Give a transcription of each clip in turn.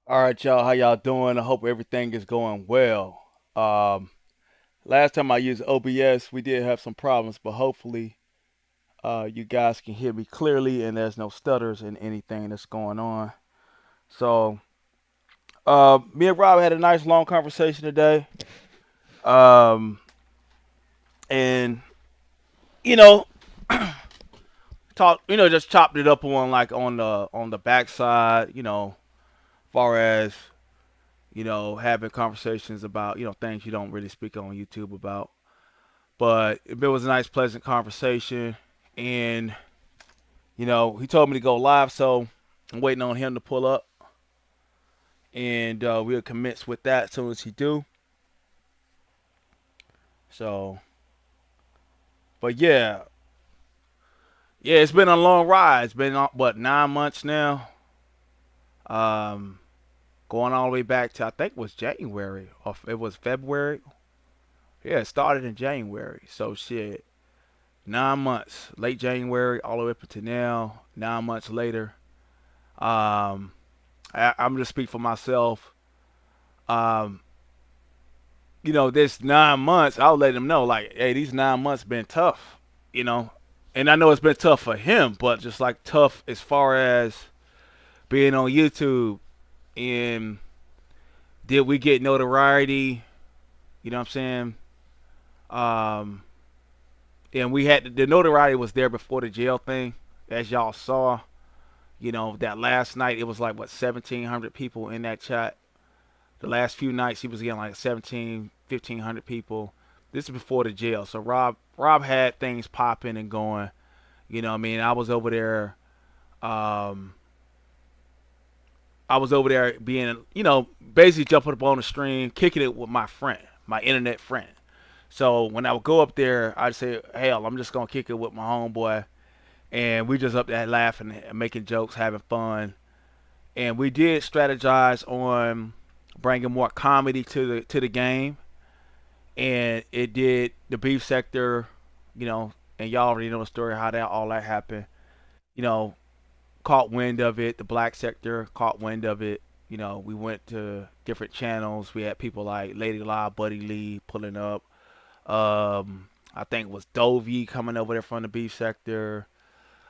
All right, y'all. How y'all doing? I hope everything is going well. Um, Last time I used OBS, we did have some problems, but hopefully, you guys can hear me clearly and there's no stutters in anything that's going on. So, me and Rob had a nice long conversation today. Um, and you know, just chopped it up on like on the backside. Far as having conversations about things you don't really speak on YouTube about. But it was a nice, pleasant conversation, and he told me to go live, so I'm waiting on him to pull up, and we'll commence with that as soon as he do. So, but yeah, it's been a long ride. It's been what 9 months now. Um, Going all the way back to I think it was January or it was February. Yeah, it started in January. So shit, 9 months, late January, all the way up to now. 9 months later. Um, I'm gonna speak for myself. Um, this 9 months, I'll let them know, like, hey, these 9 months been tough, you know, and I know it's been tough for him, but just like tough as far as being on YouTube and did we get notoriety? You know what I'm saying? Um, and we had the notoriety was there before the jail thing, as y'all saw. That last night it was like what 1,700 people in that chat. The last few nights he was getting like 17, 1,500 people. This is before the jail. So Rob had things popping and going. What I mean, um I was over there being, basically jumping up on the stream, kicking it with my friend, my internet friend. So when I would go up there, I'd say, hell, I'm just gonna kick it with my homeboy, and we just up there laughing and making jokes, having fun. And we did strategize on bringing more comedy to the game, and it did the beef sector, and y'all already know the story how that all that happened. You know, Caught wind of it. The black sector caught wind of it. We went to different channels. We had people like Lady La, Buddy Lee pulling up. I think it was Dovey coming over there from the beef sector.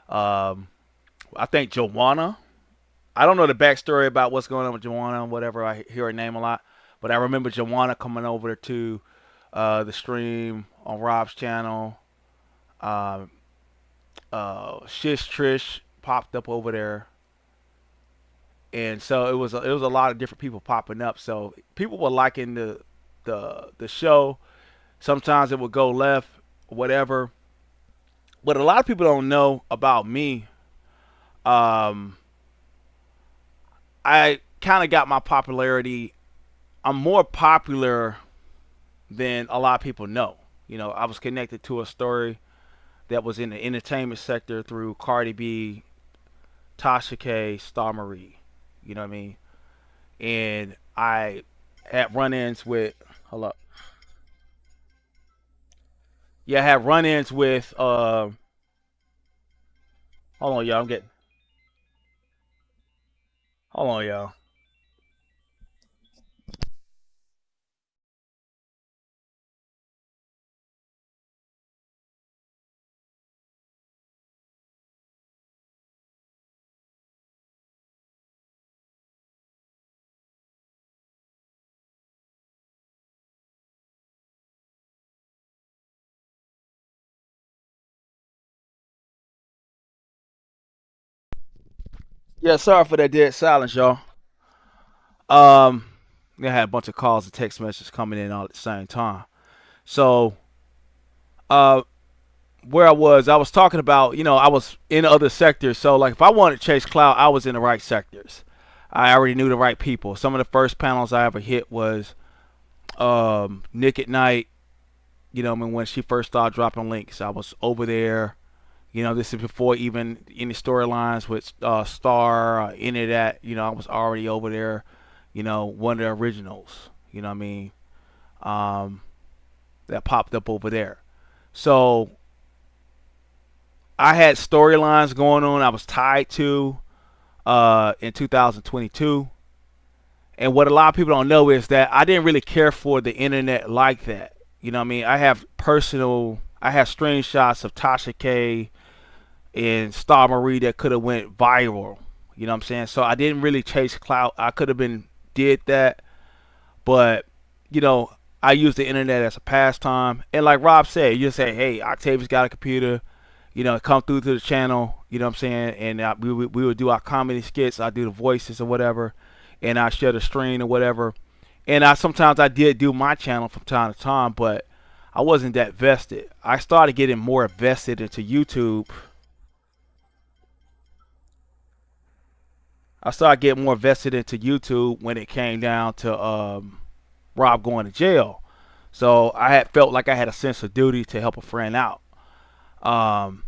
Um, I think Joanna. I don't know the backstory about what's going on with Joanna and whatever. I hear her name a lot, but I remember Joanna coming over to the stream on Rob's channel. Um, Shish Trish popped up over there, and so it was a lot of different people popping up. So people were liking the show. Sometimes it would go left, whatever. What a lot of people don't know about me, um, I kind of got my popularity. I'm more popular than a lot of people know. I was connected to a story that was in the entertainment sector through Cardi B, Tasha K, Star Marie. You know what I mean? And I had run-ins with. Hold up. Yeah, I had run-ins with. Hold on, y'all. I'm getting. Hold on, y'all. Yeah, sorry for that dead silence, y'all. Um, I had a bunch of calls and text messages coming in all at the same time. So, uh, where I was talking about, I was in other sectors. So, like, if I wanted to chase clout, I was in the right sectors. I already knew the right people. Some of the first panels I ever hit was Nick at Night. I mean, when she first started dropping links, I was over there. This is before even any storylines with Star or any of that. I was already over there. One of the originals. You know what I mean? Um, that popped up over there. So I had storylines going on. I was tied to in 2022. And what a lot of people don't know is that I didn't really care for the internet like that. You know what I mean? I have screenshots of Tasha K and Star Marie that could have went viral. You know what I'm saying? So I didn't really chase clout. I could have been did that, but you know, I use the internet as a pastime. And like Rob said, you just say, hey, Octavius got a computer. You know, come through to the channel. You know what I'm saying? And we would do our comedy skits. I do the voices or whatever, and I share the screen or whatever. And I sometimes I did do my channel from time to time, but I wasn't that vested. I started getting more vested into YouTube. I started getting more vested into YouTube when it came down to Rob going to jail. So I had felt like I had a sense of duty to help a friend out. Um,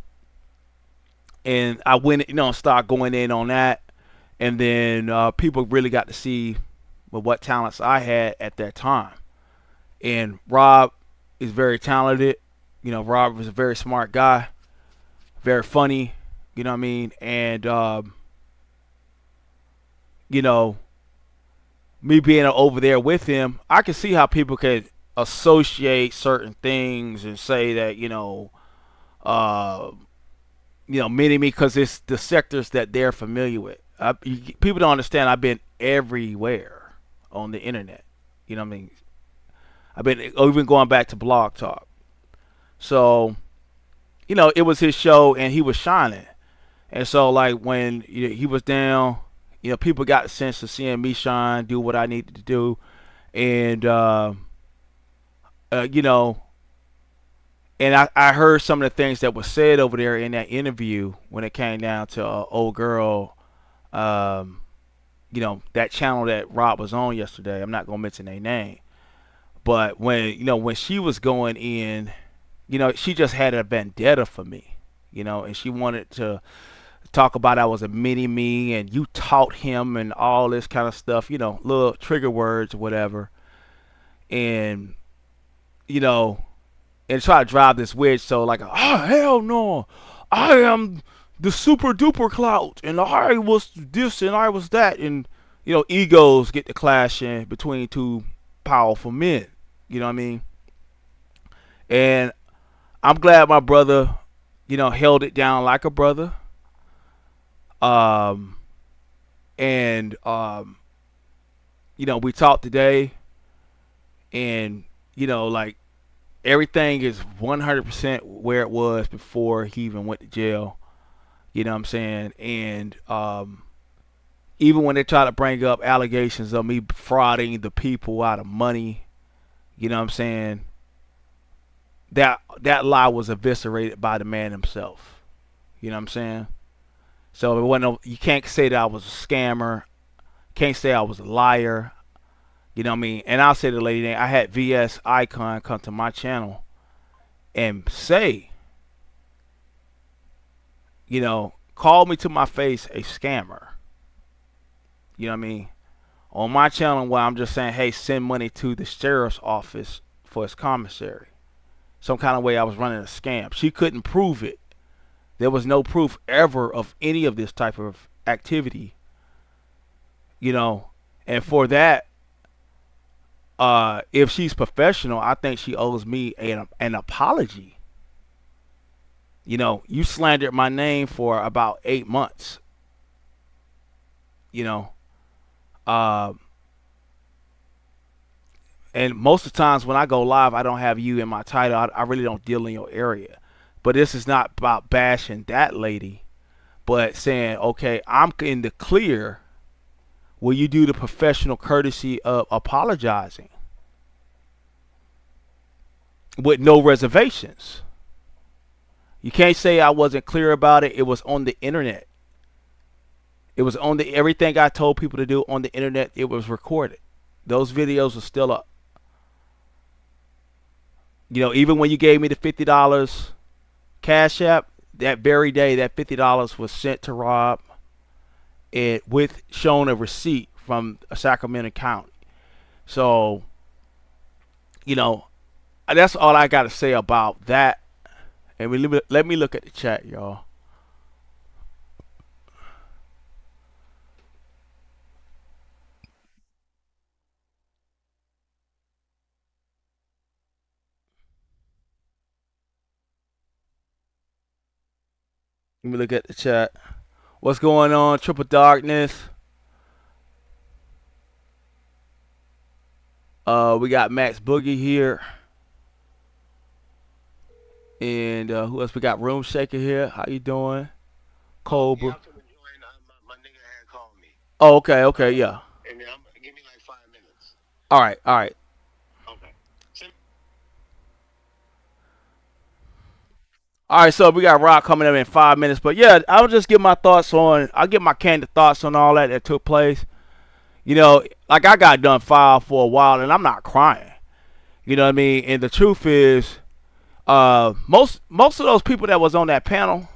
and I went, you know, start going in on that, and then people really got to see what talents I had at that time. And Rob is very talented. You know, Rob was a very smart guy, very funny. You know what I mean? And you know, me being over there with him, I can see how people could associate certain things and say that uh, mini me because it's the sectors that they're familiar with. People don't understand. I've been everywhere on the internet. You know what I mean? I've been even going back to Blog Talk. So it was his show and he was shining. And so like when he was down, people got a sense of seeing me shine, do what I needed to do, and you know, and I heard some of the things that was said over there in that interview when it came down to old girl, um, that channel that Rob was on yesterday. I'm not gonna mention their name, but when she was going in, she just had a vendetta for me, and she wanted to talk about I was a mini me and you taught him and all this kind of stuff, little trigger words or whatever, and you know and try to drive this wedge. So like, oh hell no, I am the super duper clout, and I was this and I was that, and egos get to clashing between two powerful men. You know what I mean? And I'm glad my brother, held it down like a brother. Um, and we talked today, and like everything is 100% where it was before he even went to jail. You know what I'm saying? And even when they try to bring up allegations of me frauding the people out of money, you know what I'm saying? That lie was eviscerated by the man himself. You know what I'm saying? So it wasn't. You can't say that I was a scammer. Can't say I was a liar. You know what I mean? And I'll say to the lady, I had VS Icon come to my channel and say, call me to my face a scammer. You know what I mean? On my channel where I'm just saying, hey, send money to the sheriff's office for his commissary. Some kind of way I was running a scam. She couldn't prove it. There was no proof ever of any of this type of activity. And for that, if she's professional, I think she owes me an apology. You slandered my name for about 8 months. You know, uh, and most of the times when I go live, I don't have you in my title. I really don't deal in your area. But this is not about bashing that lady, but saying, okay, I'm in the clear. Will you do the professional courtesy of apologizing with no reservations? You can't say I wasn't clear about it. It was on the internet. It was on the everything I told people to do on the internet. It was recorded. Those videos are still up. Even when you gave me the $50 Cash App, that very day, that $50 was sent to Rob, and with shown a receipt from Sacramento County. So, that's all I got to say about that. And let me look at the chat, y'all. Let me look at the chat. What's going on, Triple Darkness? We got Max Boogie here. And who else? We got Room Shaker here. How you doing? Yeah, Cobra. I'm finna join. My nigga had called me. Oh, okay, okay, yeah. And then give me like 5 minutes. All right, all right. Okay. Send All right, so we got Rock coming up in 5 minutes. But yeah, I'll just give my thoughts on, I'll get my candid thoughts on all that took place. You know, like I got done filed for a while and I'm not crying. You know what I mean? And the truth is, most of those people that was on that panel,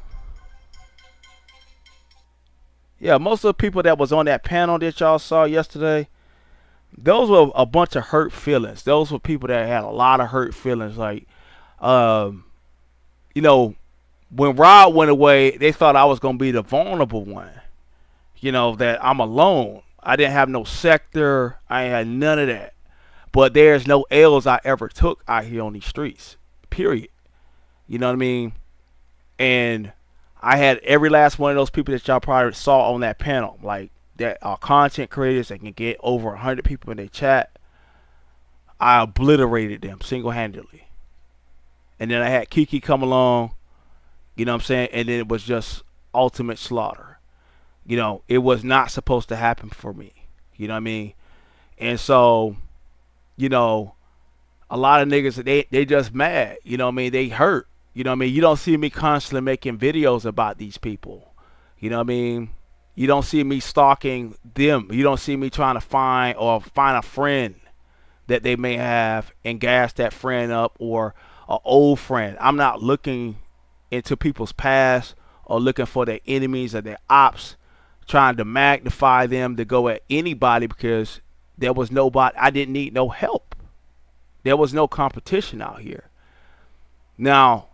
yeah, most of the people that was on that panel that y'all saw yesterday, those were a bunch of hurt feelings. Those were people that had a lot of hurt feelings. Like, um, you know, when Rob went away, they thought I was gonna be the vulnerable one. You know, that I'm alone. I didn't have no sector. I ain't had none of that. But there's no L's I ever took out here on these streets. Period. You know what I mean? And I had every last one of those people that y'all probably saw on that panel, like that are content creators that can get over 100 people in their chat. I obliterated them single handedly. And then I had Kiki come along, you know what I'm saying? And then it was just ultimate slaughter. You know, it was not supposed to happen for me. You know what I mean? And so, you know, a lot of niggas they just mad. You know what I mean? They hurt. You know what I mean? You don't see me constantly making videos about these people. You know what I mean? You don't see me stalking them. You don't see me trying to find a friend that they may have and gas that friend up, or an old friend. I'm not looking into people's past or looking for their enemies or their ops, trying to magnify them to go at anybody, because there was nobody. I didn't need no help. There was no competition out here. Now,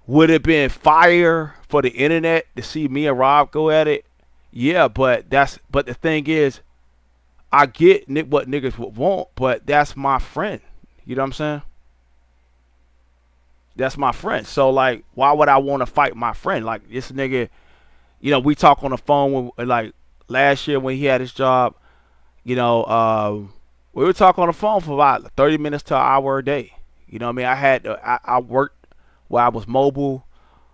would it been fire for the internet to see me and Rob go at it? Yeah, but the thing is, I get what niggas would want, but that's my friend. You know what I'm saying? That's my friend. So like, why would I want to fight my friend? Like this nigga, you know, we talk on the phone when, like last year when he had his job. You know, we would talk on the phone for about 30 minutes to an hour a day. You know what I mean? I worked where I was mobile.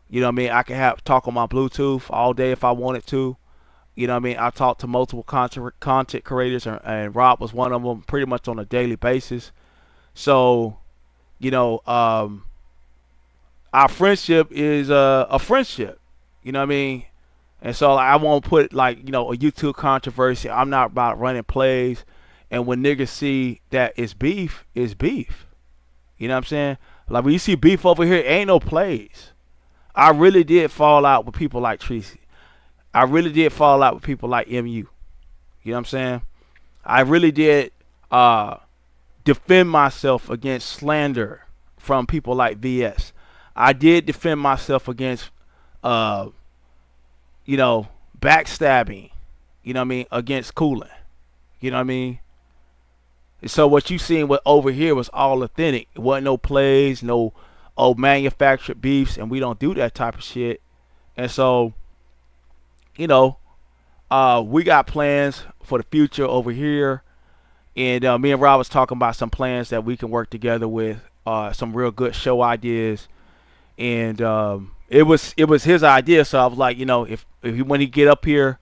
You know what I mean? I could have talk on my Bluetooth all day if I wanted to. You know what I mean? I talked to multiple content creators, and Rob was one of them, pretty much on a daily basis. So, you know, our friendship is a friendship. You know what I mean? And so like, I won't put like, you know, a YouTube controversy. I'm not about running plays. And when niggas see that it's beef, it's beef. You know what I'm saying? Like when you see beef over here, ain't no plays. I really did fall out with people like Tracy. I really did fall out with people like MU. You know what I'm saying? I really did defend myself against slander from people like VS. I did defend myself against, uh, you know, backstabbing. You know what I mean? Against cooling. You know what I mean? So what you seen with over here was all authentic. It wasn't no plays, no manufactured beefs, and we don't do that type of shit. And so, you know, we got plans for the future over here. And me and Rob was talking about some plans that we can work together with, some real good show ideas. And it was his idea, so I was like, you know, if he, when he get up here,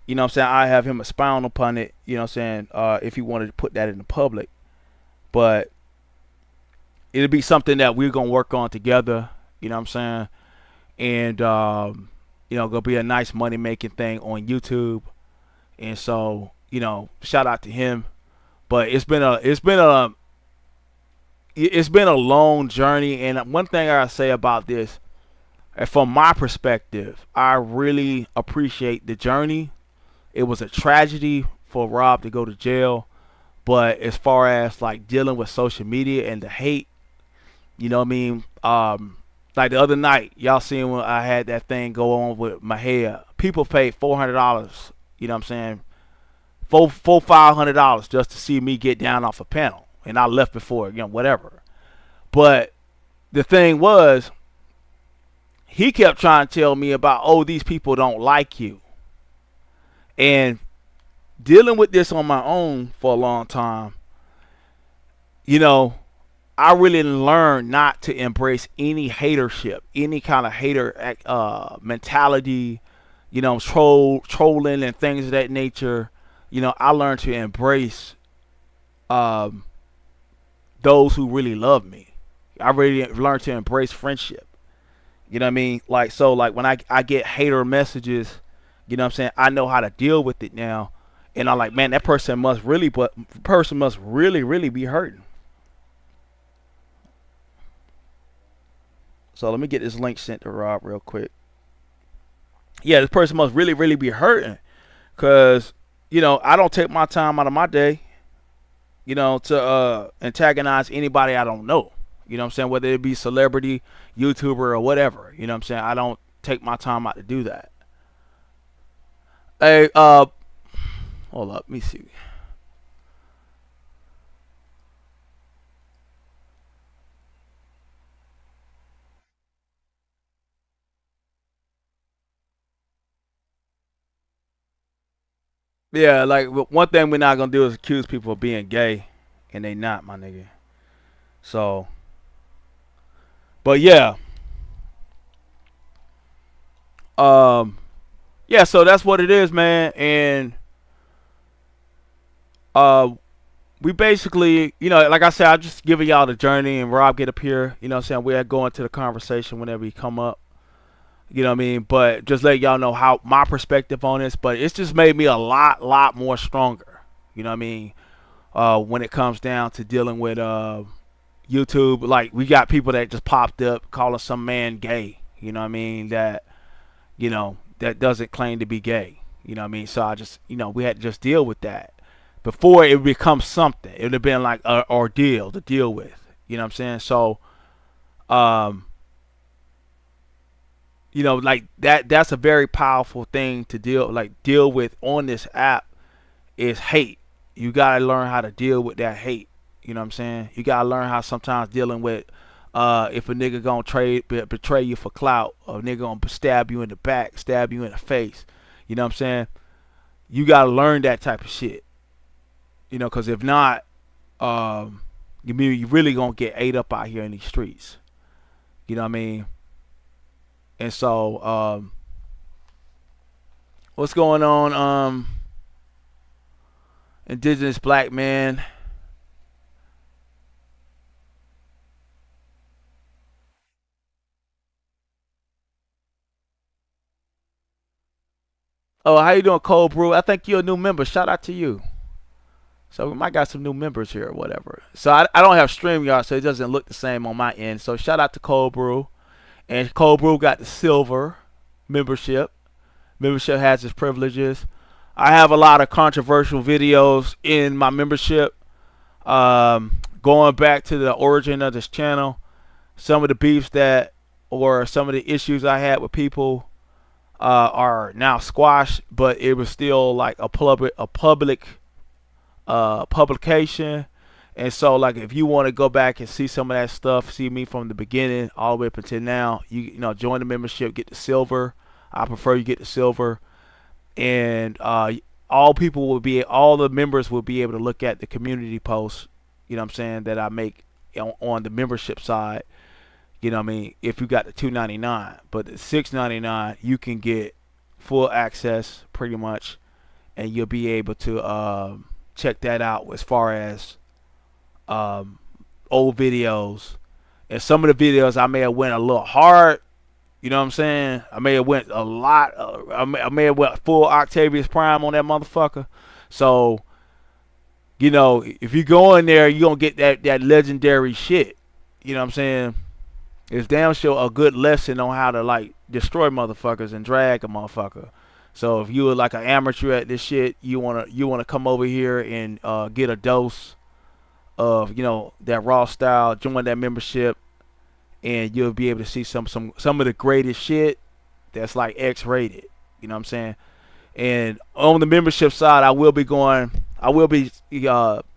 you know what I'm saying, I have him expound upon it, you know what I'm saying, if he wanted to put that in the public. But it'll be something that we're gonna work on together, you know what I'm saying? And you know, gonna be a nice money making thing on YouTube. And so, you know, shout out to him. But it's been a long journey, and one thing I say about this, and from my perspective, I really appreciate the journey. It was a tragedy for Rob to go to jail, but as far as like dealing with social media and the hate, you know what I mean? Like the other night, y'all seen when I had that thing go on with my hair. People paid $400, you know what I'm saying? $500 just to see me get down off a panel, and I left before, you know, whatever. But the thing was, he kept trying to tell me about, oh, these people don't like you. And dealing with this on my own for a long time, you know, I really learned not to embrace any hatership, any kind of hater mentality, trolling and things of that nature. I learned to embrace um, those who really love me. I really learned to embrace friendship. You know what I mean? Like, so like when I get hater messages, you know what I'm saying, I know how to deal with it now. And I'm like, man, that person must really, really be hurting. So let me get this link sent to Rob real quick. Yeah, this person must really, really be hurting. Cause, I don't take my time out of my day, to antagonize anybody I don't know. You know what I'm saying? Whether it be celebrity, YouTuber, or whatever. You know what I'm saying? I don't take my time out to do that. Hey, hold up, let me see. Yeah, like one thing we're not gonna do is accuse people of being gay, and they not, my nigga. So, but yeah, um, yeah. So that's what it is, man. And uh, we basically, like I said, I just giving y'all the journey, and Rob get up here. You know what I'm saying? We're going to the conversation whenever he come up. You know what I mean? But just let y'all know how my perspective on this. But it's just made me a lot more stronger. You know what I mean? When it comes down to dealing with YouTube, like we got people that just popped up calling some man gay. You know what I mean? That doesn't claim to be gay. You know what I mean? So I just, we had to just deal with that. Before it would become something, it would have been like an ordeal to deal with. You know what I'm saying? So, um, like that's a very powerful thing to deal with on this app is hate. You gotta learn how to deal with that hate. You know what I'm saying? You gotta learn how sometimes dealing with if a nigga gonna betray you for clout, or a nigga gonna stab you in the back, stab you in the face. You know what I'm saying? You gotta learn that type of shit. Cause if not, you really gonna get ate up out here in these streets. You know what I mean? And so, what's going on, indigenous black man? Oh, how you doing, Cold Brew? I think you're a new member. Shout out to you. So we might got some new members here or whatever. So I don't have StreamYard, so it doesn't look the same on my end. So shout out to Cold Brew. And Cold Brew got the silver membership. Membership has its privileges. I have a lot of controversial videos in my membership. Going back to the origin of this channel, some of the beefs that, or some of the issues I had with people, are now squashed, but it was still like a public publication. And so, like, if you want to go back and see some of that stuff, see me from the beginning all the way up until now, join the membership, get the silver. I prefer you get the silver, and all the members will be able to look at the community posts. You know what I'm saying, that I make on the membership side. You know what I mean? If you got the $2.99, but the $6.99, you can get full access pretty much, and you'll be able to check that out as far as um, old videos. And some of the videos I may have went a little hard. You know what I'm saying? I may have went a lot. I may have went full Octavius Prime on that motherfucker. So, if you go in there, you gonna get that legendary shit. You know what I'm saying? It's damn sure a good lesson on how to like destroy motherfuckers and drag a motherfucker. So if you are like an amateur at this shit, you wanna come over here and get a dose of that raw style. Join that membership, and you'll be able to see some of the greatest shit that's like X-rated. You know what I'm saying? And on the membership side, I will be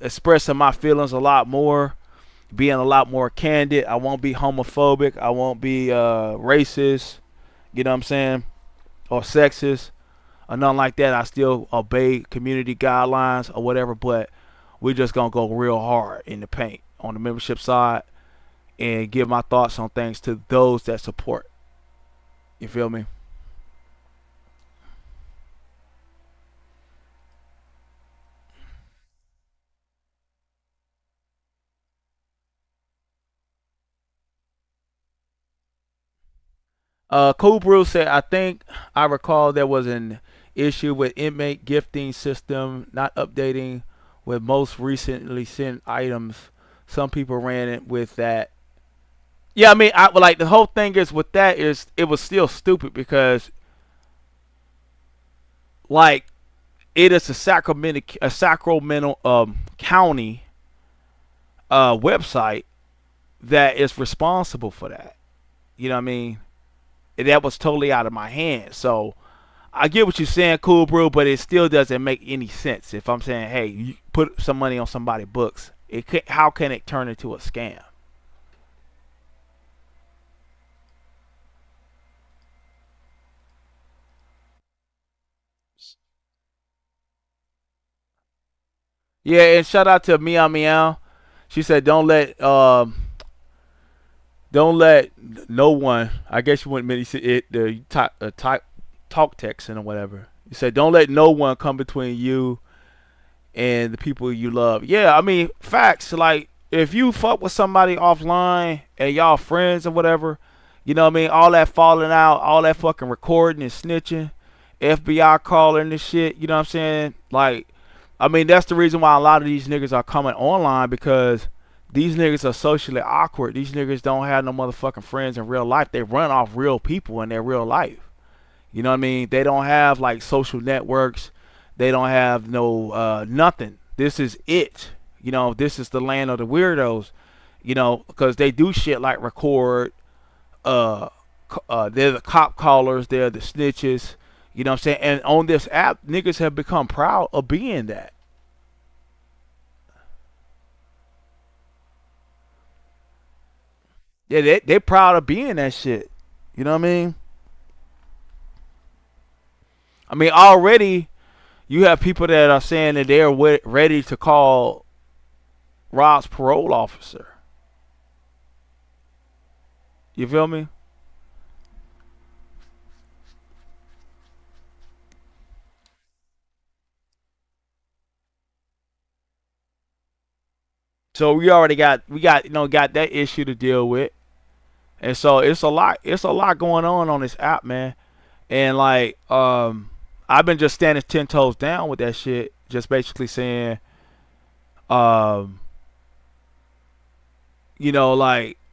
expressing my feelings a lot more, being a lot more candid. I won't be homophobic. I won't be racist. You know what I'm saying? Or sexist or nothing like that. I still obey community guidelines or whatever, but we're just gonna go real hard in the paint on the membership side and give my thoughts on things to those that support. You feel me? Cool Brew said, I think I recall there was an issue with inmate gifting system not updating with most recently sent items. Some people ran it with that. Yeah, I mean, I like the whole thing is with that is it was still stupid because like it is a Sacramento county website that is responsible for that. You know what I mean? And that was totally out of my hands. So I get what you're saying, Cool Brew, but it still doesn't make any sense. If I'm saying, hey, you put some money on somebody's books, how can it turn into a scam? Yeah, and shout out to Meow Meow. She said, don't let no one. I guess you wouldn't mean it. The talk text and whatever. You said, don't let no one come between you and the people you love. Yeah, I mean, facts. Like, if you fuck with somebody offline and y'all friends or whatever, you know what I mean? All that falling out, all that fucking recording and snitching, FBI calling and shit, you know what I'm saying? Like, I mean, that's the reason why a lot of these niggas are coming online because these niggas are socially awkward. These niggas don't have no motherfucking friends in real life. They run off real people in their real life. You know what I mean? They don't have like social networks. They don't have no nothing. This is it. You know, this is the land of the weirdos. You know, because they do shit like record. Uh, they're the cop callers. They're the snitches. You know what I'm saying? And on this app, niggas have become proud of being that. Yeah, they proud of being that shit. You know what I mean? I mean, already you have people that are saying that they're ready to call Rob's parole officer. You feel me? So we got got that issue to deal with, and so it's a lot going on this app, man. And like I've been just standing 10 toes down with that shit, just basically saying um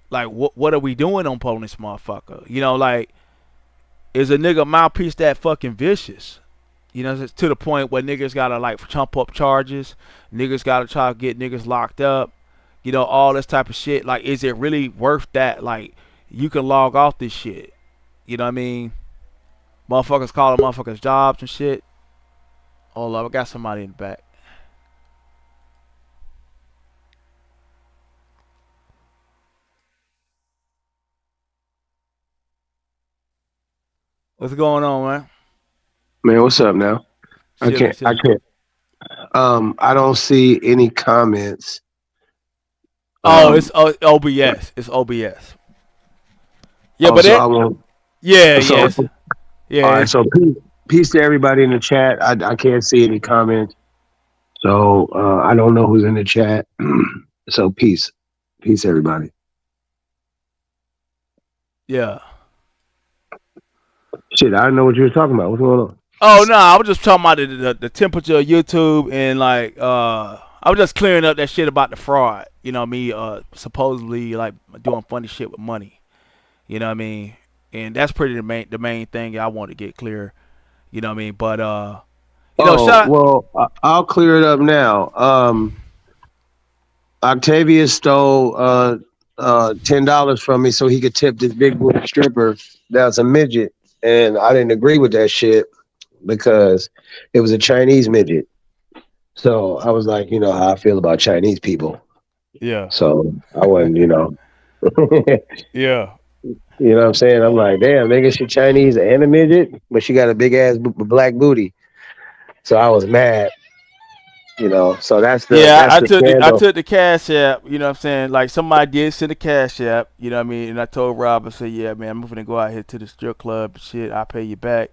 like what are we doing on this motherfucker? Like is a nigga mouthpiece that fucking vicious? To the point where niggas gotta like chump up charges, niggas gotta try to get niggas locked up, all this type of shit. Like, is it really worth that? Like, you can log off this shit. You know what I mean? Motherfuckers calling motherfuckers jobs and shit. Hold up, I got somebody in the back. What's going on, man? Man, what's up now? I Chilling, can't. I chilling. can't. I don't see any comments. Oh, Um. it's OBS. It's OBS. Yeah, but Also, it. I won't. Yeah, So, yes, all yeah. right. So, peace to everybody in the chat. I can't see any comments. So, I don't know who's in the chat. So, peace, everybody. Yeah. Shit, I didn't know what you were talking about. What's going on? Oh no, I was just talking about the temperature of YouTube and like I was just clearing up that shit about the fraud. Me supposedly like doing funny shit with money. You know what I mean? And that's pretty the main thing I want to get clear. You know what I mean? But Oh shout well, I'll clear it up now. Octavius stole $10 from me so he could tip this big boy stripper that's a midget, and I didn't agree with that shit because it was a Chinese midget. So I was like, you know how I feel about Chinese people. yeah. So I wasn't, Yeah. You know what I'm saying? I'm like, damn, nigga, she Chinese and a midget, but she got a big ass black booty. So I was mad, you know. So Yeah, that's the I scandal. took the cash app, you know what I'm saying? Like somebody did send a cash app, you know what I mean? And I told Rob, I said, yeah, man, I'm gonna go out here to the strip club and shit, I'll pay you back.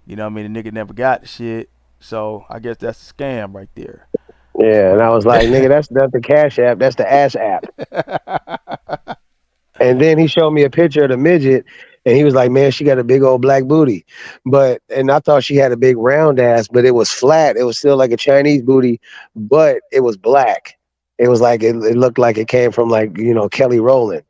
You know what I mean? The nigga never got the shit. So I guess that's a scam right there. Yeah, and But I was like, nigga, that's the cash app, that's the ass app. And then he showed me a picture of the midget, and he was like, "Man, she got a big old black booty." And I thought she had a big round ass, but it was flat. It was still like a Chinese booty, but it was black. It was like it looked like it came from like Kelly Rowland.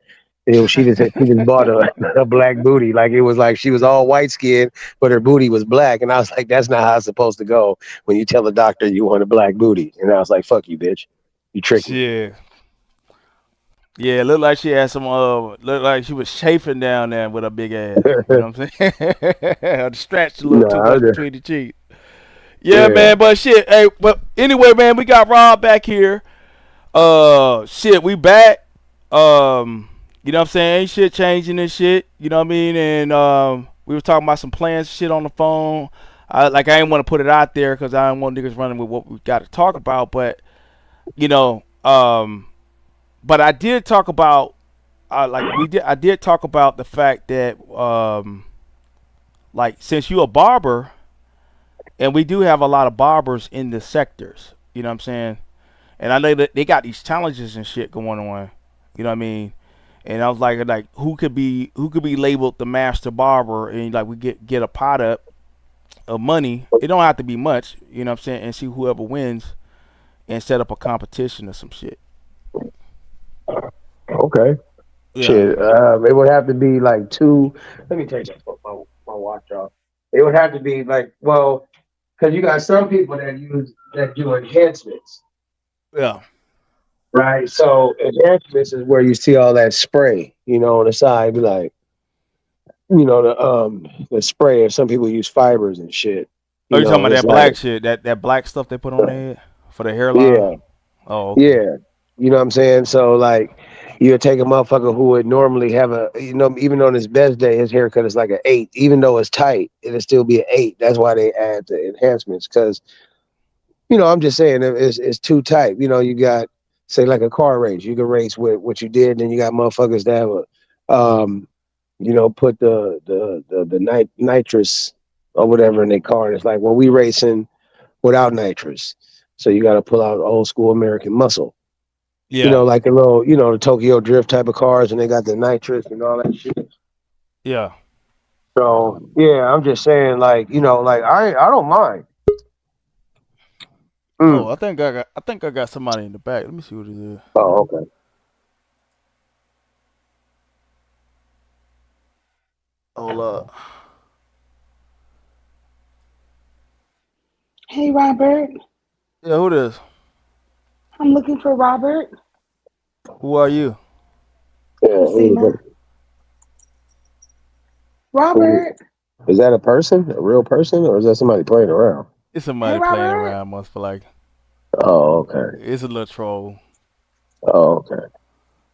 She just bought a, a black booty. Like it was like she was all white skinned, but her booty was black. And I was like, that's not how it's supposed to go when you tell a doctor you want a black booty. And I was like, fuck you, bitch. You tricked me. shit. Yeah, it looked like she had some looked like she was chafing down there with a big ass. You know what I'm saying? Stretched a little too No, much between the cheeks. Yeah, yeah. man, but shit. Hey, but anyway, man, we got Rob back here. Shit, we back. You know what I'm saying? Ain't shit changing and shit. You know what I mean? And we were talking about some plans, shit on the phone. I didn't want to put it out there because I didn't want niggas running with what we got to talk about. But you know, but I did talk about, I did talk about the fact that like since you a barber, and we do have a lot of barbers in the sectors. You know what I'm saying? And I know that they got these challenges and shit going on. You know what I mean? And I was like who could be labeled the master barber, and like we get a pot up of money. It don't have to be much. You know what I'm saying? And see whoever wins, and set up a competition or some shit. Okay. Yeah. Shit. It would have to be like two. Let me take my watch off. It would have to be like, well, because you got some people that do enhancements, Yeah. right? So enhancements is where you see all that spray, on the side, be like, the spray. Or some people use fibers and shit. Are you talking about It's that like, black shit, that black stuff they put on their head for the hairline? yeah, Oh, okay. yeah. You know what I'm saying? So like, you would take a motherfucker who would normally have even on his best day, his haircut is like an 8. Even though it's tight, it'll still be an 8. That's why they add the enhancements. Because I'm just saying it's too tight. You got say like a car race. You can race with what you did, then you got motherfuckers that have put the nitrous or whatever in their car. And it's like, well, we racing without nitrous, so you got to pull out old school American muscle. Yeah. Like the little, the Tokyo Drift type of cars, and they got the nitrous and all that shit. Yeah. So yeah, I'm just saying, like, like I don't mind. Oh, Mm. I think I got somebody in the back. Let me see what it is. Oh, okay. Hold up. Hey, Robert. Yeah, who this? I'm looking for Robert. Who are you? Yeah, Christina. who Robert. is that? A person, a real person, or is that somebody playing around? It's Hey, somebody playing Robert. around, must feel like. Oh, okay. It's a little troll. Oh, okay. You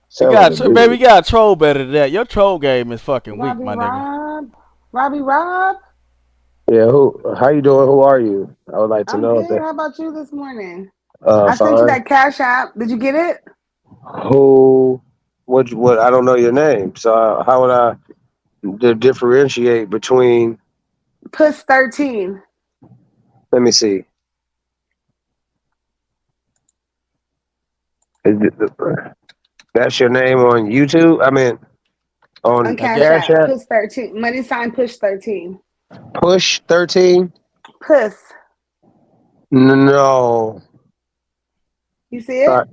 Sound like got a baby, dude. you got to troll better than that. Your troll game is fucking weak, Robbie my nigga. Rob. Robbie Rob. Yeah. Who? How you doing? Who are you? I would like to I'm know if good. they. How about you this morning? I sent you Fine. that cash app. Did you get it? Who? What? I don't know your name, so how would I differentiate between? Puss 13. Let me see. Is that's your name on YouTube? I mean, On on Cash Cash App. App. Puss 13. Money sign push 13. Push 13. Puss. No, You see uh, it?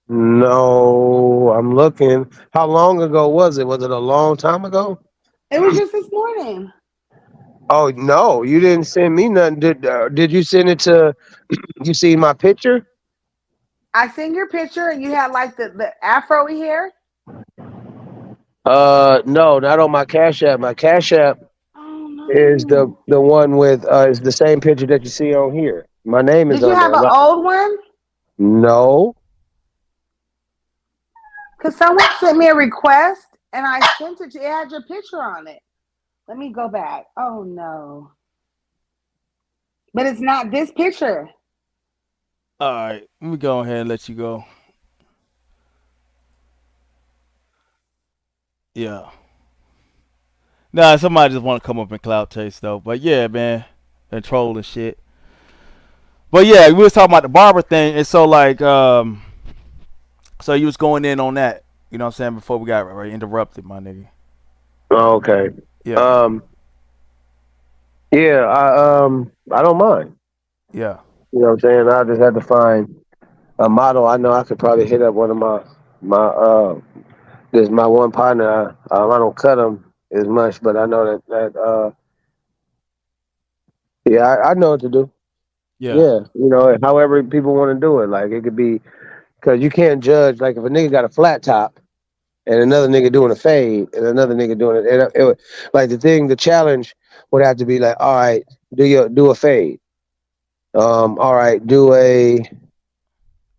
no. I'm looking. How long ago was it? Was it a long time ago? It was just this morning. Oh no, you didn't send me nothing. Did you send it to? You see my picture? I seen your picture and you had like the afro hair. No, not on my Cash App. My Cash App Oh is the no. the one with is the same picture that you see on here. My name is Did you on have there. an old one? No. Because someone sent me a request And I sent it to it had your picture on it. Let me go back. Oh no. But it's not this picture. All right, let me go ahead and let you go. Yeah. Nah, somebody just want to come up and clout chase though. But yeah, man, and troll and shit. But yeah, we was talking about the barber thing, and so like, so you was going in on that. You know what I'm saying? Before we got right interrupted, my nigga. Oh, okay. Yeah, Um, yeah, I don't mind. yeah, You know what I'm saying? I just had to find a model. I know I could probably hit up one of my this my one partner. I don't cut him as much, but I know that yeah, I know what to do. yeah, Yeah, you know, however people want to do it. Like it could be because you can't judge. Like if a nigga got a flat top and another nigga doing a fade and another nigga doing it, like the challenge would have to be like, all right, do a fade. All right, do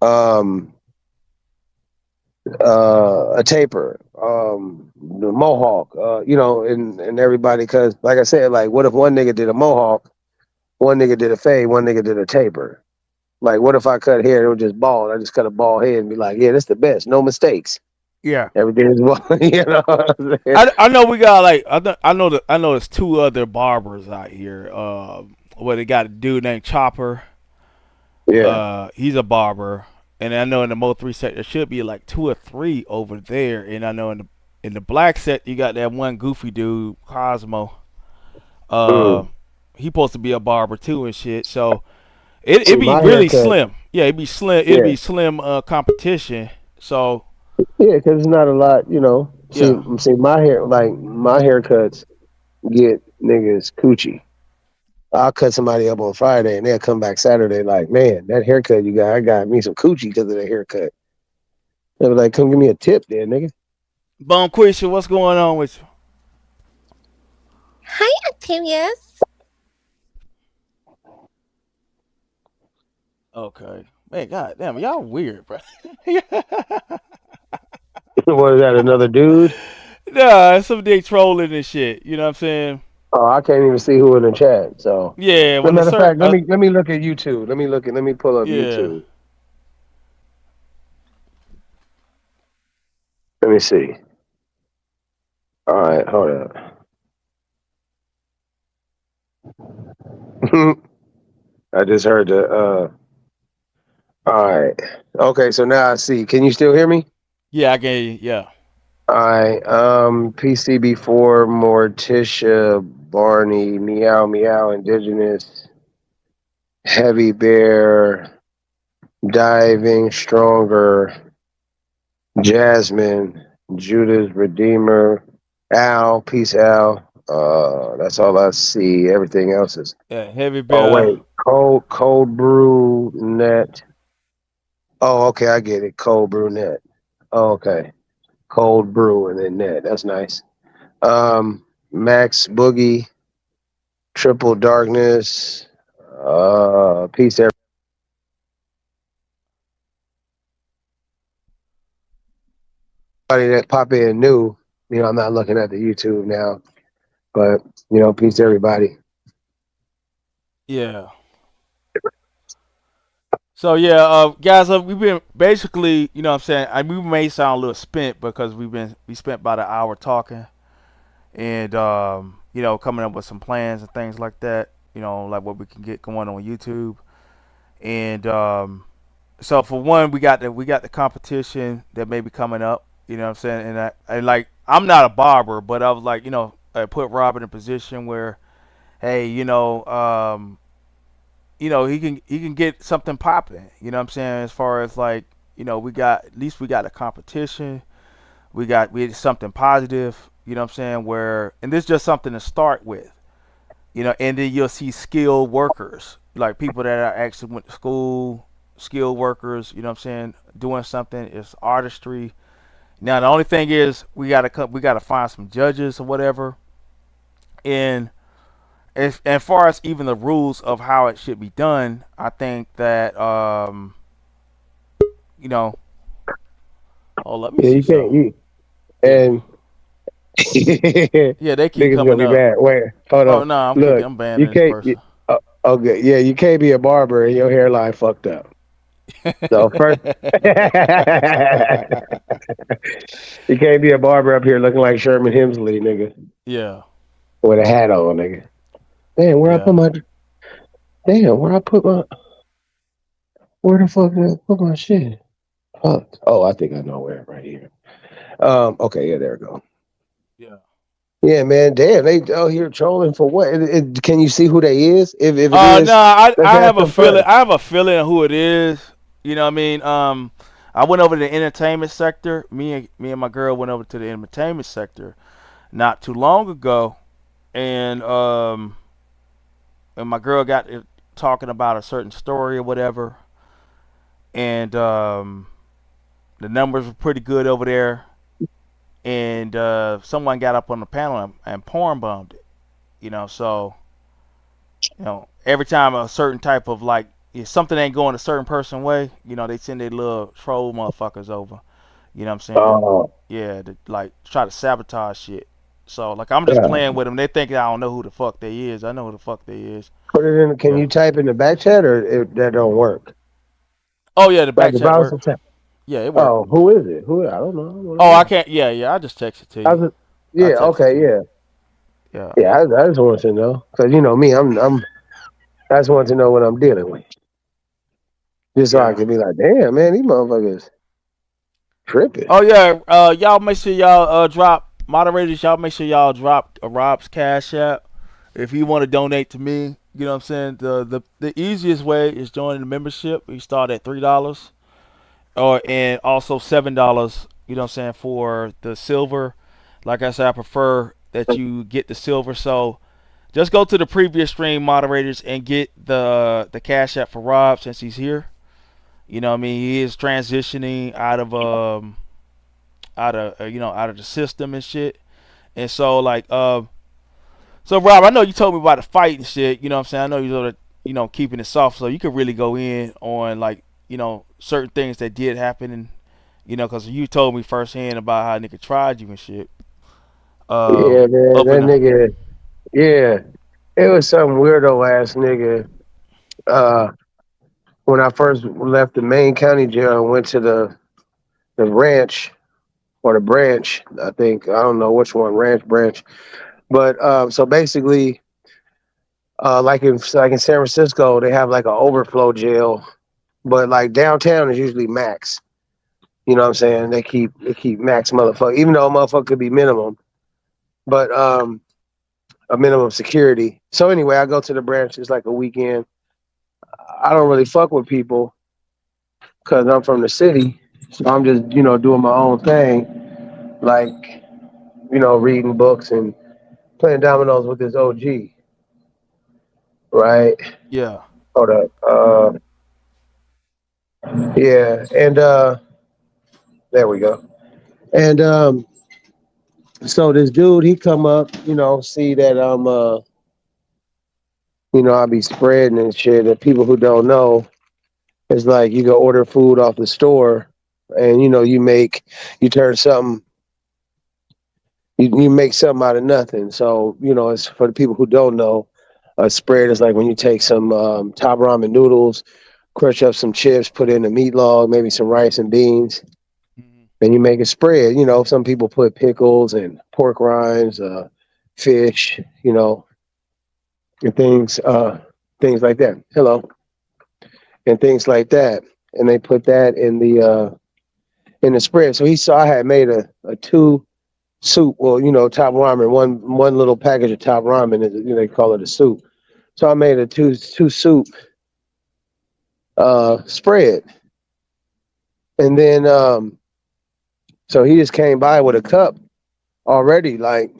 um a taper, the mohawk, you know, and everybody. Because like I said, like what if one nigga did a mohawk, one nigga did a fade, one nigga did a taper. Like, what if I cut hair and it was just bald? I just cut a bald head and be like, yeah, that's the best. No mistakes. yeah. Everything is bald. You know what I'm saying? I know we got like I know there's two other barbers out here. Where they got a dude named Chopper. Yeah. He's a barber, and I know in the Mo 3 set there should be like two or three over there, and I know in the black set you got that one goofy dude Cosmo. Uh, Mm. he supposed to be a barber too and shit. So See, it be my really haircut, slim. Yeah, it be slim. It'd yeah. be slim competition. So Yeah, because it's not a lot, you know. yeah, See, my haircuts get niggas coochie. I'll cut somebody up on Friday and they'll come back Saturday like, man, that haircut you got, I got me some coochie because of the haircut. They be like, come give me a tip there, nigga. Bone Quisha, what's going on with you? Hi, Octavius. Okay, man, god damn, y'all weird, bro. What is that, another dude? Nah, some they trolling and shit. You know what I'm saying? Oh, I can't even see who in the chat. So, Yeah, as a when the matter of cert, fact, let me look at YouTube. Let me pull up yeah, YouTube. Let me see. All right, hold up. I just heard the. All right. Okay, so now I see. Can you still hear me? yeah, I can, yeah, All right. PCB4, Morticia, Barney, Meow Meow, Indigenous, Heavy Bear, Diving, Stronger, Jasmine, Judas, Redeemer, Al, Peace Al. That's all I see. Everything else is. yeah, heavy Oh bear. wait, Cold Brew Net. Oh, okay, I get it. Cold Brew Net. Oh, okay, Cold Brew and then Net. That's nice. Max Boogie, Triple Darkness. Peace everybody that pop in new. You know, I'm not looking at the YouTube now, but you know, peace to everybody. Yeah. So yeah, guys, we've been basically, you know what I'm saying, we may sound a little spent because we spent about an hour talking and you know, coming up with some plans and things like that, you know, like what we can get going on YouTube. And so for one, we got the competition that may be coming up, you know what I'm saying? And like I'm not a barber, but I was like, you know, I put Rob in a position where hey, you know, he can get something popping. You know what I'm saying? As far as like, you know, we got at least we got a competition. We had something positive. You know what I'm saying? Where and this is just something to start with. You know, and then you'll see skilled workers like people that are actually went to school, skilled workers. You know what I'm saying? Doing something. It's artistry. Now the only thing is we gotta find some judges or whatever. And as far as even the rules of how it should be done, I think that you know, oh, let me Yeah, see you can't. something. You Yeah, and Yeah, they keep Niggas gonna coming be up. mad. Wait, hold Oh on. no, I'm kicking. Look, I'm banning you this can't. person. Okay, yeah, you can't be a barber and your hairline fucked up. So first, you can't be a barber up here looking like Sherman Hemsley, nigga, Yeah, with a hat on, nigga. Damn, where I put yeah, my? Damn, where I put my? Where the fuck did I put my shit? Fuck. Oh, I think I know where. Right here. Okay, yeah, there we go. yeah. Yeah, man. Damn, they out here trolling for what? Can you see who they is? If it No, is, let's I ask have a them feeling. first. I have a feeling of who it is. You know what I mean? I went over to the entertainment sector. Me and my girl went over to the entertainment sector not too long ago, and my girl got it talking about a certain story or whatever, and the numbers were pretty good over there, and someone got up on the panel and porn bombed it. So every time a certain type of like if something ain't going a certain person way, they send their little troll motherfuckers over. You know what I'm saying? Oh, Yeah, to like try to sabotage shit. So like I'm just yeah. playing with them. They think I don't know who the fuck they is. I know who the fuck they is. Put it in. Can Yeah. you type in the back chat or that don't work? Oh yeah, the Like back if chat I was work. to type. Yeah, it worked. Oh, who is it? Who? I don't know. I want to Oh, I know. can't. Yeah, yeah. I just text it to I you. was. I Yeah. text it to Okay. you. Yeah. Yeah. Yeah. I just want to know because you know me. I'm. I just want to know what I'm dealing with, just so I Yeah. can be like, damn, man, these motherfuckers tripping. Oh yeah. Y'all make sure y'all drop moderators. Y'all make sure y'all drop a Rob's Cash App if you want to donate to me. You know what I'm saying? The easiest way is joining the membership. You start at $3 or and also $7. You know what I'm saying for the silver. Like I said, I prefer that you get the silver. So just go to the previous stream moderators and get the Cash App for Rob since he's here. You know what I mean? He is transitioning out of the system and shit. And so like so Rob, I know you told me about the fight and shit. You know what I'm saying? I know you're sort of keeping it soft, so you could really go in on like certain things that did happen, and because you told me firsthand about how a nigga tried you and shit. Yeah, man, Up in that the nigga. Yeah, it was some weirdo ass nigga. Uh, when I first left the main county jail and went to the ranch or the branch, I think I don't know which one, ranch branch. But so basically, like in San Francisco, they have like an overflow jail, but like downtown is usually max. You know what I'm saying? They keep max motherfucker, even though a motherfucker could be minimum, but a minimum security. So anyway, I go to the branch. It's like a weekend. I don't really fuck with people because I'm from the city. So I'm just doing my own thing, like reading books and playing dominoes with this OG. Right? yeah, Hold up. Yeah, and there we go. And so this dude, he come up, see that I'm I be spreading and shit. And people who don't know, it's like you go order food off the store, and you turn something, you make something out of nothing. So it's for the people who don't know. A spread is like when you take some top ramen noodles, crush up some chips, put in a meat log, maybe some rice and beans, hmm and you make a spread. Some people put pickles and pork rinds, fish, and things like that. Hello, and things like that, and they put that in the spread. So he saw I had made a two soup. Well, top ramen, one little package of top ramen is they call it a soup. So I made a two soup spread, and then so he just came by with a cup already. Like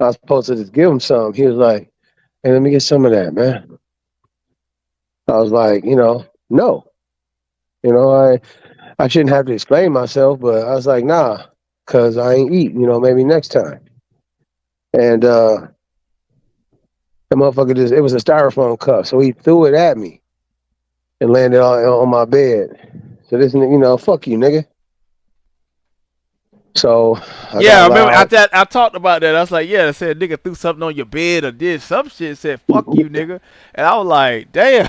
I was supposed to just give him some. He was like, "Hey, let me get some of that, man." I was like, no, I shouldn't have to explain myself, but I was like, nah, cause I ain't eat. Maybe next time. And the motherfucker it was a styrofoam cup, so he threw it at me and landed on my bed. So this, fuck you, nigga. So I Yeah, got I remember loud. I talked about that. I was like, yeah, I said nigga threw something on your bed or did some shit. Said fuck you, nigga. And I was like, damn.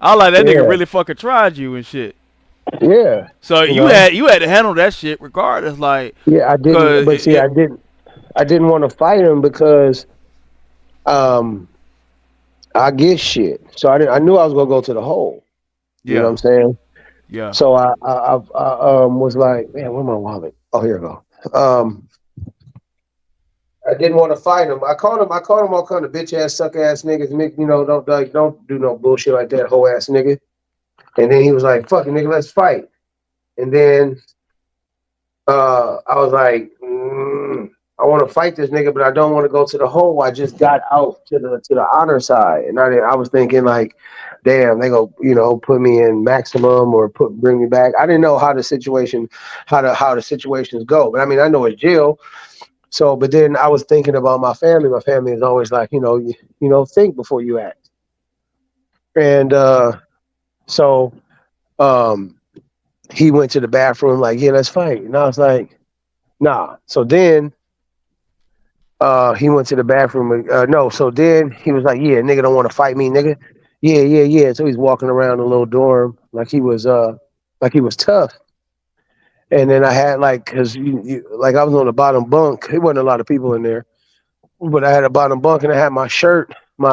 I was like that nigga Yeah, really fucking tried you and shit. yeah, So you know, you had to handle that shit regardless, like, yeah. I didn't, cause but see, I didn't want to fight him because um I get shit. So I knew I was gonna go to the hole. You know what yeah, I'm saying? yeah, So I was like, man, where's my wallet? Oh, here we go. I didn't want to fight him. I called him all kind of bitch ass, suck ass niggas. You know, don't do no bullshit like that, hoe ass nigga. And then he was like, fuck it, nigga, let's fight. And then I was like, I want to fight this nigga, but I don't want to go to the hole. I just got out to the honor side, and I was thinking like, damn, they go, you know, put me in maximum or bring me back. I didn't know how the situations go, but I mean, I know it's jail. So, but then I was thinking about my family. My family is always like, you know, think before you act. And so um, he went to the bathroom like, yeah, let's fight, and I was like, nah. So then he went to the bathroom. No, so then he was like, "Yeah, nigga don't want to fight me, nigga. Yeah, yeah, yeah." So he's walking around the little dorm like he was tough. And then I had like, cause like I was on the bottom bunk. There wasn't a lot of people in there, but I had a bottom bunk and I had my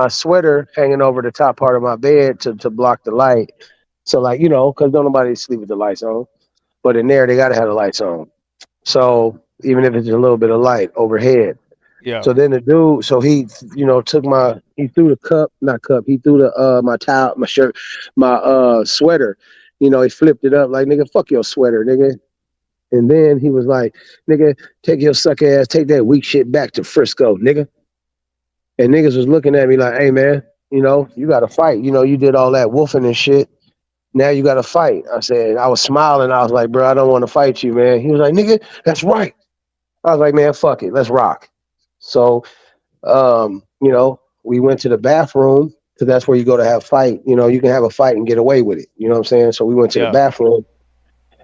sweater hanging over the top part of my bed to block the light. So like cause don't nobody sleep with the lights on. But in there they gotta have the lights on. So even if it's a little bit of light overhead. yeah, So then the dude, so he, he threw the cup, not cup, he threw the my towel, my shirt, my sweater. He flipped it up like nigga, fuck your sweater, nigga. And then he was like, nigga, take your suck ass, take that weak shit back to Frisco, nigga. And niggas was looking at me like, hey man, you gotta fight. You did all that wolfing and shit. Now you gotta fight. I said, I was smiling, I was like, bro, I don't want to fight you, man. He was like, nigga, that's right. I was like, man, fuck it, let's rock. So we went to the bathroom because that's where you go to have fight. You can have a fight and get away with it. You know what I'm saying? So we went to the yeah, bathroom,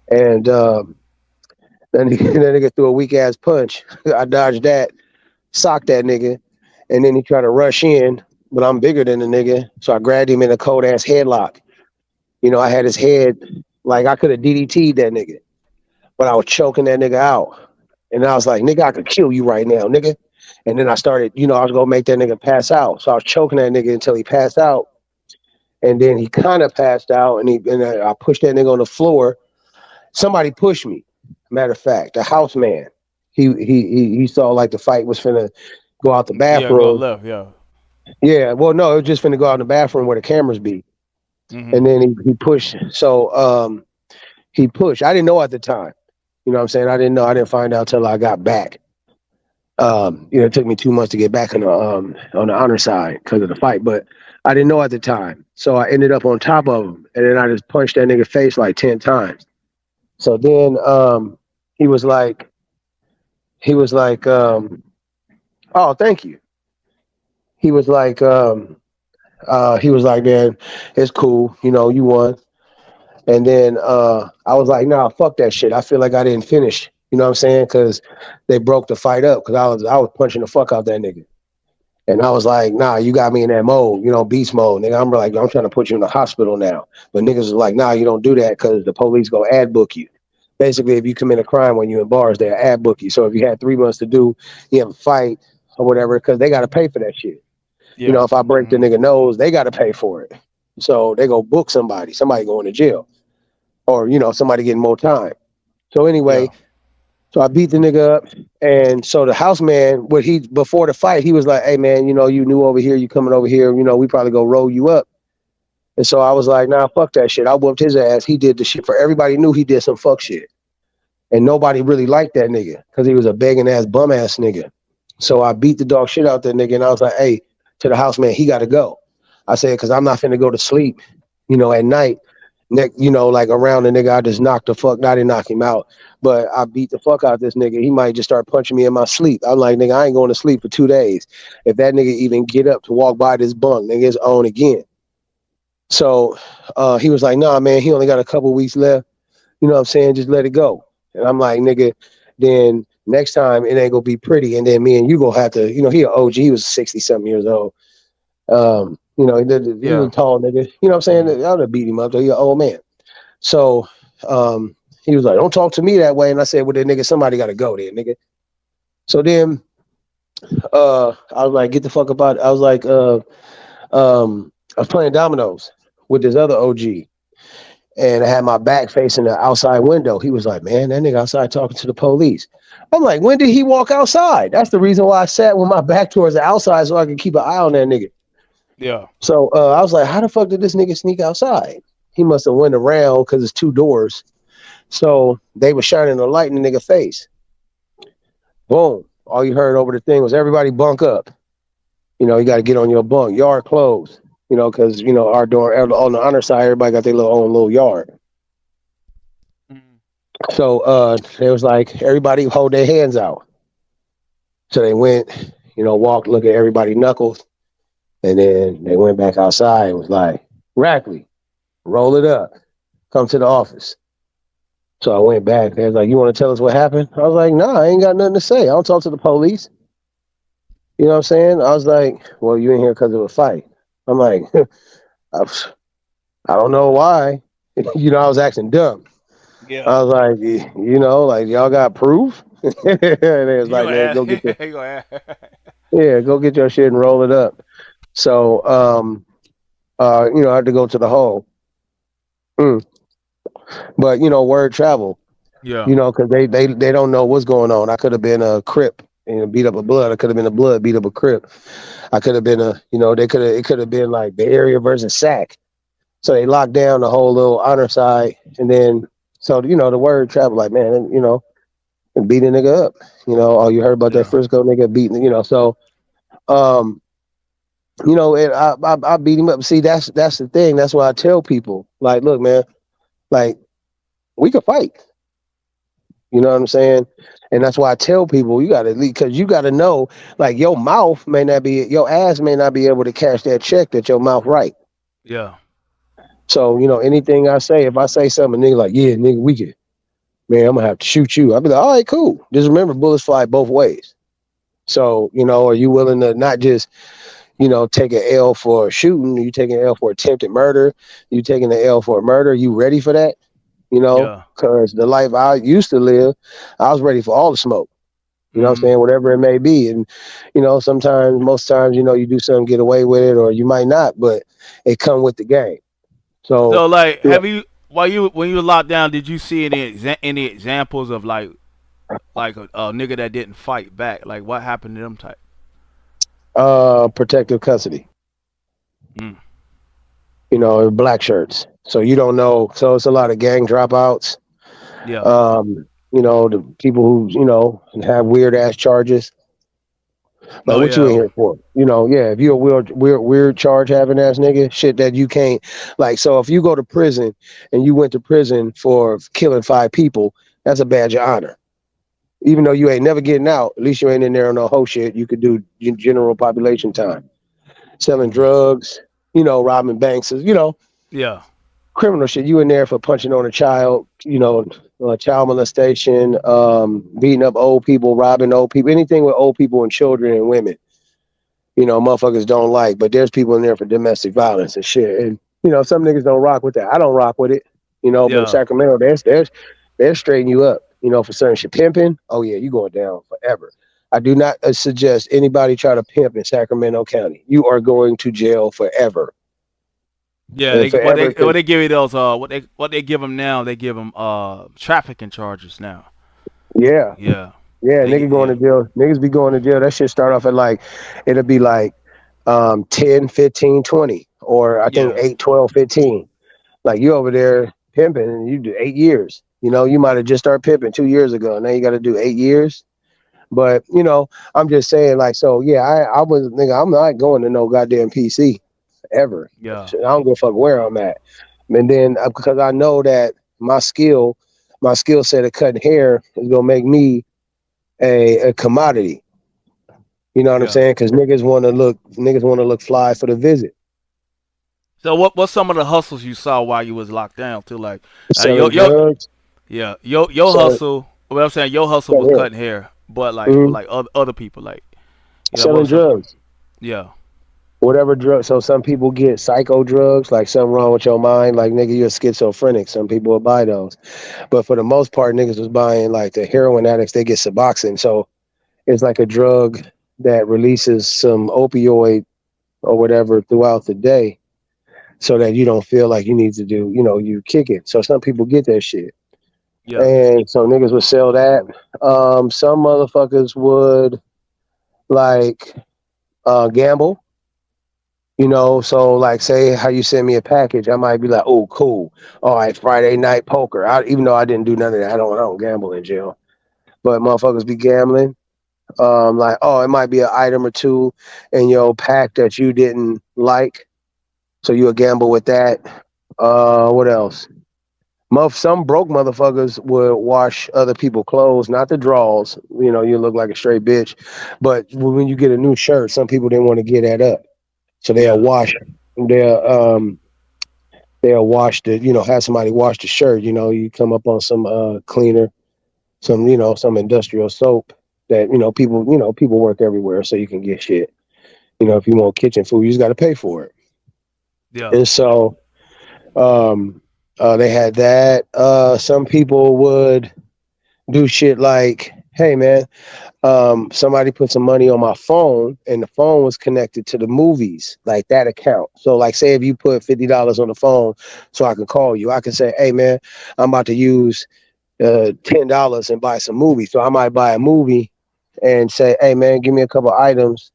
and then that nigga threw a weak ass punch. I dodged that, socked that nigga, and then he tried to rush in, but I'm bigger than the nigga, so I grabbed him in a cold ass headlock. I had his head like I could have DDT'd that nigga, but I was choking that nigga out. And I was like, nigga, I could kill you right now, nigga. And then I started, I was gonna make that nigga pass out. So I was choking that nigga until he passed out. And then he kind of passed out, and I pushed that nigga on the floor. Somebody pushed me. Matter of fact, the house man. He saw like the fight was finna go out the yeah. Go bathroom. left, yeah. Yeah, well, no, it was just finna go out in the bathroom where the cameras be. Mhm. And then he pushed. So he pushed. I didn't know at the time. You know what I'm saying? I didn't know. I didn't find out till I got back. It took me 2 months to get back on the honor side because of the fight, but I didn't know at the time. So I ended up on top of him, and then I just punched that nigga face like 10 times. So then he was like, he was like, oh, thank you. He was like, he was like, man, it's cool. You won. And then I was like, nah, fuck that shit. I feel like I didn't finish. You know what I'm saying? Because they broke the fight up because I was punching the fuck out that nigga. And I was like, nah, you got me in that mode, beast mode. Nigga, I'm like, I'm trying to put you in the hospital now. But niggas was like, nah, you don't do that because the police go ad book you. Basically, if you commit a crime when you're in bars, they'll ad book you. So if you had 3 months to do, you have a fight or whatever, because they got to pay for that shit. Yeah. If I break the Mhm. nigga nose, they got to pay for it. So they go book somebody going to jail, or somebody getting more time. So anyway, Yeah. so I beat the nigga up, and so the house man, what he before the fight, he was like, "Hey man, you new over here, you coming over here, we probably go roll you up." And so I was like, "Nah, fuck that shit." I whooped his ass. He did the shit for everybody. Knew he did some fuck shit, and nobody really liked that nigga because he was a begging ass bum ass nigga. So I beat the dog shit out that nigga, and I was like, "Hey, to the house man, he got to go." I said, "Cause I'm not finna go to sleep, at night." Like around the nigga, I just knocked the fuck. I didn't knock him out, but I beat the fuck out of this nigga. He might just start punching me in my sleep. I'm like, nigga, I ain't going to sleep for 2 days. If that nigga even get up to walk by this bunk, nigga, it's on again. So he was like, nah, man, he only got a couple weeks left. You know what I'm saying? Just let it go. And I'm like, nigga, then next time it ain't gonna be pretty. And then me and you gonna have to, he an OG, he was 60 something years old. He was Yeah. a tall nigga. You know what I'm saying? Mm. I would have beat him up though. He an old man. So he was like, don't talk to me that way. And I said, well then nigga, somebody gotta go there, nigga. So then I was like, get the fuck up out. I was like, I was playing dominoes with this other OG. And I had my back facing the outside window. He was like, man, that nigga outside talking to the police. I'm like, when did he walk outside? That's the reason why I sat with my back towards the outside so I could keep an eye on that nigga. Yeah. So I was like, how the fuck did this nigga sneak outside? He must have went around because it's two doors. So they were shining a light in the nigga face. Boom. All you heard over the thing was everybody bunk up. You got to get on your bunk. Yard closed. Because, our door on the honor side, everybody got their own little yard. Mm. So they was like, everybody hold their hands out. So they went, walked, look at everybody knuckles. And then they went back outside and was like, Rackley, roll it up. Come to the office. So I went back. They was like, you want to tell us what happened? I was like, nah, I ain't got nothing to say. I don't talk to the police. You know what I'm saying? I was like, well, you in here because of a fight. I'm like, I don't know why. I was acting dumb. Yeah. I was like, like y'all got proof? And they was You like, gonna man, ask? go get your You gonna ask? go get your shit and roll it up. So I had to go to the hole. Mm. But word travel. Yeah. Because they don't know what's going on. I could have been a crip and beat up a blood. I could have been a blood, beat up a crip. I could have been it could have been like the area versus sack. So they locked down the whole little honor side, and then so the word traveled like, man, and beat a nigga up. Oh, you heard about that Yeah. Frisco nigga beating. So um, and I beat him up. See, that's the thing. That's why I tell people, like, look, man, like we could fight. You know what I'm saying? And that's why I tell people you gotta because you gotta know, like your ass may not be able to cash that check that your mouth right. Yeah. So, anything I say, if I say something, nigga like, yeah, nigga, we can, man, I'm gonna have to shoot you. I'll be like, all right, cool. Just remember bullets fly both ways. So, are you willing to not just, take an L for shooting, you taking an L for attempted murder, you taking an L for murder, you ready for that? Yeah. Because the life I used to live, I was ready for all the smoke. You know what I'm Hmm. saying? Whatever it may be. And, sometimes, most times, you do something, get away with it, or you might not, but it come with the game. So, So like, yeah. have you while you when you were locked down, did you see any examples of like a nigga that didn't fight back? Like what happened to them type? Protective custody, Mm. black shirts. So you don't know. So it's a lot of gang dropouts. Yeah. The people who, have weird ass charges. Like, No. what you in Yeah. here for? Yeah, if you're a weird charge having ass nigga, shit that you can't, like, so if you go to prison and you went to prison for killing 5 people, that's a badge of honor. Even though you ain't never getting out, at least you ain't in there on no whole shit. You could do general population time. Selling Mm. drugs, robbing banks, Yeah. criminal shit. You in there for punching on a child, child molestation, beating up old people, robbing old people, anything with old people and children and women. Motherfuckers don't like, but there's people in there for domestic violence and shit. And some niggas don't rock with that. I don't rock with it. But in Yeah. Sacramento, they're straightening you up. For certain shit, pimping. Oh yeah, you going down forever. I do not suggest anybody try to pimp in Sacramento County. You are going to jail forever Yeah. and They what forever. they Because what they give you those what they give them now? They give them trafficking charges now. yeah, Yeah. yeah, They nigga get going to yeah. jail. Niggas be going to jail. That shit start off at like, it'll be like 10, 15, 20, or I think Yeah. 8, 12, 15. Like you over there pimping and you do 8 years. You might have just started pimping 2 years ago. Now you got to do 8 years. But I'm just saying, like, so yeah, I was nigga, I'm not going to no goddamn PC ever. Yeah. I don't give a fuck where I'm at. And then because I know that my skill set of cutting hair is gonna make me a commodity. You know what I'm Yeah. saying? Because niggas want to look fly for the visit. So what's some of the hustles you saw while you was locked down too? Like, Selling yo, drugs. Yeah, your So, hustle. What I'm saying, your hustle so was here, cutting hair, but like with mhm, like other people, like what selling was some? drugs. Yeah, Whatever drug. So some people get psycho drugs, like something wrong with your mind, like nigga, you're schizophrenic. Some people will buy those, but for the most part, niggas was buying like the heroin addicts. They get Suboxone, so it's like a drug that releases some opioid or whatever throughout the day, so that you don't feel like you need to do, you kick it. So some people get that shit, yeah, and so niggas would sell that. Some motherfuckers would like gamble. So like say how you send me a package, I might be like, oh, cool. All right, Friday night poker. Even though I didn't do none of that, I don't gamble in jail. But motherfuckers be gambling. Like, oh, it might be an item or two in your pack that you didn't like, so you'll gamble with that. What else? Some broke motherfuckers would wash other people's clothes, not the draws. You look like a straight bitch, but when you get a new shirt, some people didn't want to get that up. So they'll yeah, wash they'll they'll wash have somebody wash the shirt. You come up on some cleaner, some industrial soap that people work everywhere, so you can get shit. If you want kitchen food, you just got to pay for it. yeah. And so um they had that. Some people would do shit like, hey man, somebody put some money on my phone and the phone was connected to the movies, like that account. So like say if you put $50 on the phone so I can call you, I can say, hey man, I'm about to use $10 and buy some movies. So I might buy a movie and say, hey man, give me a couple items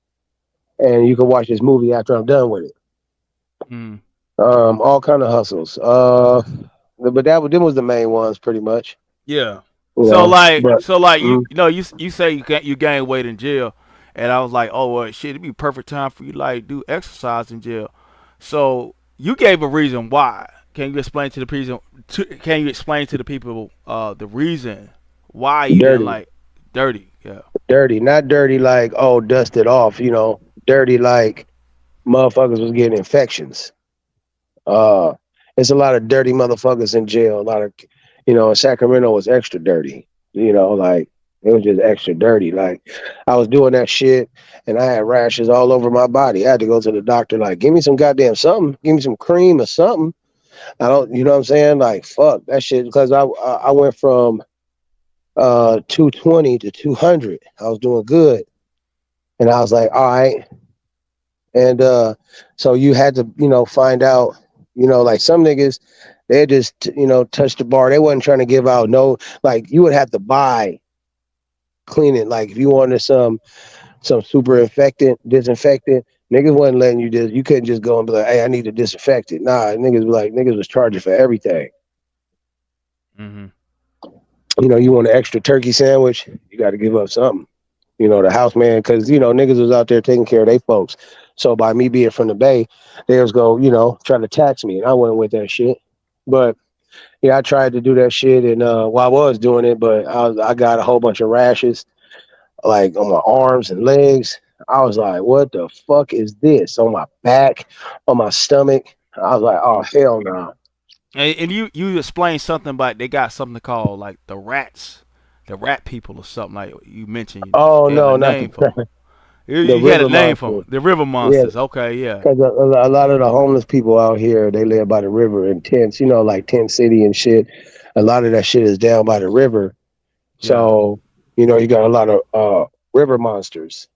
and you can watch this movie after I'm done with it. Mm. All kind of hustles. But them was the main ones pretty much. Yeah. You So know, like but so like mm, you say you gain weight in jail, and I was like, oh well, shit, it'd be perfect time for you to like do exercise in jail. So you gave a reason why. Can you explain to the reason? Can you explain to the people the reason why you didn't dirty. like dirty? Yeah. Dirty, not dirty like, oh, dust it off, dirty like motherfuckers was getting infections. Uh, it's a lot of dirty motherfuckers in jail. A lot of, Sacramento was extra dirty. Like it was just extra dirty. Like I was doing that shit and I had rashes all over my body. I had to go to the doctor. Like, give me some goddamn something. Give me some cream or something. I don't, you know what I'm saying? Like, fuck that shit. Because I went from 220 to 200. I was doing good. And I was like, all right. And so you had to, find out, like some niggas, they just, touch the bar. They wasn't trying to give out no, like you would have to buy cleaning. Like if you wanted some super infectant, disinfectant, niggas wasn't letting you you couldn't just go and be like, hey, I need to disinfect it. Nah, niggas was charging for everything. Mhm. You want an extra turkey sandwich, you got to give up something. The house man, because niggas was out there taking care of their folks. So by me being from the Bay, they was go, try to tax me, and I went with that shit. But yeah, I tried to do that shit, and well, I was doing it, but I got a whole bunch of rashes, like on my arms and legs. I was like, what the fuck is this? On my back, on my stomach. I was like, oh Mm. hell no. And you explained something about they got something called like the rats, the rat people or something like you mentioned. Oh They had a no, not name for them. the You, the you had a river name for them. monster. The river Yeah, monsters. Okay, yeah, because a lot of the homeless people out here, they live by the river in tents, like Tent City and shit. A lot of that shit is down by the river. yeah. So, you got a lot of river monsters.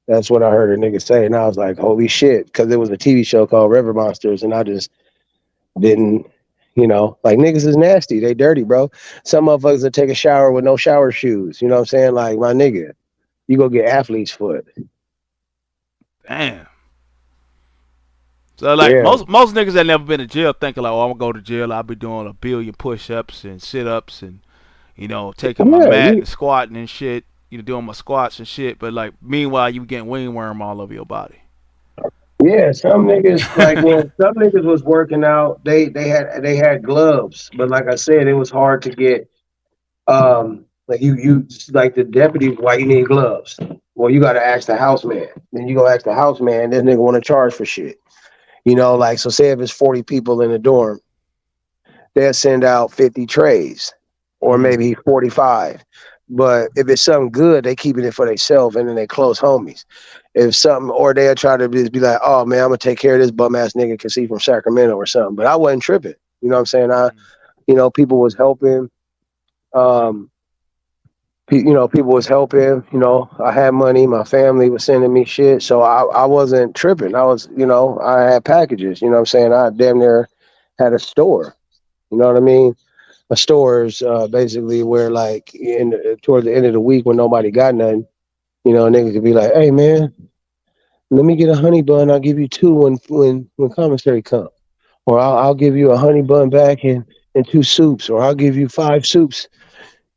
That's what I heard a nigga say. And I was like, holy shit. Because there was a TV show called River Monsters. And I just didn't, like niggas is nasty. They dirty, bro. Some motherfuckers that take a shower with no shower shoes. You know what I'm saying? Like, my nigga, you go get athlete's foot. Damn. So like Yeah. most niggas that never been to jail thinking like, oh, I'm gonna go to jail. I'll be doing a billion push-ups and sit-ups and taking my Yeah. mat and squatting and shit. Doing my squats and shit. But like meanwhile, you getting wingworm all over your body. Yeah, some niggas like when some niggas was working out, they had gloves, but like I said, it was hard to get. Like you like the deputy, why you need gloves? Well, you got to ask the house man. Then you go ask the house man. This nigga want to charge for shit. Like so. Say if it's 40 people in the dorm, they'll send out 50 trays. or maybe he's 45. But if it's something good, they keeping it for themselves and then they close homies. If something, or they'll try to be like, oh man, I'm gonna take care of this bum ass nigga because he's from Sacramento or something. But I wasn't tripping. You know what I'm saying? People was helping. Um, people was helping. I had money. My family was sending me shit, so I wasn't tripping. I had packages. You know what I'm saying? I damn near had a store. You know what I mean? A store is basically where, like, toward the end of the week when nobody got nothing, a nigga could be like, "Hey man, let me get a honey bun. I'll give you two when commissary come, or I'll give you a honey bun back and two soups, or I'll give you five soups,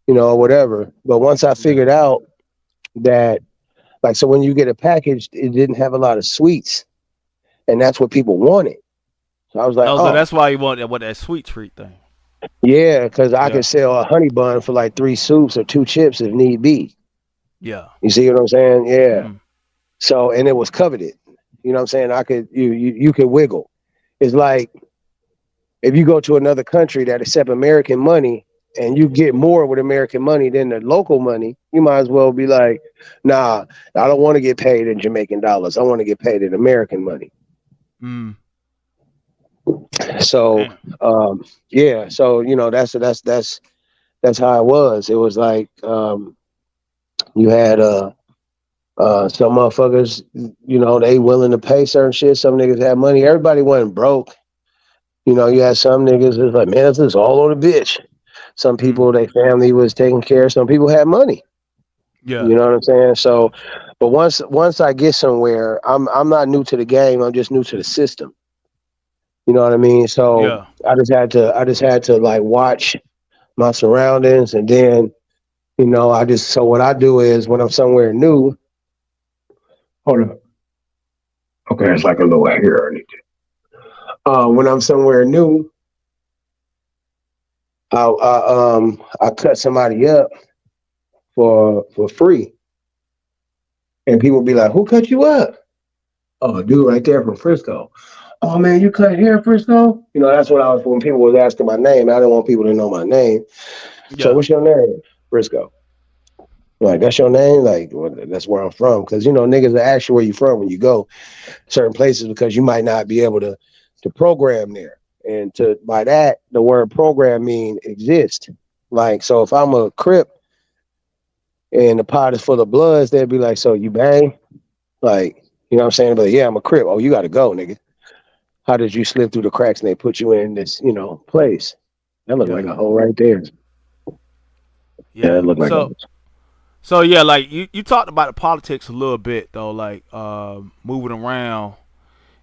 or whatever." But once I Yeah. figured out that, like, so when you get a package, it didn't have a lot of sweets, and that's what people wanted. So I was like, Oh, so oh that's why you want that sweet treat thing. yeah, because I Yeah. could sell a honey bun for like three soups or two chips if need be. Yeah. You see what I'm saying? Yeah. Mm. So, and it was coveted. You know what I'm saying? I could you could wiggle. It's like if you go to another country that accept American money and you get more with American money than the local money, you might as well be like, nah, I don't want to get paid in Jamaican dollars. I want to get paid in American money. Mm. So, Damn. yeah. So that's how it was. It was like you had some motherfuckers, they willing to pay certain shit. Some niggas had money. Everybody wasn't broke. You had some niggas that's like, man, this is all on the bitch. Some Mm. people, their family was taking care. Some people had money. Yeah. You know what I'm saying? Yeah. So, but once I get somewhere, I'm not new to the game. I'm just new to the system. You know what I mean? So Yeah. I just had to like watch my surroundings, and then so what I do is when I'm somewhere new. Hold on. Okay, it's like a little hair. When I'm somewhere new, I cut somebody up for free, and people be like, "Who cut you up?" Oh, dude, right there from Frisco. Oh man, you cut hair, Frisco? That's what I was when people was asking my name. I didn't want people to know my name. So, Yeah. what's your name? Frisco. Like, that's your name? Like, well, that's where I'm from. Because niggas will ask you where you from when you go certain places because you might not be able to program there. And to by that, the word program mean exist. Like, so if I'm a Crip and the pot is full of bloods, they'd be like, "So you bang?" Like, you know what I'm saying? But yeah, I'm a Crip. Oh, you got to go, nigga. How did you slip through the cracks and they put you in this, place? That looked like Yeah. a hole right there. Yeah, Yeah. that looked like a. So yeah, like you talked about the politics a little bit though, like moving around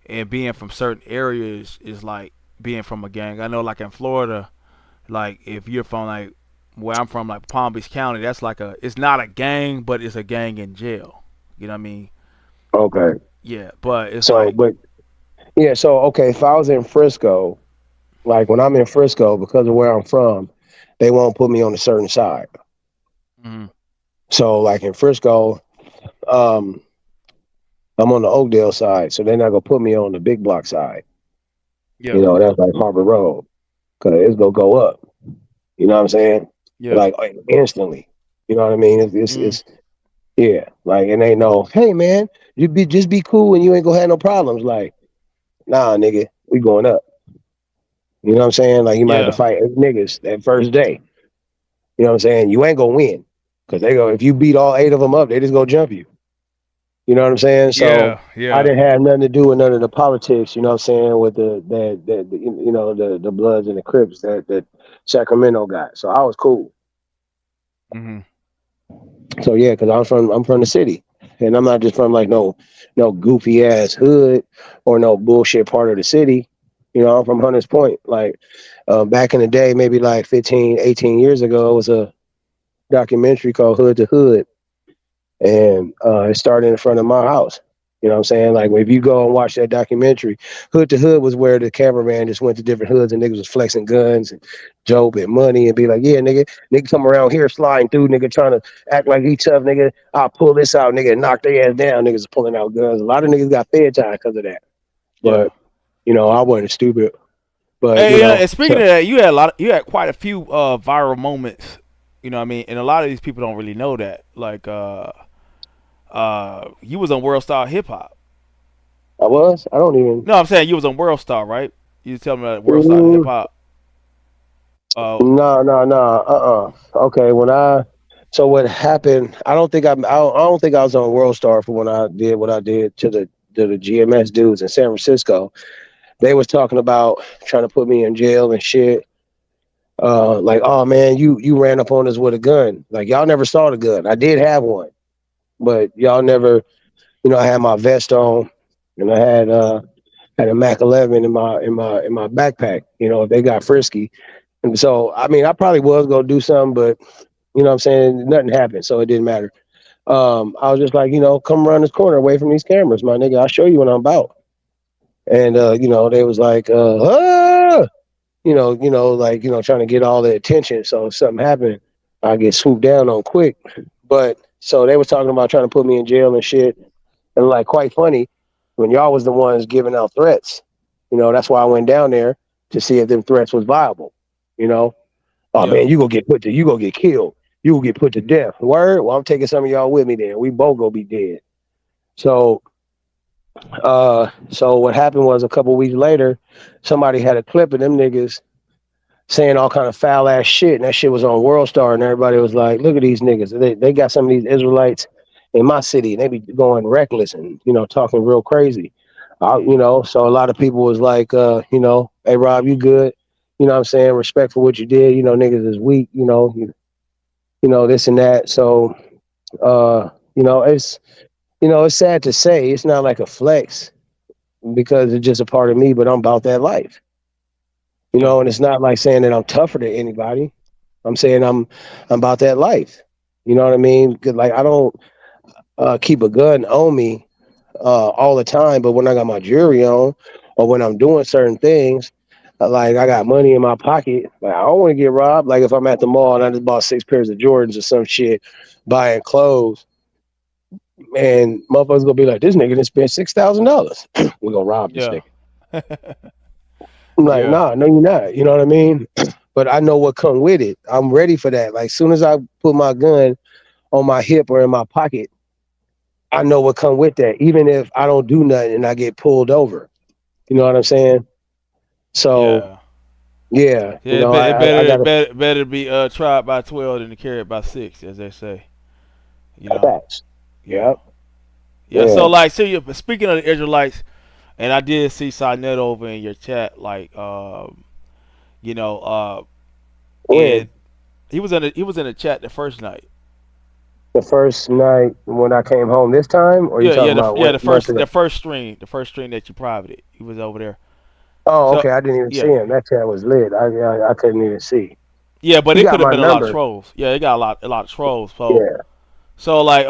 and being from certain areas is like being from a gang. I know like in Florida, like if you're from like where I'm from, like Palm Beach County, that's like it's not a gang, but it's a gang in jail. You know what I mean? Okay. Yeah, but it's So, like but yeah, so okay, if I was in Frisco, like when I'm in Frisco, because of where I'm from, they won't put me on a certain side. mm, So, like in Frisco, um, I'm on the Oakdale side, so they're not gonna put me on the big block side. yeah, That's like Harbor Road, cause it's gonna go up. You know what I'm saying? yeah, Like instantly. You know what I mean? mm, It's yeah. Like, and they know, hey man, just be cool and you ain't gonna have no problems. Like, nah, nigga, we going up. You know what I'm saying? Like, you might have to yeah, fight 8 niggas that first day. You know what I'm saying? You ain't gonna win, cause they go if you beat all 8 of them up, they just gonna jump you. You know what I'm saying? So yeah, I yeah. didn't have nothing to do with none of the politics. You know what I'm saying? With the Bloods and the Crips that Sacramento got. So I was cool. Hmm. So yeah, because I'm from the city, and I'm not just from like no goofy ass hood or no bullshit part of the city. I'm from Hunters Point. Like back in the day, maybe like 15, 18 years ago, it was a documentary called Hood to Hood, and it started in front of my house. You know what I'm saying? Like if you go and watch that documentary, Hood to Hood was where the cameraman just went to different hoods and niggas was flexing guns and dope and money and be like, yeah, nigga come around here sliding through, nigga trying to act like he tough, nigga. I'll pull this out, nigga, and knock their ass down. Niggas pulling out guns. A lot of niggas got fed time because of that. Yeah. But I wasn't stupid. But Hey, and speaking of that, you had quite a few viral moments. You know what I mean? And a lot of these people don't really know that. Like you was on World Star Hip Hop. I was. I don't even. No, I'm saying you was on World Star, right? You tell me that World Star Hip Mm, Hop. Uh, no, no, no. Okay. So what happened? I don't think I was on World Star for when I did what I did to the GMS dudes in San Francisco. They was talking about trying to put me in jail and shit. Like, oh man, you ran up on us with a gun. Like y'all never saw the gun. I did have one, but y'all never. I had my vest on, and I had a Mac 11 in my backpack. If they got frisky, and so I mean, I probably was gonna do something, but what I'm saying, nothing happened, so it didn't matter. I was just like, come around this corner away from these cameras, my nigga. I'll show you what I'm about. And they was like, ah! Like trying to get all the attention. So if something happened, I get swooped down on quick. But so they was talking about trying to put me in jail and shit. And like quite funny, when y'all was the ones giving out threats, that's why I went down there to see if them threats was viable. You know, oh yeah, man, you gonna get killed. You will get put to death. Word? Well, I'm taking some of y'all with me then. We both gonna be dead. So so what happened was a couple weeks later, somebody had a clip of them niggas saying all kind of foul ass shit, and that shit was on World Star, and everybody was like, "Look at these niggas! They got some of these Israelites in my city, and they be going reckless and talking real crazy." mm, So a lot of people was like, "Hey Rob, you good? What I'm saying, respect for what you did. Niggas is weak. This and that." So it's sad to say it's not like a flex because it's just a part of me, but I'm about that life. yeah, And it's not like saying that I'm tougher than anybody. I'm saying I'm about that life. You know what I mean? 'Cause, like I don't keep a gun on me all the time, but when I got my jewelry on or when I'm doing certain things, like I got money in my pocket, like I don't want to get robbed. Like if I'm at the mall and I just bought 6 pairs of Jordans or some shit, buying clothes, and motherfuckers gonna be like, "This nigga done spent $6,000. We're gonna rob this yeah, nigga." I'm like, yeah, nah, no, you're not. You know what I mean? But I know what come with it. I'm ready for that. Like soon as I put my gun on my hip or in my pocket, I know what come with that. Even if I don't do nothing and I get pulled over, you know what I'm saying? So yeah. yeah, Yeah, I got a better be tried by 12 than to carry it by 6, as they say. You know. facts. Yeah, Yep. yeah. So Yeah. like, see, speaking of the Israelites, and I did see Sinet over in your chat, like, you know, and When he was in the chat the first night. the first night when I came home this time, or you Yeah, talking about yeah, what months ago? the first stream that you privated, he was over there. Oh, So okay. I didn't even see yeah, him. That chat was lit. I couldn't even see. yeah, but He it got could have my been a lot of number. trolls. Yeah, it got a lot of trolls. So Yeah. like,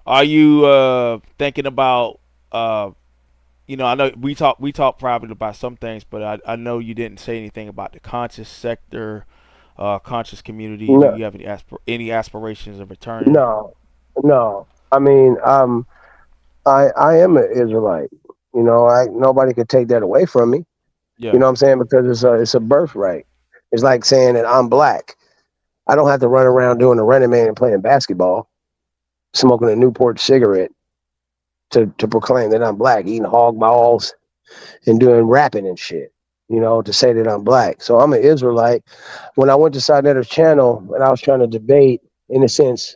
are you thinking about I know we talked privately about some things, but I know you didn't say anything about the conscious sector, conscious community. Do No, you have any aspirations of returning? no, no. I mean, I am an Israelite. Nobody could take that away from me. You Yeah, know what I'm saying? Because it's a birthright. It's like saying that I'm black. I don't have to run around doing the running man and playing basketball, smoking a Newport cigarette to proclaim that I'm black, eating hog balls and doing rapping and shit. To say that I'm black. So I'm an Israelite. When I went to Sinetter's channel and I was trying to debate, in a sense,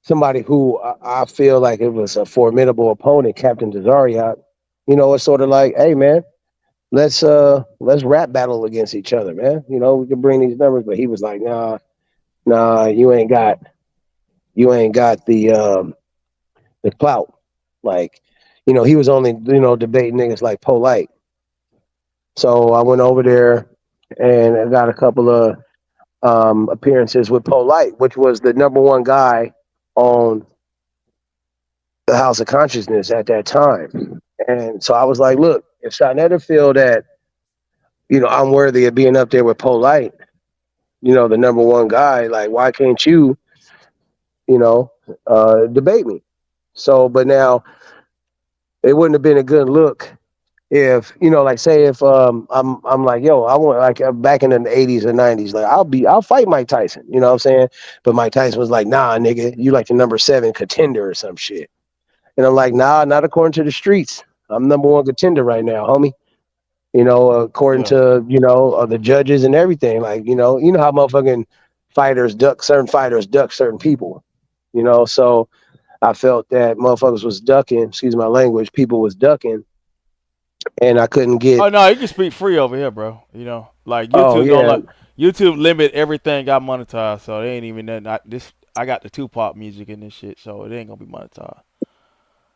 somebody who I feel like it was a formidable opponent, Captain Tazariot. It's sort of like, hey man, let's rap battle against each other, man. We can bring these numbers, but he was like, nah, you ain't got the clout. Like, he was only debating niggas like Polite. So I went over there and I got a couple of appearances with Polite, which was the number one guy on the House of Consciousness at that time. And so I was like, look, if Shinetta feel that, I'm worthy of being up there with Polite, the number one guy, like, why can't you, you know, debate me? So, but now it wouldn't have been a good look if like say if I'm like, yo, I want like back in the 80s or 90s, like I'll fight Mike Tyson, you know what I'm saying? But Mike Tyson was like, nah, nigga, you like the number 7 contender or some shit. And I'm like, nah, not according to the streets. I'm number 1 contender right now, homie. According Yeah. to the judges and everything. Like how motherfucking fighters duck certain people. So I felt that motherfuckers was ducking. Excuse my language. People was ducking, and I couldn't get. Oh no, you can speak free over here, bro. Like Oh YouTube don't yeah. like YouTube limit everything got monetized, so they ain't even nothing. I got the Tupac music in this shit, so it ain't gonna be monetized.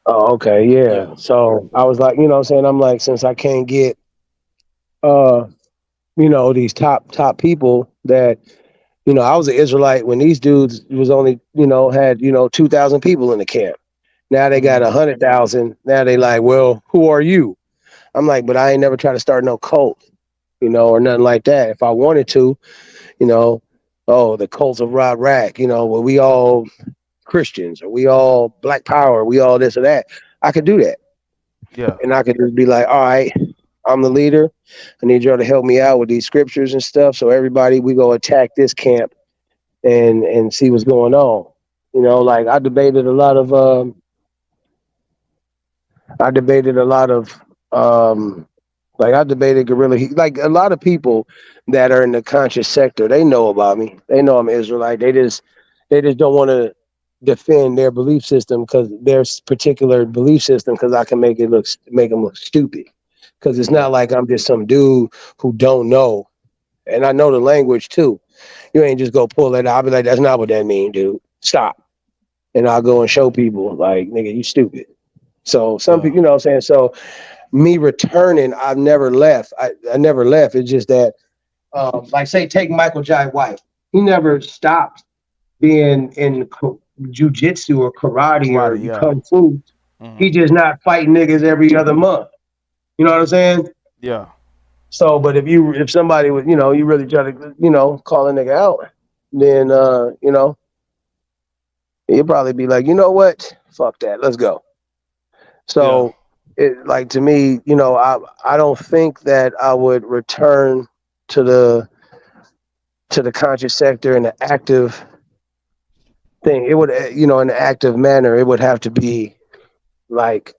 Oh okay. Yeah. Yeah. So I was like, what I'm saying, I'm like, since I can't get uh these top people that I was an Israelite when these dudes was only had 2,000 people in the camp. Now they got Mm. 100,000. Now they like, well, who are you? I'm like, but I ain't never tried to start no cult, or nothing like that. If I wanted to, you know, oh, the cults of Rod Rack, where we all Christians or we all Black Power, we all this or that. I could do that, Yeah. and I could just be like, all right, I'm the leader. I need y'all to help me out with these scriptures and stuff. So everybody, we go attack this camp and see what's going on. Like I debated a lot of like I debated guerrilla like a lot of people that are in the conscious sector, they know about me. They know I'm Israelite. They just don't want to defend their belief system because their particular belief system because I can make them look stupid. Because it's not Yeah. like I'm just some dude who don't know, and I know the language too. You ain't just go pull it out. I'll be like, that's not what that mean, dude. Stop. And I'll go and show people like, nigga, you stupid. So some Yeah. people, what I'm saying? So me returning, I never left. It's just that, like, say, take Michael Jai White. He never stopped being in jujitsu or karate or Karate. Yeah. kung fu. Hmm. He just not fighting niggas every other month. You know what I'm saying? Yeah. So, but if somebody was, you really try to, call a nigga out, then, you'd probably be like, you know what? Fuck that. Let's go. Yeah. So, like to me, I don't think that I would return to the conscious sector in an active thing. It would, in an active manner, it would have to be like,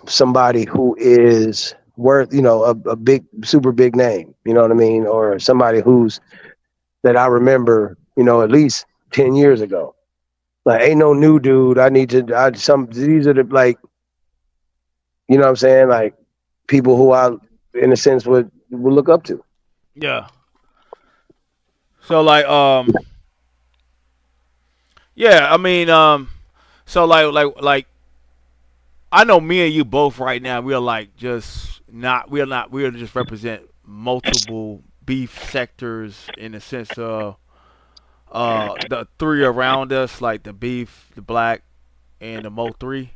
somebody who is worth, a big, super big name. You know what I mean? Or somebody who's that I remember, at least 10 years ago. Like, ain't no new dude. I need to. These are the like, what I'm saying? Like people who I, in a sense, would look up to. Yeah. So like yeah, I mean so like I know me and you both right now we're like just not we're just represent multiple beef sectors in the sense of the three around us like the beef, the black and the mo three.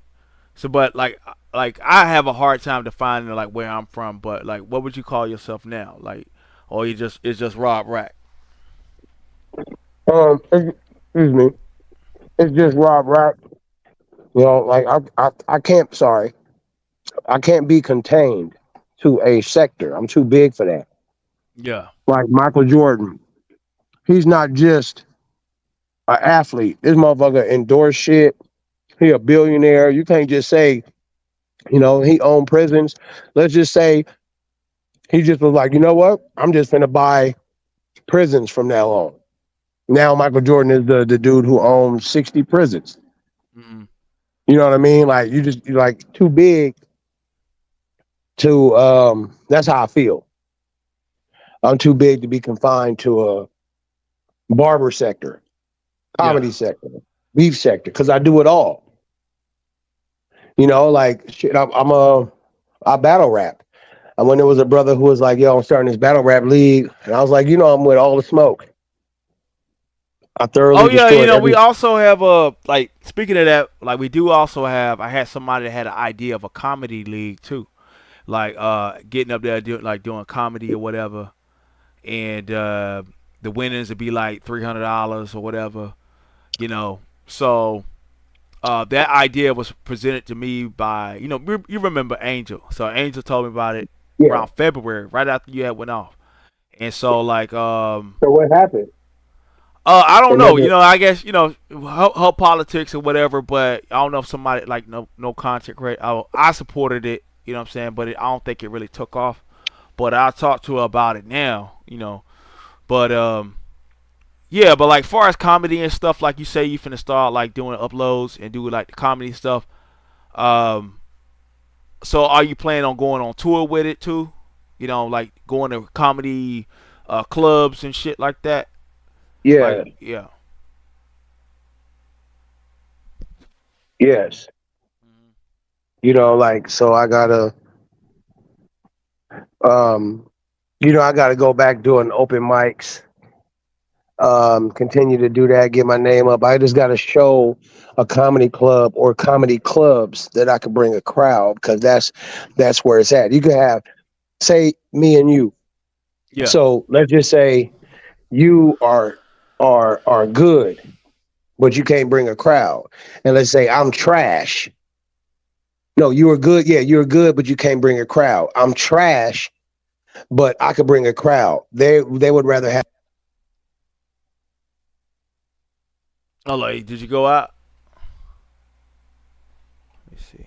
So but like I have a hard time defining like where I'm from, but like what would you call yourself now? Like or you just it's just Rob Rack. Excuse me. It's just Rob Rock. Like I can't. Sorry, I can't be contained to a sector. I'm too big for that. Yeah. Like Michael Jordan, he's not just an athlete. This motherfucker endorsed shit. He a billionaire. You can't just say, he owned prisons. Let's just say he just was like, you know what? I'm just gonna buy prisons from now on. Now Michael Jordan is the dude who owns 60 prisons. Mm-mm. You know what I mean? Like you're like too big to that's how I feel. I'm too big to be confined to a barber sector, Yeah. comedy sector, beef sector, because I do it all. Like shit, I battle rap. And when there was a brother who was like, yo, I'm starting this battle rap league, and I was like, I'm with all the smoke. I thoroughly Oh yeah, destroyed we every. also have a like speaking of that, like we do also have I had somebody that had an idea of a comedy league too. Like getting up there doing comedy or whatever and the winnings would be like $300 or whatever, you know. So That idea was presented to me by you remember Angel. So Angel told me about it Yeah. around February, right after you had went off. And so like So what happened? I don't And know. then the, I guess her politics or whatever, but I don't know if somebody like no content creator. I supported it. You know what I'm saying, but I don't think it really took off. But I'll talk to her about it now. But yeah, but like far as comedy and stuff, like you say, you finna start like doing uploads and do like the comedy stuff. Um, so are you planning on going on tour with it too? Like going to comedy clubs and shit like that. yeah, Like yeah. yes. Like so I gotta um I gotta go back doing open mics, continue to do that, get my name up. I just gotta show a comedy club or comedy clubs that I could bring a crowd because that's where it's at. You could have say me and you. Yeah. So let's just say you are good, but you can't bring a crowd. And let's say I'm trash. No, you are good. Yeah, you're good, but you can't bring a crowd. I'm trash, but I could bring a crowd. They would rather have. Oh, like, did you go out? Let me see.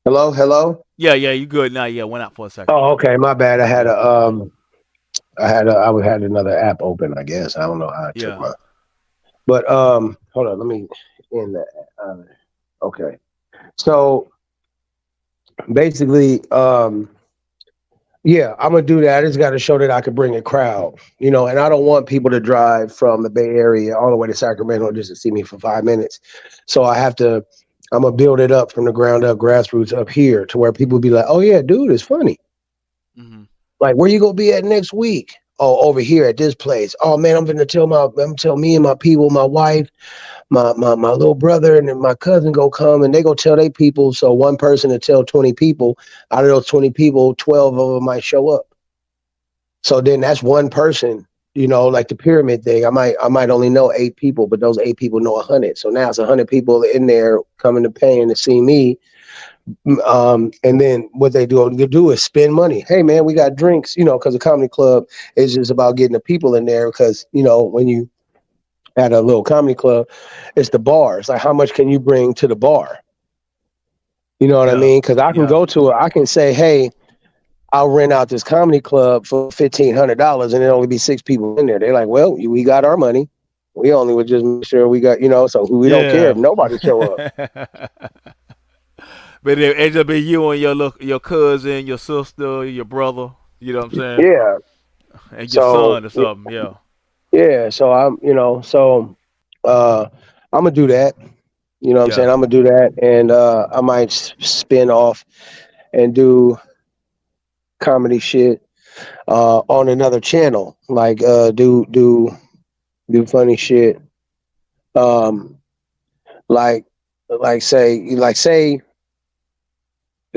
Hello, hello. Yeah, yeah, you good now? Yeah, went out for a second. Oh, okay, my bad. Yeah, I had another app open. I guess I don't know how I took yeah. my. But hold on. Let me in the. Okay, so basically, yeah, I'm gonna do that. I just got to show that I could bring a crowd, and I don't want people to drive from the Bay Area all the way to Sacramento just to see me for 5 minutes. So I have to. I'm gonna build it up from the ground up, grassroots up here, to where people be like, "Oh yeah, dude, it's funny." Hmm. Like, where you gonna be at next week? Oh, over here at this place. Oh man, I'm tell me and my people, my wife, my little brother, and then my cousin go come, and they go tell their people. So one person to tell 20 people. Out of those 20 people, 12 of them might show up. So then that's one person. Like the pyramid thing. I might only know 8 people, but those 8 people know 100. So now it's 100 people in there coming to pay and to see me. And then what they do is spend money. Hey man, we got drinks, because the comedy club is just about getting the people in there. Because when you at a little comedy club, it's the bar. It's like, how much can you bring to the bar? You know what I Yeah, mean? Because I can yeah, go to it, I can say, hey, I'll rent out this comedy club for $1,500, and it only be 6 people in there. They're like, well, we got our money. We only would just make sure we got, so we don't care if yeah. nobody show up. But it just be you and your cousin, your sister, your brother. You know what I'm saying? Yeah. And your So son or something. Yeah, yeah, so uh I'm gonna do that. You know what I'm yeah, saying? I'm gonna do that, and I might spin off and do comedy shit on another channel, like do funny shit. Um, like say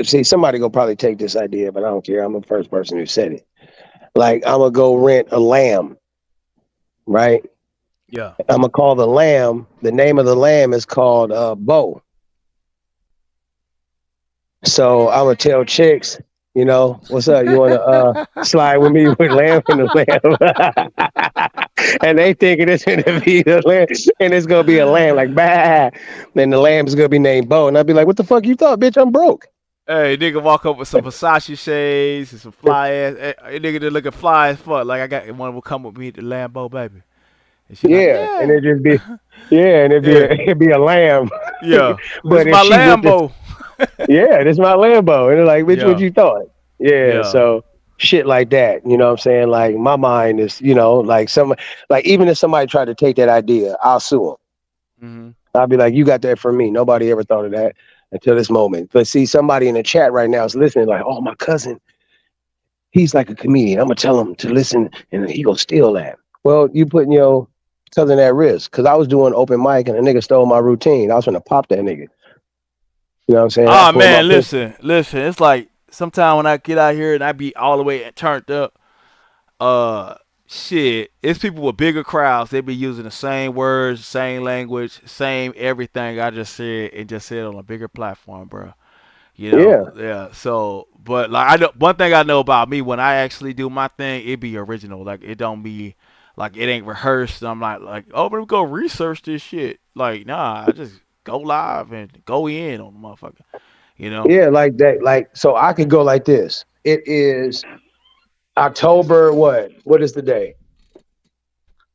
see somebody gonna probably take this idea, but I don't care. I'm the first person who said it. Like I'm gonna go rent a lamb, right? yeah. I'm gonna call the lamb. The name of the lamb is called Bo. So I'm gonna tell chicks, what's up? You wanna slide with me with lamb in the lamb? And they thinking it's gonna be the lamb, and it's gonna be a lamb like bah. Then the lamb's gonna be named Bo, and I'd be like, what the fuck you thought, bitch? I'm broke. Hey, nigga, walk up with some Versace shades and some fly ass. Hey, nigga, just looking fly as fuck. Like I got one will come with me at the Lambo, baby. And she like, Yeah, and yeah, it just be yeah, and yeah, it'd be a lamb. yeah. This But my if she with this, Lambo. yeah, this my Lambo, and they're like, bitch, what Yeah, you thought? Yeah, yeah. so shit like that. You know what I'm saying? Like my mind is, like even if somebody tried to take that idea, I'll sue them. Hmm. I'll be like, you got that from me. Nobody ever thought of that until this moment. But see, somebody in the chat right now is listening, like, oh, my cousin, he's like a comedian. I'm gonna tell him to listen, and he gonna steal that. Well, you putting your cousin at risk, because I was doing open mic and a nigga stole my routine. I was gonna pop that nigga. You know what I'm saying? I Oh pulled my man, pistol. listen. It's like sometimes when I get out here and I be all the way turned up, uh, shit, it's people with bigger crowds. They be using the same words, same language, same everything I just said, and just said on a bigger platform, bro. You Yeah, know, yeah. So, but like I know one thing I know about me when I actually do my thing, it be original. Like it don't be like it ain't rehearsed. I'm like, oh, let me go research this shit. Like, nah, I just go live and go in on the motherfucker. You know, yeah, like that. Like, so I could go like this. It is October. What is the day?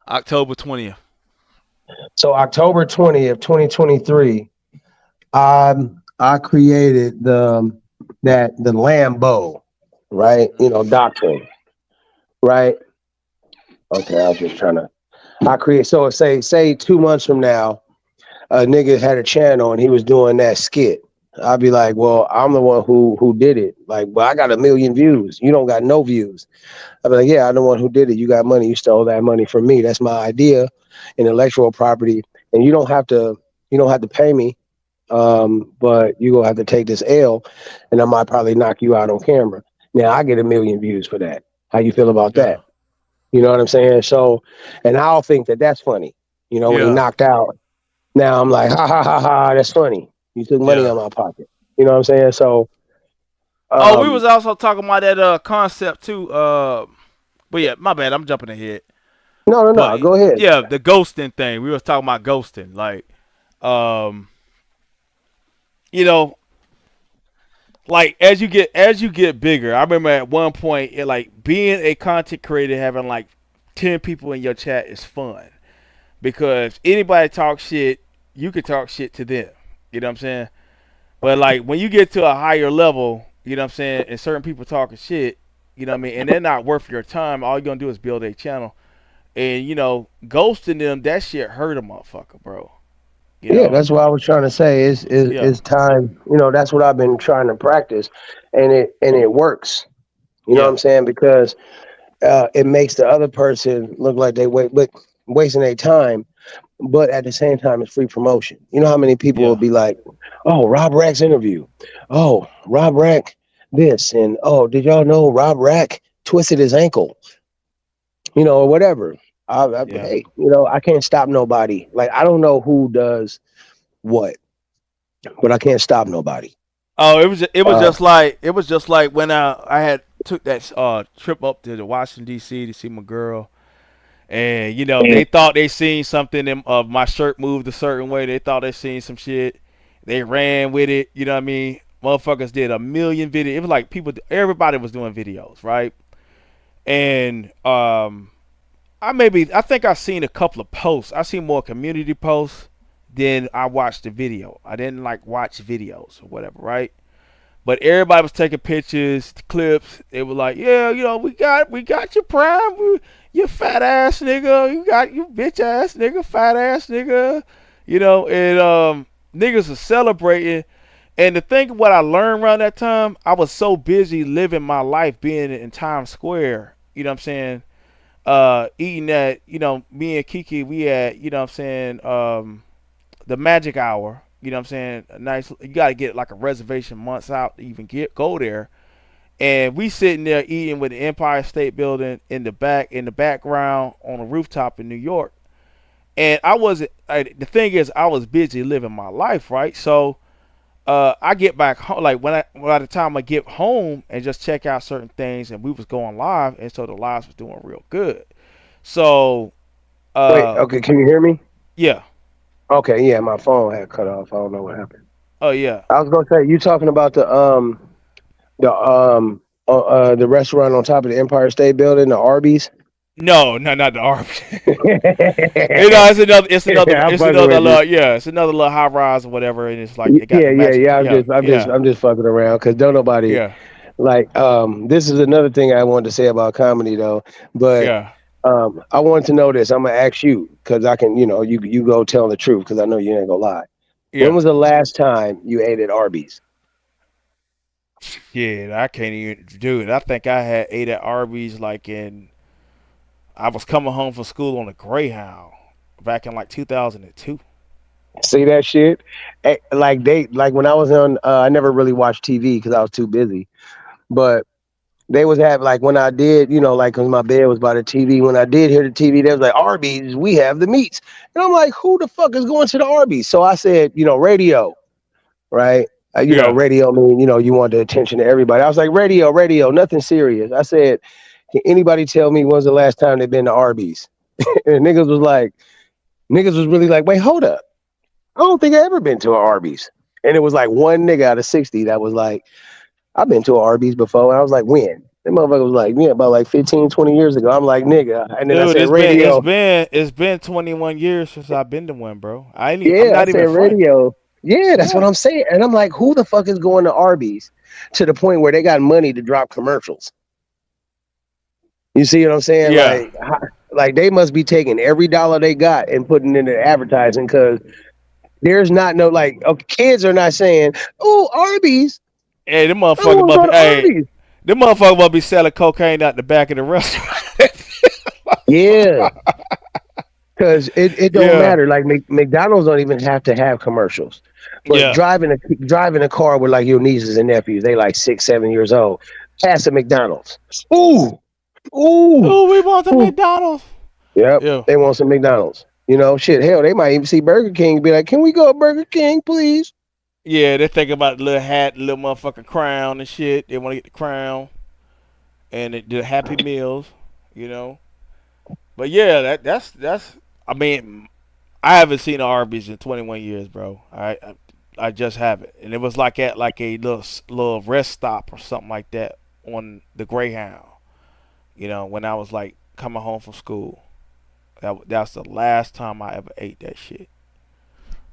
October 20th. So October 20th, 2023. I created the Lambo, right? You know, doctrine, right? Okay, I was just trying to. I create. So say 2 months from now, a nigga had a channel and he was doing that skit. I'd be like, well, I'm the one who did it. Like, well, I got 1 million views. You don't got no views. I'd be like, yeah, I'm the one who did it. You got money. You stole that money from me. That's my idea, intellectual property, and you don't have to pay me. But you gonna have to take this L, and I might probably knock you out on camera. Now I get 1 million views for that. How you feel about Yeah, that? You know what I'm saying? So, and I'll think that that's funny. You know, when he yeah, knocked out. Now I'm like, ha ha ha ha, that's funny. You took money yeah. out of my pocket. You know what I'm saying? So, Oh, we was um, also talking about that concept too. But yeah, my bad. I'm jumping ahead. no, no, But no. Go ahead. yeah, the ghosting thing. We was talking about ghosting. Like, um, you know, like as you get bigger. I remember at one point, like being a content creator, having like 10 people in your chat is fun because anybody talk shit, you can talk shit to them. You know what I'm saying? But like when you get to a higher level, you know what I'm saying, and certain people talking shit, you know what I mean, and they're not worth your time. All you're gonna do is build a channel, and ghosting them, that shit hurt a motherfucker, bro. You Yeah, know? that's what I was trying to say. Yeah, Is time. You know, that's what I've been trying to practice, and it works. You know what yeah, I'm saying? Because it makes the other person look like they wasting their time, but at the same time, it's free promotion. You know how many people will yeah. be like, "Oh, Rob Rack's interview. Oh, Rob Rack this, and oh, did y'all know Rob Rack twisted his ankle? Or whatever." Yeah. Hey, I can't stop nobody. Like I don't know who does what, but I can't stop nobody. Oh, it was Uh, just like when I had took that trip up to the Washington D.C. to see my girl, and they thought they seen something of my shirt moved a certain way. They thought they seen some shit. They ran with it. You know what I mean? Motherfuckers did a million videos. It was like everybody was doing videos, right? And I think I seen a couple of posts. I seen more community posts than I watched the video. I didn't like watch videos or whatever, right? But everybody was taking pictures, clips. They were like, "Yeah, we got your prime, you fat ass nigga. You got you bitch ass nigga, fat ass nigga." And niggas are celebrating. And the thing, what I learned around that time, I was so busy living my life, being in Times Square. You know what I'm saying? Eating that. Me and Kiki, we had, what I'm saying, the magic hour. You know what I'm saying? A nice. You got to get like a reservation months out to even go there. And we sitting there eating with the Empire State Building in the background on a rooftop in New York. And I wasn't. The thing is, I was busy living my life, right? So I get back home. Like by the time I get home and just check out certain things, and we was going live, and so the lives was doing real good. So Wait, uh, okay, can you hear me? yeah. Okay, yeah, my phone had cut off. I don't know what happened. Oh yeah. I was gonna say you talking about the restaurant on top of the Empire State Building, the Arby's. No, no, not the Arby's. Yeah, I'm it's fucking another with you. little, yeah, it's another little high rise or whatever, and it's like it got Yeah, the yeah, magic, yeah. I'm yeah, just, I'm just, yeah, I'm just fucking around because don't nobody yeah, like. This is another thing I wanted to say about comedy though, but yeah, I wanted to know this. I'm gonna ask you because I can, you go tell the truth because I know you ain't gonna lie. When yeah. was the last time you ate at Arby's? Yeah, I can't even do it. I think I had ate at Arby's like I was coming home from school on a Greyhound back in like 2002. See that shit? Like when I was on, I never really watched TV because I was too busy. But they was have like when I did, like because my bed was by the TV. When I did hear the TV, they was like Arby's, we have the meats, and I'm like, who the fuck is going to the Arby's? So I said, radio, right? Yeah. Radio mean, you want the attention of everybody. I was like, radio, nothing serious. I said, can anybody tell me when's the last time they've been to Arby's? And niggas was really like, wait, hold up. I don't think I ever been to an Arby's. And it was like one nigga out of 60 that was like, I've been to an Arby's before. And I was like, when? That motherfucker was like, yeah, about like 15, 20 years ago. I'm like, nigga. And then I Dude, said, it's radio. been it's been 21 years since I've been to one, bro. I'm Yeah, I not said, even front. radio. Yeah, that's what Yeah. I'm saying. And I'm like, who the fuck is going to Arby's to the point where they got money to drop commercials? You see what I'm saying? Yeah. Like they must be taking every dollar they got and putting it into advertising because there's not no like kids are not saying, "Oh, Arby's, Hey, them I motherfucker want to must go be to hey, Arby's." them motherfucker must be selling cocaine out the back of the restaurant. Yeah, because it don't Yeah. matter. Like McDonald's don't even have to have commercials, but Yeah. driving a car with like your nieces and nephews, they like 6, 7 years old, past a McDonald's. Ooh, ooh, Oh, we want the ooh. McDonald's. Yep, Yeah. they want some McDonald's. Shit, hell, they might even see Burger King and be like, "Can we go to Burger King, please?" Yeah, they think about the little hat, the little motherfucking crown and shit. They want to get the crown and the Happy Meals, you know. But yeah, that's. I mean, I haven't seen Arby's in 21 years, bro. I just haven't, and it was like at like a little rest stop or something like that on the Greyhound. You know, when I was like coming home from school. That's the last time I ever ate that shit.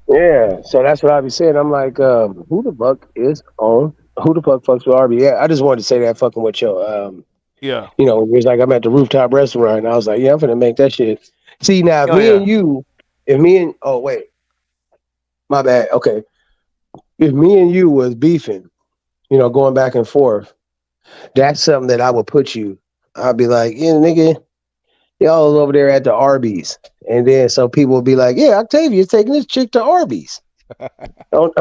Yeah, so that's what I be saying. I'm like, who the fuck is on? Who the fuck fucks with Arby? Yeah, I just wanted to say that fucking with your, Yeah. it was like I'm at the rooftop restaurant, and I was like, yeah, I'm gonna make that shit. See now, Oh yeah. oh wait, my bad. Okay, if me and you was beefing, going back and forth, that's something that I would put you. I'd be like, yeah, nigga, y'all was over there at the Arby's, and then some people would be like, yeah, Octavius taking this chick to Arby's. Don't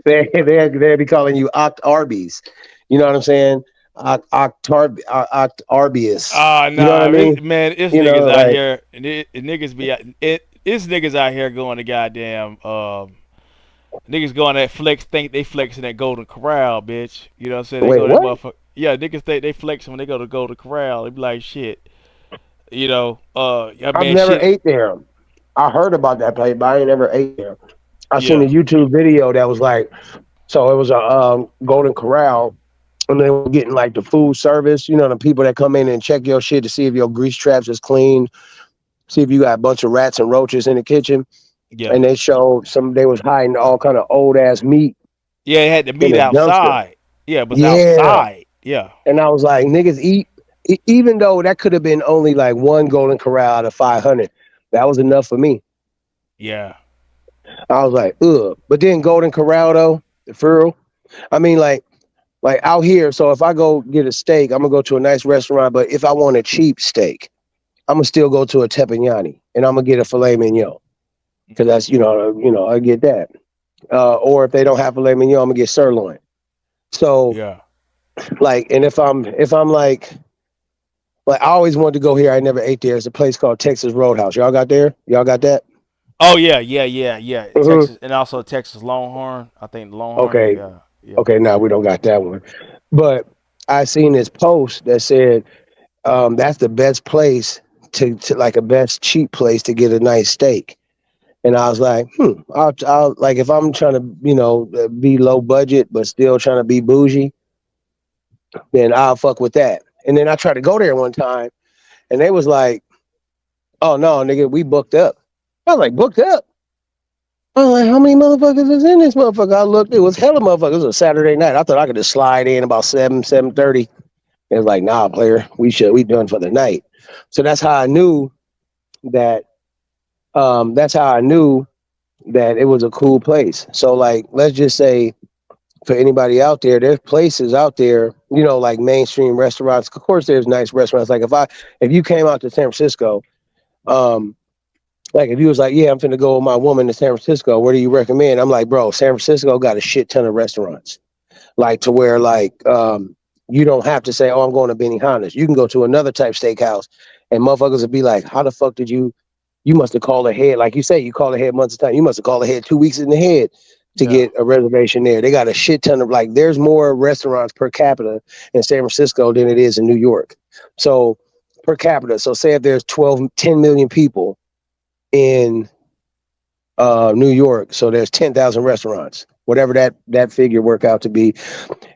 they'd be calling you Arby's. You know what I'm saying? Arby's. Ah, You know what I nah, mean? man, it's niggas out here, and niggas be it's niggas out here going to goddamn niggas going that flex think they flexing that Golden Corral, bitch. You know what I'm saying? They Wait, go to that what? motherfucker. Yeah, niggas think they flexing when they go to Golden Corral. They be like shit. Yeah, I've man, never shit. ate there. I heard about that place, but I ain't never ate there. I seen a Yeah, YouTube video that was like, so it was a Golden Corral, and they were getting like the food service. The people that come in and check your shit to see if your grease traps is clean, see if you got a bunch of rats and roaches in the kitchen. yeah, And they showed they was hiding all kind of old ass meat yeah. It had the in meat a dumpster. outside. Yeah, it was Yeah. outside. Yeah, And I was like, niggas eat, even though that could have been only like one Golden Corral out of 500. That was enough for me. yeah, I was like, ugh. But then Golden Corral though, for real. I mean, like out here. So if I go get a steak, I'm gonna go to a nice restaurant. But if I want a cheap steak, I'm gonna still go to a teppanyaki and I'm gonna get a filet mignon because that's I get that. Or if they don't have filet mignon, I'm gonna get sirloin. So yeah. like, and if I'm like I always wanted to go here, I never ate there. It's a place called Texas Roadhouse. Y'all got there? Y'all got that? Oh yeah. Mm-hmm. Texas and also Texas Longhorn. I think Longhorn. Okay, Yeah. okay. Now we don't got that one, but I seen this post that said that's the best place to like a best cheap place to get a nice steak. And I was like, I'll like if I'm trying to, be low budget but still trying to be bougie, then I'll fuck with that. And then I tried to go there one time, and they was like, "Oh no, nigga, we booked up." I was like, "Booked up?" I was like, "How many motherfuckers is in this motherfucker?" I looked, it was hella motherfuckers. It was a Saturday night. I thought I could just slide in about 7:30. It was like, "Nah, player, we done for the night." So that's how I knew that. That's how I knew that it was a cool place. So like, let's just say for anybody out there, there's places out there, like mainstream restaurants. Of course, there's nice restaurants. Like if you came out to San Francisco, um, like if you was like, yeah, I'm finna go with my woman to San Francisco, what do you recommend? I'm like, bro, San Francisco got a shit ton of restaurants. Like to where like you don't have to say, "Oh, I'm going to Benihana's." You can go to another type steakhouse, and motherfuckers will be like, "How the fuck did you? You must have called ahead, like you say, you call ahead months of time. You must have called ahead 2 weeks in the head to Yeah. get a reservation there." They got a shit ton of like. There's more restaurants per capita in San Francisco than it is in New York. So per capita. So say if there's 10 million people in New York, so there's 10,000 restaurants. Whatever that figure work out to be,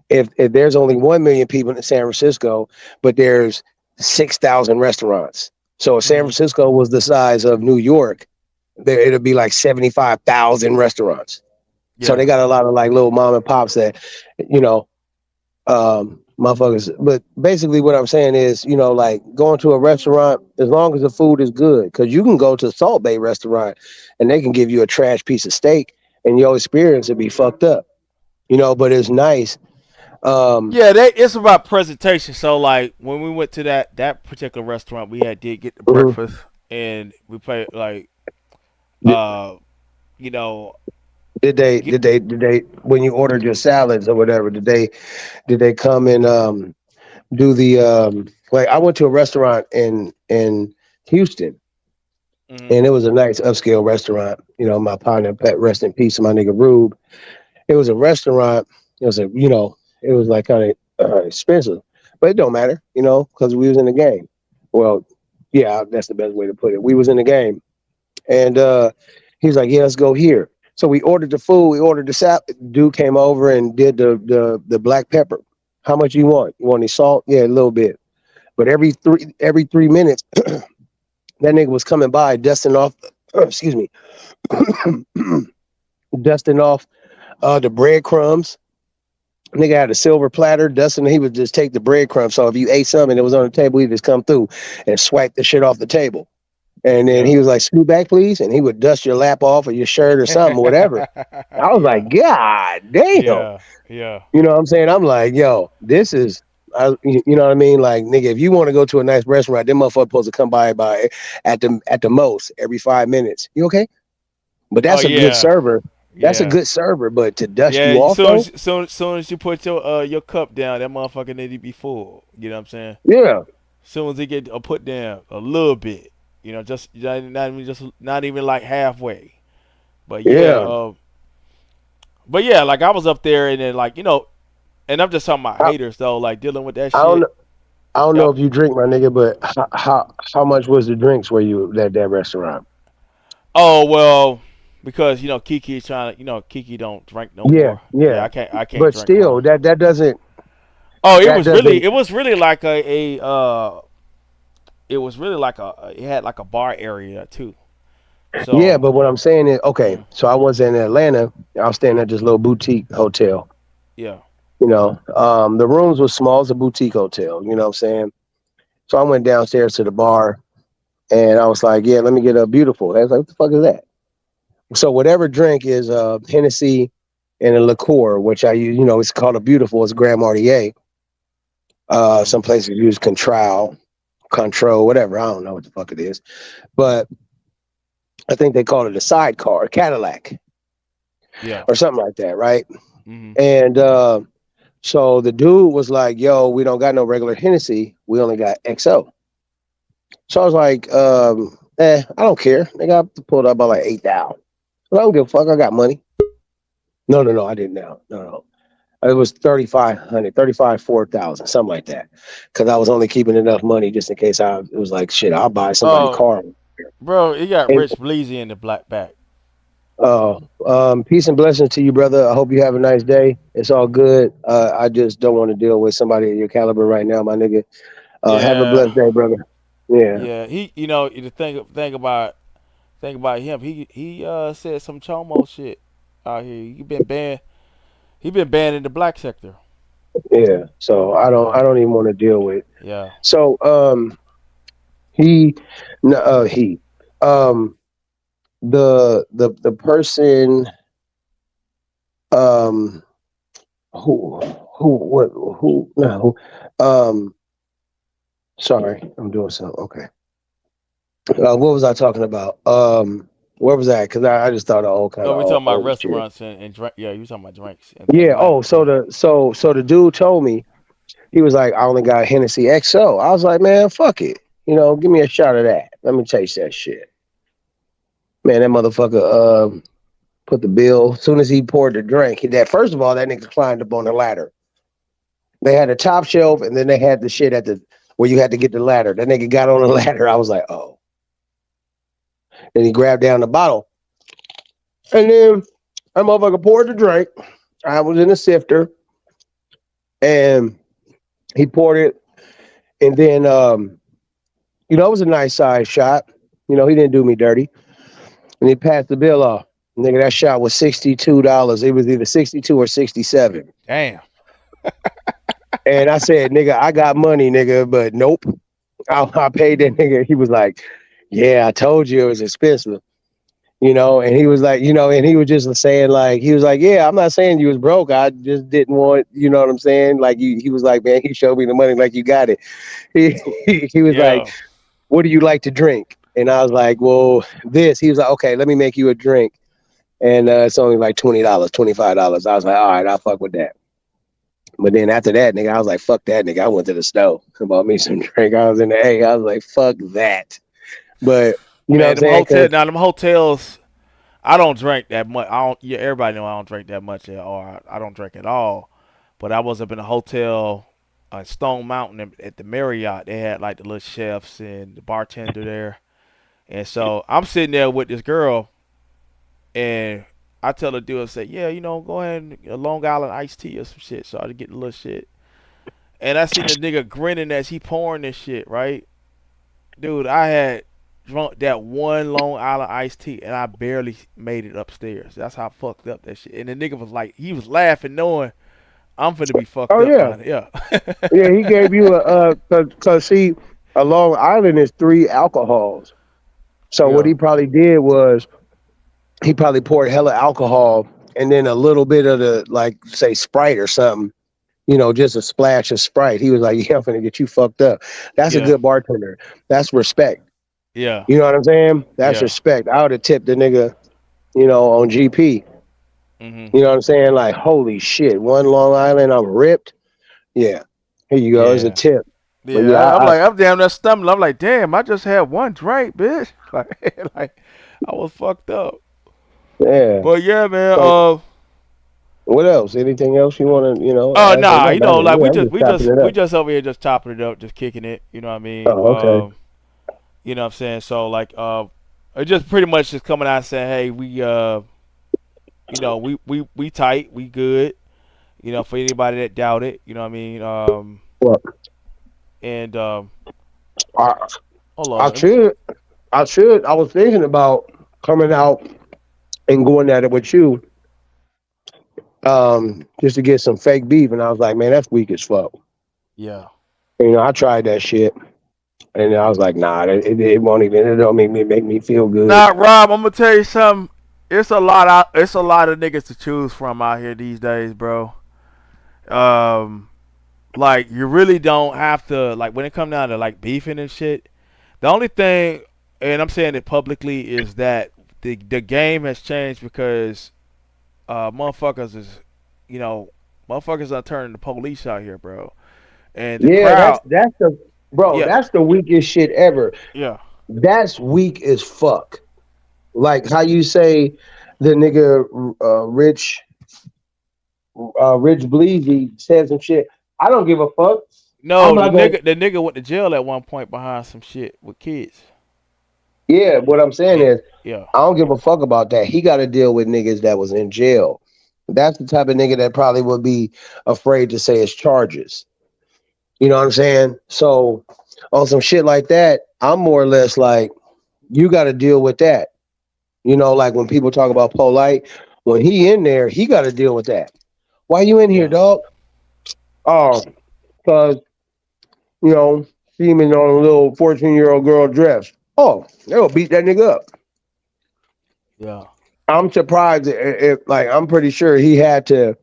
if there's only 1 million people in San Francisco, but there's 6,000 restaurants. So if San Hmm. Francisco was the size of New York, there it'll be like 75,000 restaurants. So they Yeah. got a lot of like little mom and pops that, you know, motherfuckers. But basically, what I'm saying is, like going to a restaurant, as long as the food is good, because you can go to Salt Bay restaurant and they can give you a trash piece of steak, and your experience will be fucked up. But it's nice. Um, Yeah, it's about presentation. So like when we went to that particular restaurant, we did get the mhm. breakfast, and we played like Did, uh you know did we they get did they did they when you ordered your salads or whatever? Did they come and do the like I went to a restaurant in Houston, hmm and it was a nice upscale restaurant. My partner, pet rest in peace, my nigga Rube. It was a restaurant. It was it was like kind of expensive, but it don't matter, because we was in the game. Well, yeah, that's the best way to put it. We was in the game, and he was like, "Yeah, let's go here." So we ordered the food. We ordered the salad. Dude came over and did the black pepper. How much you want? You want any salt? Yeah, a little bit. But every 3 minutes, that nigga was coming by, dusting off. Excuse me, dusting off the breadcrumbs. Nigga had a silver platter, dusting. He would just take the breadcrumbs. So if you ate something that was on the table, he'd just come through and swipe the shit off the table. And then yeah he was like, "Scoot back, please," and he would dust your lap off or your shirt or something, whatever. I was like, yeah "God damn," yeah yeah you know what I'm saying? I'm like, "Yo, this is." You know what I mean? Like, nigga, if you want to go to a nice restaurant, them motherfuckers supposed to come by at the most every 5 minutes. You okay? But oh that's a good yeah server. That's a yeah good server. But to dust yeah you off though, soon as you put your cup down, that motherfucker need to be full. You know what I'm saying? yeah, Soon as it get put down a little bit, just not even like halfway. But yeah, yeah. like I was up there and then like and I'm just talking about I, haters though, like dealing with that I don't shit. I don't know Yep. if you drink, my nigga, but how much was the drinks where you at that restaurant? Oh well, because Kiki is trying to Kiki don't drink no Yeah, more. Yeah, yeah. I can't But drink with her. still, that doesn't Oh, that doesn't. it was really like it was really like it had like a bar area too. Yeah, So but what I'm saying is, okay. mm, So I was in Atlanta. I was staying at this little boutique hotel. yeah. The rooms were small. It's a boutique hotel. You know what I'm saying? So I went downstairs to the bar, and I was like, "Yeah, let me get a beautiful." I was like, "What the fuck is that?" So whatever drink is Hennessy and a liqueur, which I use. It's called a beautiful. It's Grand Marnier. Mm, Some places use Control, whatever. I don't know what the fuck it is, but I think they call it a sidecar, a Cadillac, yeah. or something like that, right? Hmm. And so the dude was like, "Yo, we don't got no regular Hennessy. We only got XO." So I was like, I don't care. They got pulled up by like 8,000. I don't give a fuck. I got money. No, no, no. I didn't know. No, no. It was 3,500, 35, 4,000, something like that. Because I was only keeping enough money just in case it was like, shit, I'll buy somebody Oh, car. bro, it got And Rich Bleezy in the black back. peace and blessings to you, brother. I hope you have a nice day. It's all good. I just don't want to deal with somebody of your caliber right now, my nigga. Have a Yeah, blessed day, brother. Yeah. yeah. He, the thing about him, he said some chomo shit out here. He been banned in the black sector. Yeah. So I Yeah, don't even want to deal with. yeah. So he no he um the person um who what who no sorry, I'm doing something. Okay. What was I talking about? Where was that? Because I just thought of all kind Oh, of we talking about old shit. restaurants and drink. Yeah, you talking about drinks and Yeah. black Oh, so people. the dude told me He was like, I only got Hennessy XO. I was like, man, fuck it. Give me a shot of that. Let me taste that shit. Man, that motherfucker put the bill. As soon as he poured the drink, first of all, that nigga climbed up on the ladder. They had a top shelf, and then they had the shit at the where you had to get the ladder. That nigga got on the ladder. I was like, oh. Then he grabbed down the bottle. And then that motherfucker poured the drink. I was in a sifter. And he poured it. And then, it was a nice size shot. He didn't do me dirty. And he passed the bill off. Nigga, that shot was $62. It was either 62 or 67. Damn. And I said, nigga, I got money, nigga, but nope. I paid that nigga. He was like, yeah, I told you it was expensive. And he was like, and he was just saying, like, he was like, yeah, I'm not saying you was broke. I just didn't want, you know what I'm saying? Like, he was like, man, he showed me the money like you got it. He was like, Yeah. what do you like to drink? And I was like, well, this. He was like, okay, let me make you a drink. And it's only like $20, $25. I was like, all right, I'll fuck with that. But then after that, nigga, I was like, fuck that, nigga. I went to the store and bought me some drink. I was in the A. I was like, fuck that. But, you know Man, what I'm saying? them hotels, I don't drink that much. I don't. Yeah, everybody know I don't drink that much, or I don't drink at all. But I was up in a hotel on Stone Mountain at the Marriott. They had like the little chefs and the bartender there, and so I'm sitting there with this girl, and I tell the dude, I say, yeah, go ahead and a Long Island iced tea or some shit. So I get the little shit, and I seen the nigga grinning as he pouring this shit, right, dude. I had drunk that one Long Island iced tea, and I barely made it upstairs. That's how fucked up that shit. And the nigga was like, he was laughing, knowing I'm finna be fucked Oh, up yeah. on it. Yeah. Yeah, he gave you cause see, a Long Island is 3 alcohols. So what Yeah. he probably did was he probably poured hella alcohol and then a little bit of the, like, say, Sprite or something, just a splash of Sprite. He was like, yeah, I'm finna get you fucked up. That's a Yeah. good bartender. That's respect. Yeah. You know what I'm saying? That's Yeah. respect. I would have tipped the nigga, on GP. Mhm. You know what I'm saying? Like, holy shit, one Long Island, I'm ripped. Yeah. Here you go. It's a Yeah. tip. But Yeah. yeah, I'm like, I'm damn that stumbling. I'm like, damn, I just had one drink, bitch. Like I was fucked up. yeah. But yeah, man. So what else? Anything else you want to, ask? Or Nah, no, that's it. like Yeah, I'm just chopping it we up. just over here just chopping it up, just kicking it. You know what I mean? Oh, okay. You know what I'm saying? So like, it just pretty much just coming out and saying, hey, we tight, we good. For anybody that doubt it, you know what I mean? Well, And I, hold I on, should, I was thinking about coming out and going at it with you, just to get some fake beef, and I was like, man, that's weak as fuck. yeah, I tried that shit, and I was like, nah, it won't even. It don't make me feel good. nah, Rob, I'm gonna tell you something. It's a lot of niggas to choose from out here these days, bro. Um, like you really don't have to like when it comes down to like beefing and shit. The only thing, and I'm saying it publicly, is that the game has changed because motherfuckers is, you know, motherfuckers are turning the police out here, bro. And the Yeah, that's crowd, that's the bro. yeah, That's the weakest shit ever. yeah, That's weak as fuck. Like how you say the nigga Rich Bleezy said some shit. I don't give a fuck. I'm no, not gonna. the nigga went to jail at one point behind some shit with kids. Yeah, what I'm saying And is yeah, I don't give a fuck about that. He got to deal with niggas that was in jail. That's the type of nigga that probably would be afraid to say his charges. You know what I'm saying? So on some shit like that, I'm more or less like, you got to deal with that. Like when people talk about Polite, when he in there, he got to deal with that. Why you in here, yeah, dog? Oh, because, you know, semen on a little 14-year-old girl dress. Oh, they'll beat that nigga up. yeah, I'm surprised if like, I'm pretty sure he had to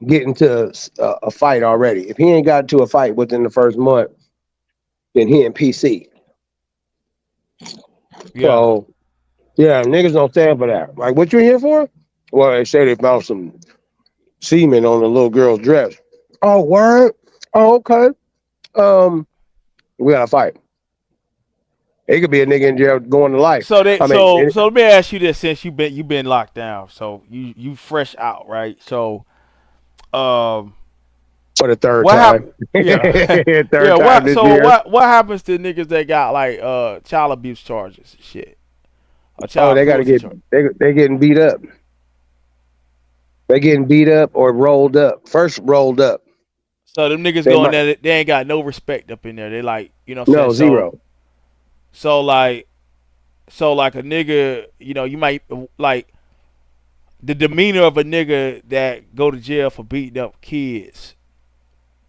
get into a fight already. If he ain't got into a fight within the first month, then he in PC. yeah, So, yeah, niggas don't stand for that. Like, what you here for? Well, they say they found some semen on the little girl's dress. Oh, word? Oh, okay. Um, we gotta fight. It could be a nigga in jail going to life. So they I mean, so let me ask you this: since you been locked down, so you fresh out, right? So um, for the third what time. happened? Yeah, Third yeah. time What this so year. what happens to niggas that got like child abuse charges, and shit, or Oh, child they gotta cruelty get charge? they getting beat up. They getting beat up or rolled up. First rolled up. So them niggas They going might there, they ain't got no respect up in there. They like, what I'm saying? no So zero. so like so like a nigga, you might like the demeanor of a nigga that go to jail for beating up kids.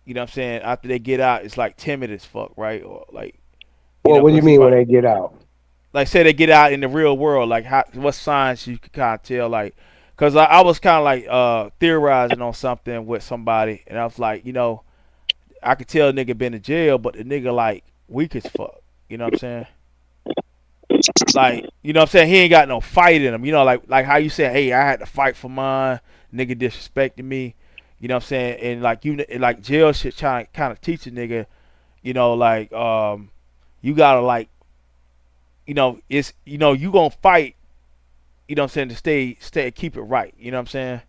You know what I'm saying? After they get out, it's like timid as fuck, right? Or like, Well, what do you because he mean when probably they get out? like say they get out in the real world, like what signs you could kind of tell, like, because I was kind of like theorizing on something with somebody, and I was like, I could tell a nigga been in jail, but the nigga like weak as fuck. You know what I'm saying? Like, you know what I'm saying? He ain't got no fight in him. Like how you say, hey, I had to fight for mine. Nigga disrespecting me. You know what I'm saying? And like like jail shit trying to kind of teach a nigga, like you gotta like, it's you gonna fight. You know what I'm saying, to stay keep it right. You know what I'm saying?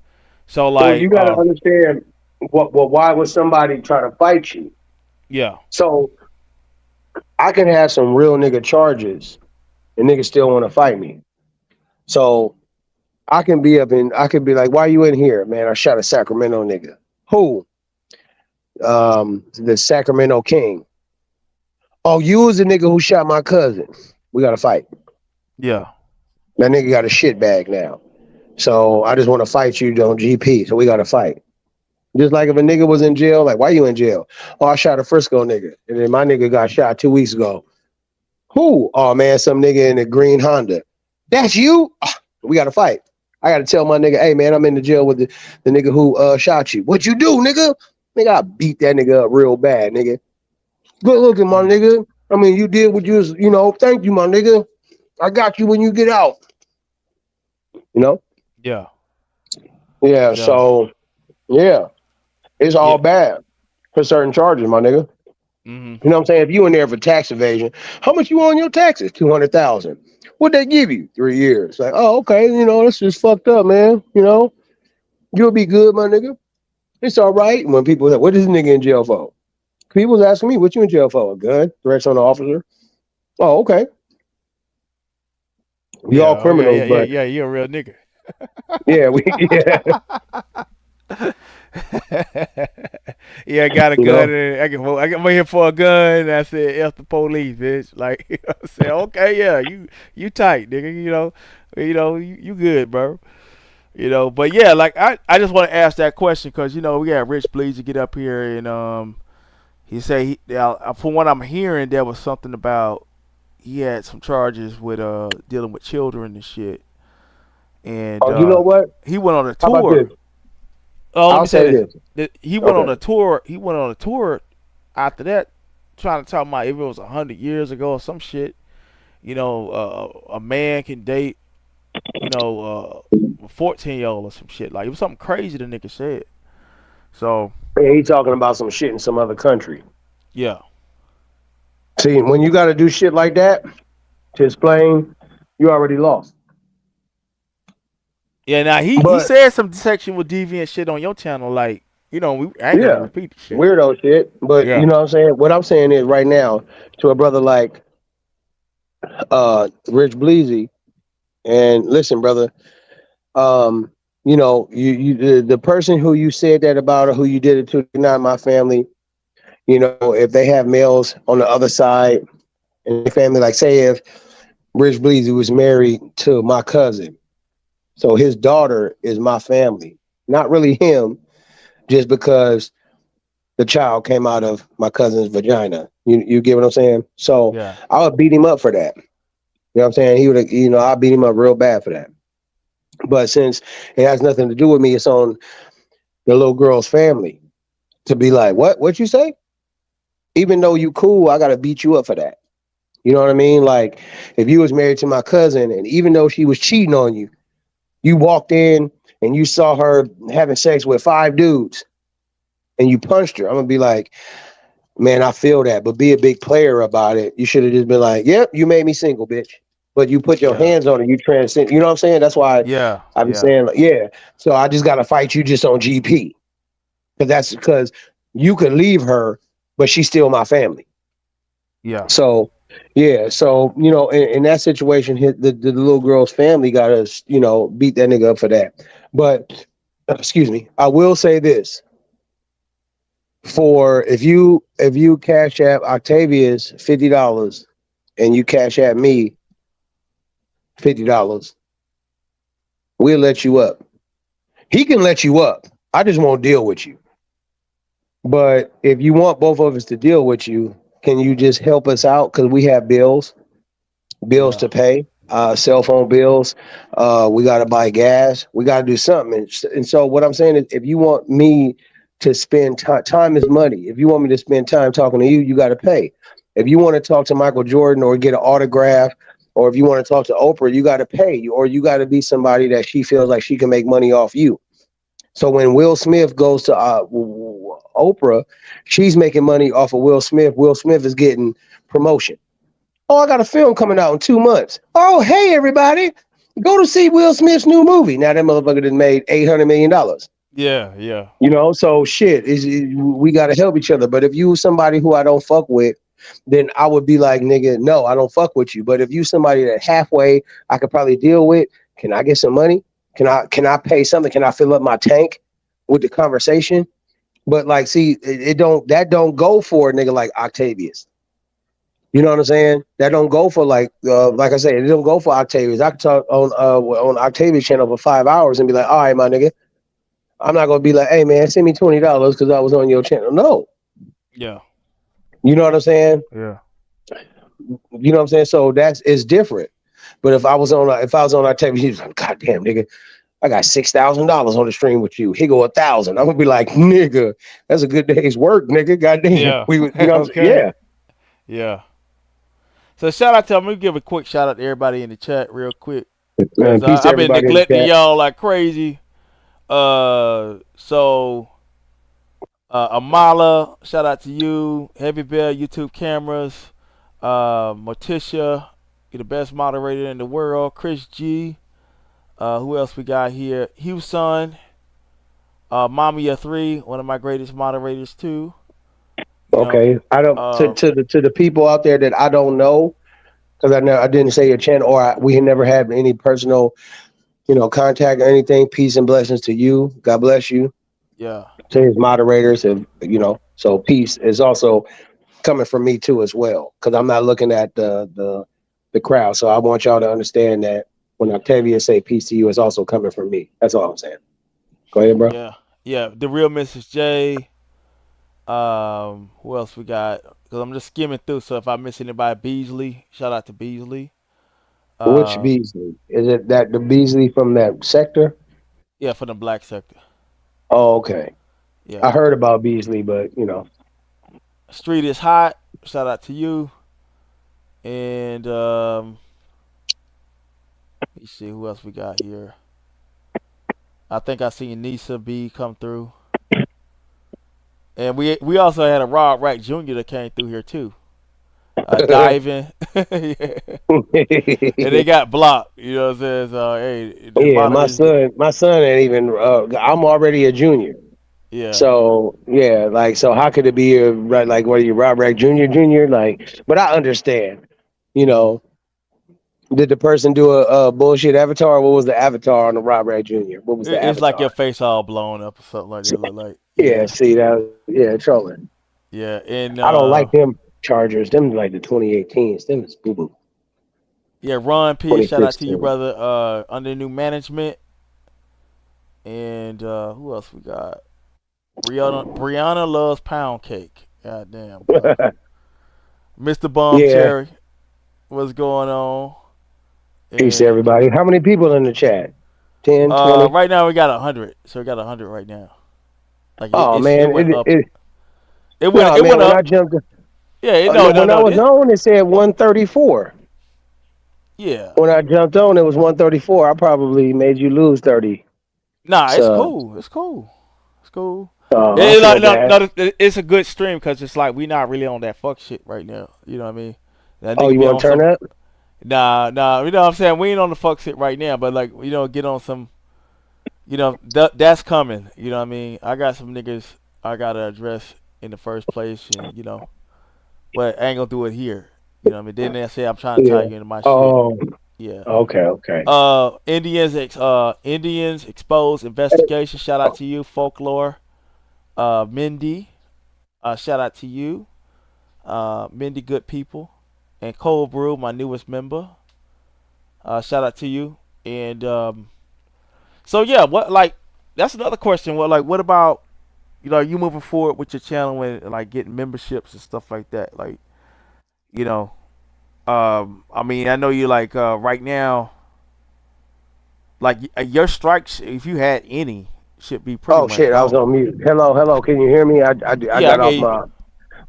So Well, like you got to understand why would somebody try to fight you? yeah, So I can have some real nigga charges and niggas still want to fight me. So I could be like, why you in here, man? I shot a Sacramento nigga. Who? The Sacramento King. Oh, you was the nigga who shot my cousin. We got to fight. yeah, That nigga got a shit bag now. So I just want to fight you on GP. So we got to fight. Just like if a nigga was in jail, like, why you in jail? Oh, I shot a Frisco nigga. And then my nigga got shot 2 weeks ago. Who? Oh, man, some nigga in a green Honda. That's you? Ah, we got to fight. I got to tell my nigga, hey, man, I'm in the jail with the nigga who shot you. What you do, nigga? Nigga, I beat that nigga up real bad, nigga. Good looking, my mm, nigga. I mean, you did what you was, thank you, my nigga. I got you when you get out. You know? yeah, Yeah, yeah, so, yeah, it's all yeah. bad for certain charges, my nigga. Mhm. You know what I'm saying? If you in there for tax evasion, how much you on your taxes? 200,000. What they give you? 3 years. Like, oh, okay, this is fucked up, man. You'll be good, my nigga. It's all right. When people say, what is this nigga in jail for? People's asking me, what you in jail for? A gun? Threats on the officer? Oh, okay. We Yeah. all Oh yeah, criminals, yeah, yeah, but yeah. You're a real nigga. yeah, we yeah, Yeah, I got a you gun. know. And I'm here for a gun. And I said, "F the police, bitch." Like, I said, "Okay, yeah, you tight, nigga. You good, bro. But yeah, like I just want to ask that question because we got Rich Bleeds to get up here and he said from what I'm hearing there was something about he had some charges with dealing with children and shit, and Oh, you know what? he went on a How about this? tour. Oh, let I'll me say say this. this. He went on Okay. a tour. He went on a tour after that, trying to talk about if it was 100 years ago or some shit. A man can date, a 14-year-old or some shit. Like it was something crazy the nigga said. So And he talking about some shit in some other country. yeah, See, when you got to do shit like that to explain, you already lost. yeah. Now he But said some sexual deviant shit on your channel. Like I ain't gonna yeah, repeat the shit. weirdo shit. But you Yeah, know what I'm saying? What I'm saying is right now to a brother like Rich Bleezy, and listen, brother, um, the person who you said that about or who you did it to, not my family. If they have males on the other side and family, like say if Rich Bleezy was married to my cousin, so his daughter is my family, not really him, just because the child came out of my cousin's vagina. You get what I'm saying? So yeah, I would beat him up for that. You know what I'm saying? He would, I beat him up real bad for that. But since it has nothing to do with me, it's on the little girl's family to be like, what you say? Even though you cool, I gotta beat you up for that. You know what I mean? Like if you was married to my cousin and even though she was cheating on you, you walked in and you saw her having sex with 5 dudes. and you punched her, I'm gonna be like, man, I feel that, but be a big player about it. You should have just been like, yep, you made me single, bitch. But you put your Yeah. hands on it, you transcend. You know what I'm saying? That's why Yeah. I be Yeah. saying, like, yeah. So I just gotta fight you just on GP because that's because you could leave her, but she's still my family. Yeah. So yeah, so in that situation, the little girl's family got to beat that nigga up for that. But excuse me, I will say this: for if you cash app Octavius $50 and you cash app me $50, we'll let you up. He can let you up. I just won't deal with you. But if you want both of us to deal with you, can you just help us out? Because we have bills Yeah. to pay, cell phone bills. We got to buy gas. We got to do something. And so what I'm saying is, if you want me to spend time is money. If you want me to spend time talking to you, you got to pay. If you want to talk to Michael Jordan or get an autograph, or if you want to talk to Oprah, you got to pay. Or you got to be somebody that she feels like she can make money off you. So when Will Smith goes to Oprah, she's making money off of Will Smith. Will Smith is getting promotion. Oh, I got a film coming out in 2 months. Oh, hey, everybody. Go to see Will Smith's new movie. Now that motherfucker just made $800 million. Yeah. Yeah. So shit, we got to help each other. But if you somebody who I don't fuck with, then I would be like, nigga, no, I don't fuck with you. But if you somebody that halfway I could probably deal with, can I get some money? Can I pay something? Can I fill up my tank with the conversation? But like, see, it don't go for a nigga like Octavius. You know what I'm saying? That don't go for like I said, it don't go for Octavius. I could talk on Octavius channel for 5 hours and be like, all right, my nigga. I'm not gonna be like, hey man, send me $20 because I was on your channel. No. Yeah. You know what I'm saying? Yeah. You know what I'm saying? So it's different. But if I was on Octavius, he's like, God damn, nigga, I got $6,000 on the stream with you. Here go 1,000. I'm gonna be like, nigga, that's a good day's work, nigga. God damn. Yeah. We would, you know what I'm saying? Okay. Yeah. Yeah. So shout out to, I'm gonna give a quick shout out to everybody in the chat real quick Man, because peace to I've been everybody in the neglecting chat. y'all like crazy. So Amala, shout out to you. Heavy Bell YouTube cameras. Morticia, you're the best moderator in the world. Chris G. Who else we got here? Hughson. Mamiya3, one of my greatest moderators too. You know. Okay. I don't Uh, to the people out there that I don't know, because I didn't say your channel or we had never had any personal, contact or anything. Peace and blessings to you. God bless you. yeah. To his moderators, and so peace is also coming from me too as well, because I'm not looking at the crowd. So I want y'all to understand that when Octavia say peace to you, it's also coming from me. That's all I'm saying. Go ahead, bro. Yeah. Yeah. The real Mrs. J. Who else we got? Because I'm just skimming through. So if I miss anybody, Beasley. Shout out to Beasley. Which Uh, Beasley? Is it that the Beasley from that sector? yeah, for the black sector. Oh, okay. I Yeah. heard about Beasley, but Street is hot. Shout out to you. And let me see who else we got here. I think I seen Nisa B come through. And we also had a Rob Rack Jr. that came through here too. Diving. Yeah. And they got blocked. You know what I'm saying? So hey, the yeah, my moderators. son ain't even. I'm already a junior. Yeah. So yeah, like so, how could it be right? Like, what are you, Rob Rack Junior, Junior? Like, but I understand. You know, did the person do a bullshit avatar? What was the avatar on the Rob Rack Junior? What was the It's like your avatar? face all blown up or something like that. Look like Yeah, yeah, see that? Yeah, trolling. yeah, and I don't like them Chargers. Them like the 2018s. Them is boo boo. yeah. Ron P. Shout out to you, 2016. brother. Under new management, and who else we got? Brianna loves pound cake. God damn, bro. Mr. Bum Yeah. Cherry, what's going on? Peace to And everybody. How many people in the chat? 10, 20? right now we got 100. So we got 100 right now. Like Oh it man, went up. no It man. went When I up. jumped, Yeah, no, no, when I no. was on, it said 134. Yeah. When I jumped on, it was 134. I probably made you lose 30 Nah, it's subs. cool. It's cool. It's cool. I feel Like bad. it's a good stream because it's like we not really on that fuck shit right now. You know what I mean? That Oh, nigga you be want on to turn some up? nah. You know what I'm saying? We ain't on the fuck shit right now, but like get on some. That's coming. You know what I mean? I got some niggas I gotta address in the first place, and but I ain't gonna do it here. You know what I mean? Then they say I'm trying to tie Yeah. you into my shit. Oh, Yeah. okay, okay. Indians exposed investigation. Shout out to you, folklore. Mindy. Shout out to you, Mindy. Good people, and Cold Brew, my newest member. Shout out to you. And so yeah, what like that's another question. What about you moving forward with your channel and like getting memberships and stuff like that? Like you know, I mean, I know you like right now, like your strikes, if you had any, should be pretty Oh much shit, I was gone. on mute. Hello, hello. Can you hear me? I Yeah, I got get off you. my.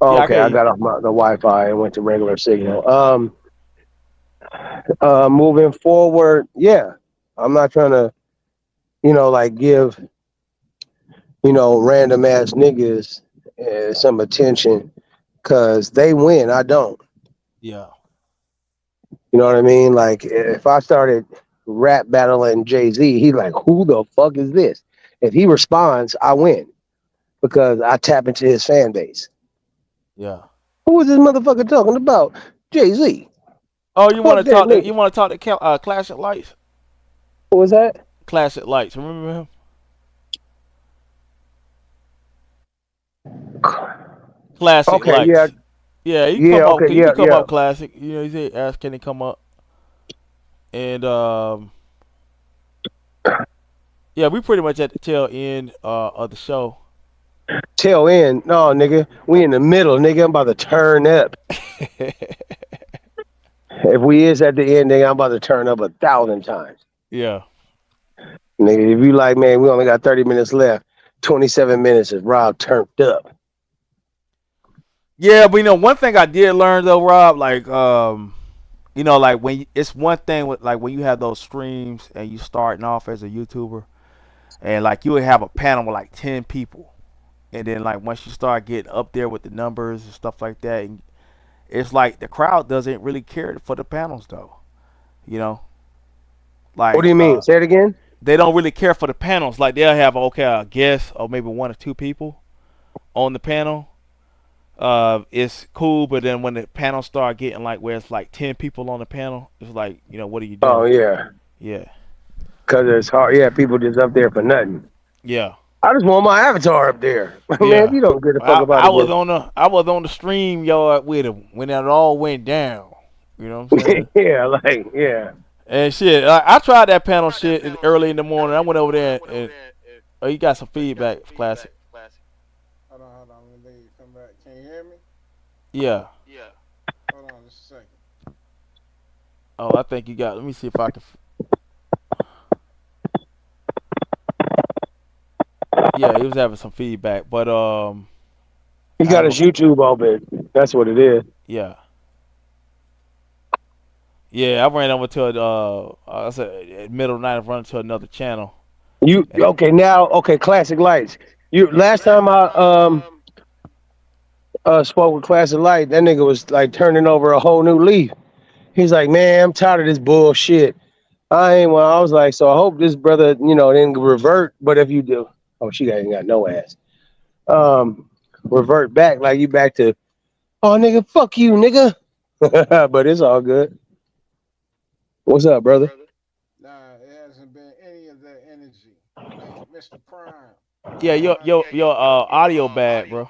Oh, Yeah, I okay, get I you. got off the Wi-Fi and went to regular signal. Moving forward, yeah, I'm not trying to, like give, random ass niggas some attention because they win. I don't. Yeah, You know what I mean? Like if I started rap battling Jay-Z, he's like, "Who the fuck is this?" If he responds, I win because I tap into his fan base. yeah. Who is this motherfucker talking about? Jay-Z. Oh, you want Fuck to that talk to nigga. Classic Lights? Who was that? Classic Lights. Remember him? Classic Okay, yeah, Lights. Yeah, he yeah, come up. okay, He yeah, can come yeah. up. Classic. He said, "Ask can he come up?" And yeah, we pretty much at the tail end of the show. Tail end. No, nigga. We in the middle, nigga. I'm about to turn up. If we is at the end, nigga, I'm about to turn up 1,000 times. Yeah. Nigga, if you like, man, we only got 30 minutes left. 27 minutes is Rob turned up. Yeah, but one thing I did learn though, Rob, like like it's one thing with like when you have those streams and you starting off as a YouTuber and like you would have a panel with like 10 people. And then like once you start getting up there with the numbers and stuff like that, and it's like the crowd doesn't really care for the panels though. You know, What like do you mean? Say it again. they don't really care for the panels. Like they'll have okay a guest or maybe one or two people on the panel. It's cool, but then when the panel start getting like where it's like 10 people on the panel, it's like what are you Oh, doing? yeah. Yeah, Because it's hard. Yeah, people just up there for nothing. yeah, I just want my avatar up there. Man, if yeah. you don't give a fuck about I it, was then. on the stream yard with him when it all went down. You know what I'm saying? Yeah, like, yeah. And shit, I tried that panel shit early in the morning. I went over there and oh, you got some feedback, classic. Hold on. Let me come back. Can you hear me? Yeah. Hold on just a second. Oh, I think you got. Let me see if I can. Yeah, he was having some feedback, but He I got his YouTube open. That's what it is. yeah. Yeah, I ran over to I said at middle of the night. I run to another channel. You And okay now? Okay, Classic Lights. You last time I spoke with Classic Light, that nigga was like turning over a whole new leaf. He's like, man, I'm tired of this bullshit. I ain't. Well, I was like, so I hope this brother, didn't revert. But if you do, oh, she ain't got no ass. Revert back like you back to, oh nigga, fuck you, nigga. But it's all good. What's up, brother? Nah, it hasn't been any of that energy. Hey, Mr. Prime. yeah, your audio bad, bro.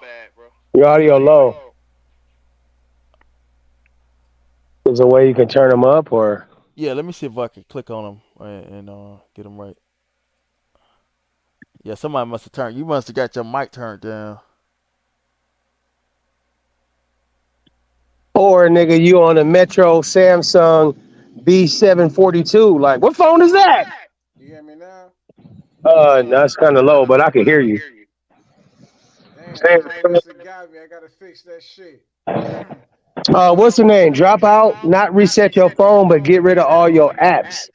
Your audio low. Is there a way you can turn them up or? Yeah, let me see if I can click on them and get them right. Yeah, somebody must have turned. You must have got your mic turned down. Or nigga, you on a Metro Samsung B742? Like, what phone is that? You hear me now? That's kind of low, but I can hear you. Damn, my sister got me. I gotta fix that shit. What's the name? Drop out, not reset your phone, but get rid of all your apps.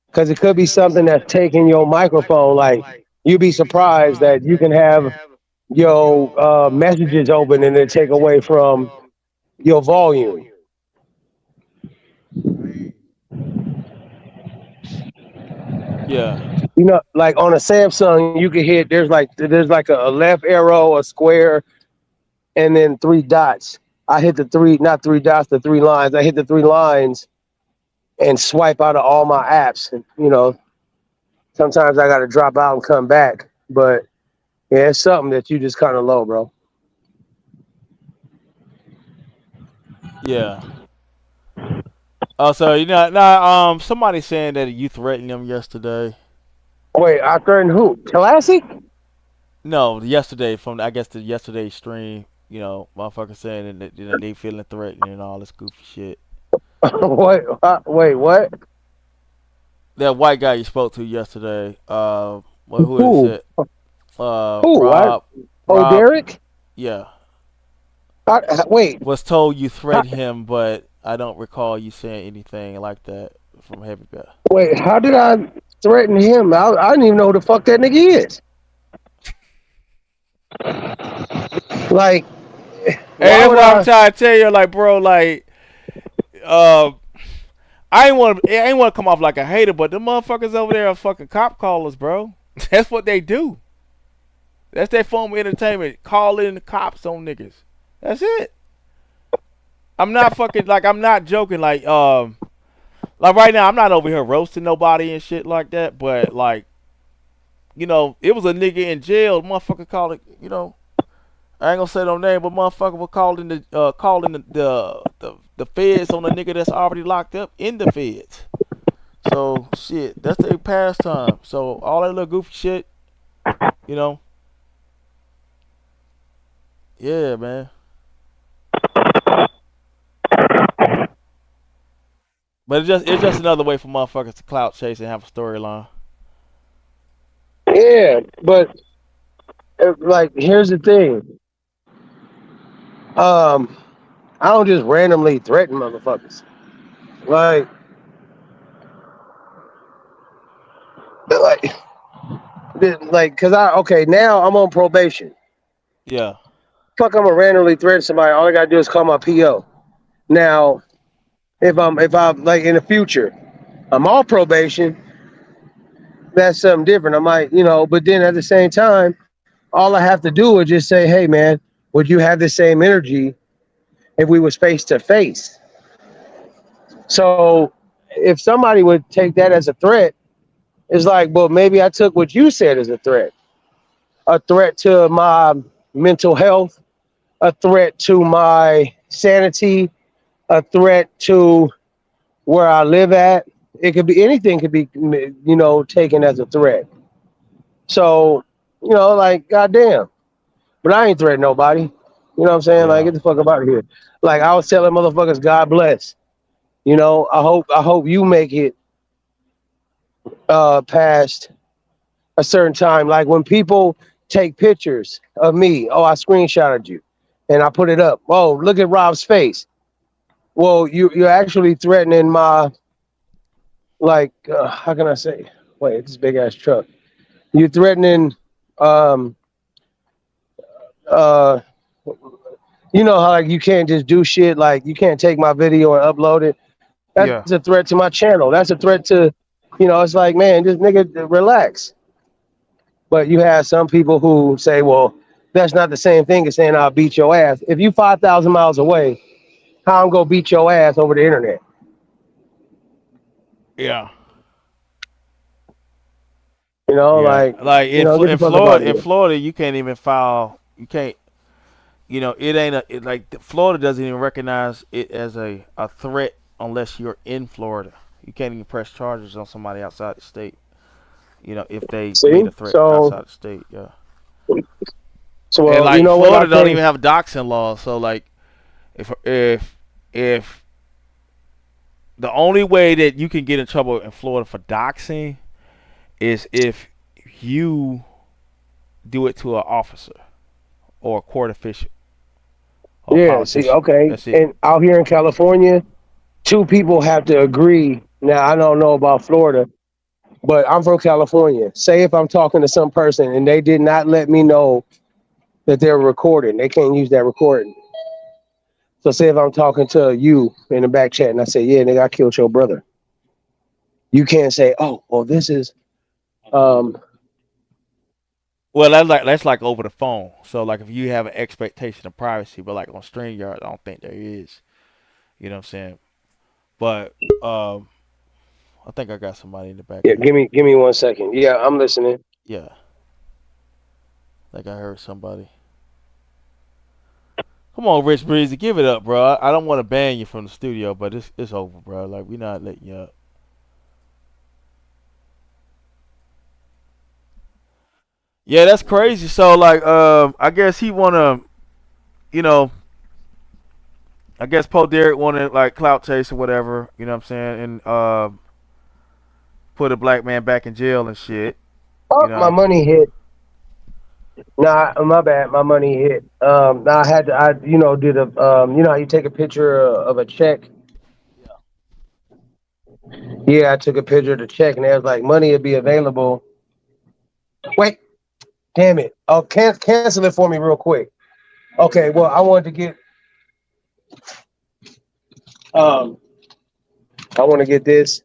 Because it could be something that's taking your microphone. Like, you'd be surprised that you can have your messages open and then take away from your volume. Hey, Yeah. You know, like on a Samsung, you can hit there's like a left arrow, a square, and then three dots. I hit the three, not three dots, the three lines. I hit the three lines and swipe out of all my apps. And, you know, sometimes I got to drop out and come back, but yeah, it's something that you just kind of low, bro. Yeah. Oh, so now somebody saying that you threatened them yesterday. Wait, I threatened who? Classic? No, yesterday from I guess the yesterday stream. Motherfucker saying that they feeling threatened and all this goofy shit. What? Wait, what? That white guy you spoke to yesterday. Who is Who? it? Who? Rob. Oh, Rob. Derek? Yeah. Wait, Was told you how, threatened him, but I don't recall you saying anything like that from Heavy Bear. wait, how did I threaten him? I didn't even know who the fuck that nigga is. Like, Hey, why that's would what I'm I? trying to tell you. Like, bro, like, uh, I ain't want to come off like a hater, but the motherfuckers over there are fucking cop callers, bro. That's what they do. That's their form of entertainment. Calling the cops on niggas. That's it. I'm not joking. Like right now, I'm not over here roasting nobody and shit like that. But like, it was a nigga in jail. Motherfucker called it. I ain't gonna say no name, but motherfucker was calling the feds on the nigga that's already locked up in the feds. So shit, that's their pastime. So all that little goofy shit, you know, yeah, man. But it's just another way for motherfuckers to clout chase and have a storyline. Yeah, but like, here's the thing. Um, I don't just randomly threaten motherfuckers. Like, like, cause okay, now I'm on probation. Yeah, Fuck, I'm gonna randomly threaten somebody. All I gotta do is call my PO. Now, if I'm like in the future, I'm on probation. That's something different. I might, but then at the same time, all I have to do is just say, hey man, would you have the same energy if we was face to face? So if somebody would take that as a threat, it's like, well, maybe I took what you said as a threat to my mental health, a threat to my sanity, a threat to where I live at. It could be anything could be, taken as a threat. So, like, goddamn. But I ain't threatening nobody. You know what I'm saying? Like, yeah, get the fuck up out of here. Like, I was telling motherfuckers, God bless. I hope you make it past a certain time. Like when people take pictures of me, oh, I screenshotted you and I put it up. Oh, look at Rob's face. Well, you're actually threatening my, like, how can I say? Wait, this big ass truck. You're threatening, um, uh, how like you can't just do shit, like you can't take my video and upload it. That's a yeah, threat to my channel. That's a threat to, it's like, man, just nigga, relax. But you have some people who say, well, that's not the same thing as saying I'll beat your ass. If you 5,000 miles away, how I'm gonna beat your ass over the internet? yeah, yeah. Like, Like get the in fuck up out Florida, of here. you can't even file. You can't. It ain't Florida doesn't even recognize it as a threat unless you're in Florida. You can't even press charges on somebody outside the state. If they See? made a threat So, outside the state, yeah. And well, you like know what? I Florida don't think, even have doxing laws, so like if the only way that you can get in trouble in Florida for doxing is if you do it to an officer or a court official or a yeah, see, politician. okay. That's it. And out here in California, two people have to agree. Now, I don't know about Florida, but I'm from California. Say if I'm talking to some person and they did not let me know that they're recording. They can't use that recording. So say if I'm talking to you in the back chat and I say, yeah, nigga, I killed your brother. You can't say, oh, well, this is um Well, that's like over the phone. So like if you have an expectation of privacy, but like on StreamYard, I don't think there is. You know what I'm saying? But I think I got somebody in the yeah, background. give me 1 second. Yeah, I'm listening. Yeah, I think I heard somebody. Come on, Rich Breezy, give it up, bro. I don't want to ban you from the studio, but it's over, bro. Like we not letting you up. Yeah, that's crazy. So like, I guess he wanna, you know, I guess Poe Derek wanted like clout chase or whatever. You know what I'm saying? And put a black man back in jail and shit. Oh, You my know. money hit. Nah, my bad. My money hit. Nah, I did a you know how you take a picture of a check. Yeah, I took a picture of the check and it was like money would be available. Wait, damn it. Oh, cancel it for me real quick. Okay, well, I wanted to get um I want to get this.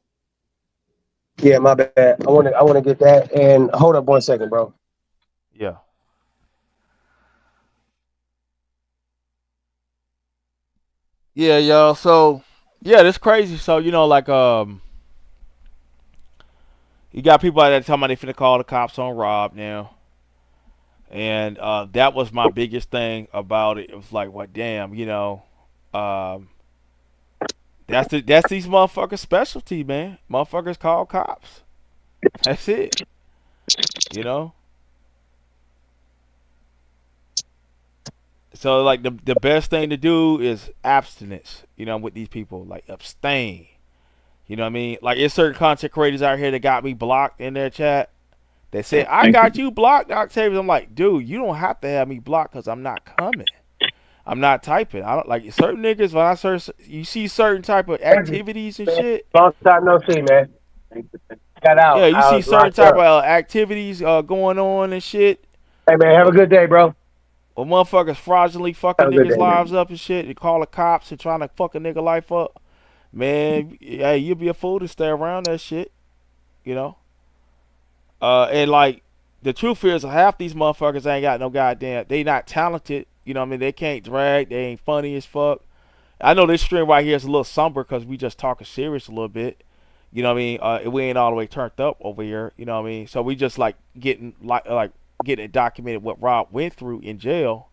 Yeah, my bad. I want to get that. And hold up 1 second, bro. Yeah. Yeah, y'all. So yeah, that's crazy. So like you got people out there talking about they finna call the cops on Rob now. And that was my biggest thing about it. It was like, well, damn, um, that's these motherfuckers' specialty, man. Motherfuckers call cops. That's it. You know. So like the best thing to do is abstinence. With these people, like abstain. You know what I mean? Like there's certain content creators out here that got me blocked in their chat. They say I got you blocked, Octavius. I'm like, dude, you don't have to have me blocked because I'm not coming. I'm not typing. I don't like certain niggas when I search. You see certain type of activities and shit. Long time no see, man. Got Yeah, out. you I see was certain locked type of up. activities going on and shit. Hey, man, have a Or, good day, bro. or motherfuckers fraudulently fucking Have a good niggas' day, man. lives up and shit. And call the cops and trying to fuck a nigga life up. Man, hey, you'd be a fool to stay around that shit. You know. And like the truth is, half these motherfuckers ain't got no goddamn. They not talented. You know what I mean? They can't drag. They ain't funny as fuck. I know this stream right here is a little somber because we just talking serious a little bit. You know what I mean? We ain't all the way turned up over here. You know what I mean? So we just like getting it documented what Rob went through in jail,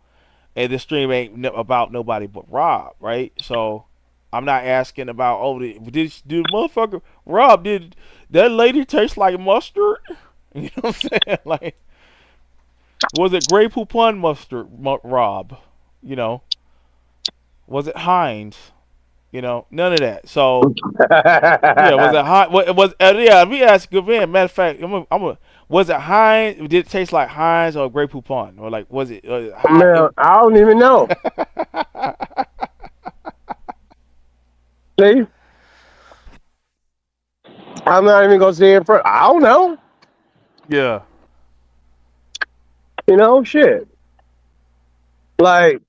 and this stream ain't about nobody but Rob, right? So I'm not asking about did the motherfucker Rob did that lady taste like mustard? You know what I'm saying? Like, was it Grey Poupon mustard, Rob? You know, was it Heinz? None of that. So yeah, was it Heinz? What was? Yeah, let me ask you again. Matter of fact, was it Heinz? Did it taste like Heinz or Grey Poupon, or like was it Man, I don't even know. See, I'm not even gonna say it for. I don't know. Yeah. You know, shit. Like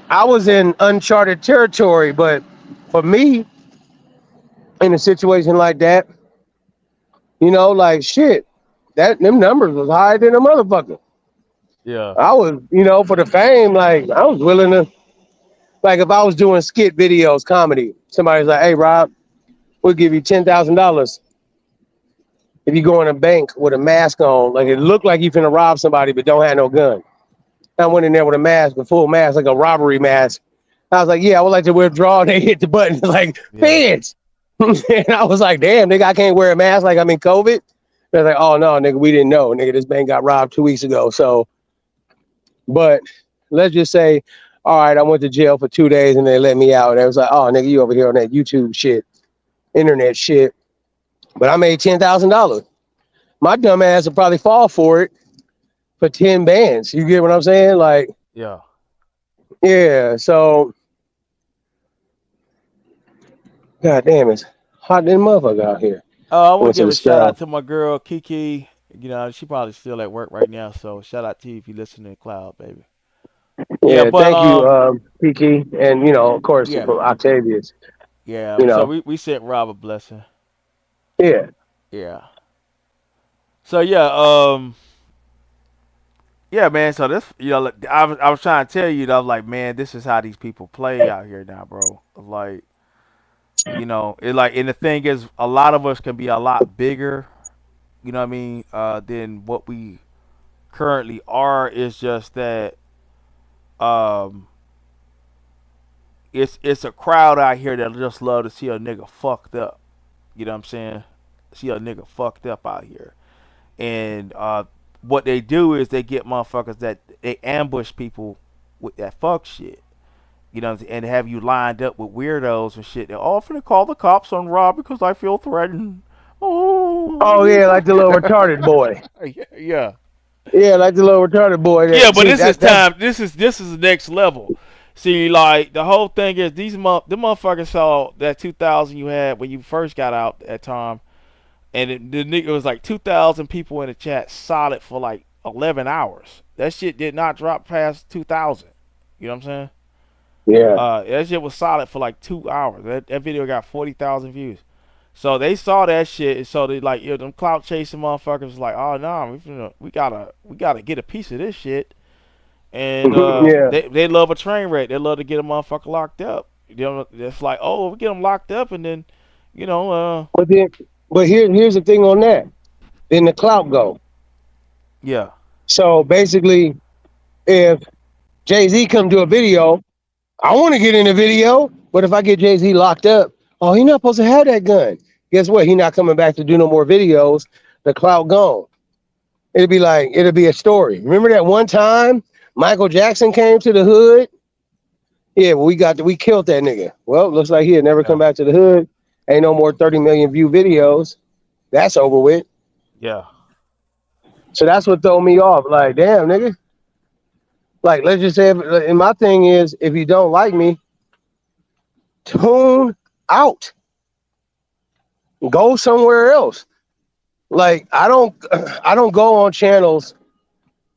I was in uncharted territory, but for me, in a situation like that, like shit, that them numbers was higher than a motherfucker. Yeah. I was, for the fame, like I was willing to, like if I was doing skit videos, comedy, somebody's like, "Hey, Rob, we'll give you $10,000 if you go in a bank with a mask on, like it looked like you finna rob somebody, but don't have no gun." I went in there with a mask, a full mask, like a robbery mask. I was like, "Yeah, I would like to withdraw." And they hit the button, like, Yeah. feds. And I was like, "Damn, nigga, I can't wear a mask like I'm in COVID." They're like, "Oh no, nigga, we didn't know, nigga. This bank got robbed 2 weeks ago." So, but let's just say, all right, I went to jail for 2 days and they let me out. And it was like, "Oh, nigga, you over here on that YouTube shit, internet shit." But I made $10,000. My dumb ass would probably fall for it for 10 bands. You get what I'm saying? Like, Yeah. yeah. So, god damn, it's hot than motherfucker out here. I want to Went to give the a shout sky. out to my girl Kiki. You know, she probably still at work right now. So shout out to you if you listen to Cloud, baby. Yeah, Yeah, but thank you, Kiki, and of course, yeah, Octavius. yeah. You So know, we sent Rob a blessing. yeah, Yeah. So yeah, yeah, man. So this, look, I was trying to tell you, that I was like, man, this is how these people play out here now, bro. Like, it like, and the thing is, a lot of us can be a lot bigger, you know what I mean, than what we currently are. It's just that, um, it's a crowd out here that just love to see a nigga fucked up. You know what I'm saying? See a nigga fucked up out here, and what they do is they get motherfuckers that they ambush people with that fuck shit. You know, and have you lined up with weirdos and shit. They're often call the cops on Rob because I feel threatened. oh Oh, yeah, like the little retarded boy. yeah, Yeah, like the little retarded boy. yeah. That But see this is that's time. This is the next level. See, like the whole thing is the motherfuckers saw that 2000 you had when you first got out at time, and the nigga was like 2,000 people in the chat solid for like 11 hours. That shit did not drop past 2,000. You know what I'm saying? yeah. That shit was solid for like 2 hours. That video got 40,000 views. So they saw that shit, and so they like, them clout chasing motherfuckers was like, oh no, we gotta get a piece of this shit. And Yeah. they love a train wreck. They love to get a motherfucker locked up. It's like, oh, we get them locked up, and then, you know, But then, but here's the thing on that. Then the clout go. yeah, So basically, if Jay-Z come do a video, I want to get in the video, but if I get Jay-Z locked up, oh, he not supposed to have that gun. Guess what? He not coming back to do no more videos. The clout gone. It'll be a story. Remember that one time Michael Jackson came to the hood? Yeah, well, we killed that nigga. Well, looks like he'll never yeah, come back to the hood. Ain't no more 30 million view videos. That's over with. yeah, So that's what throw me off. Like, damn, nigga. Like, let's just say, and my thing is, if you don't like me, tune out. Go somewhere else. Like, I don't go on channels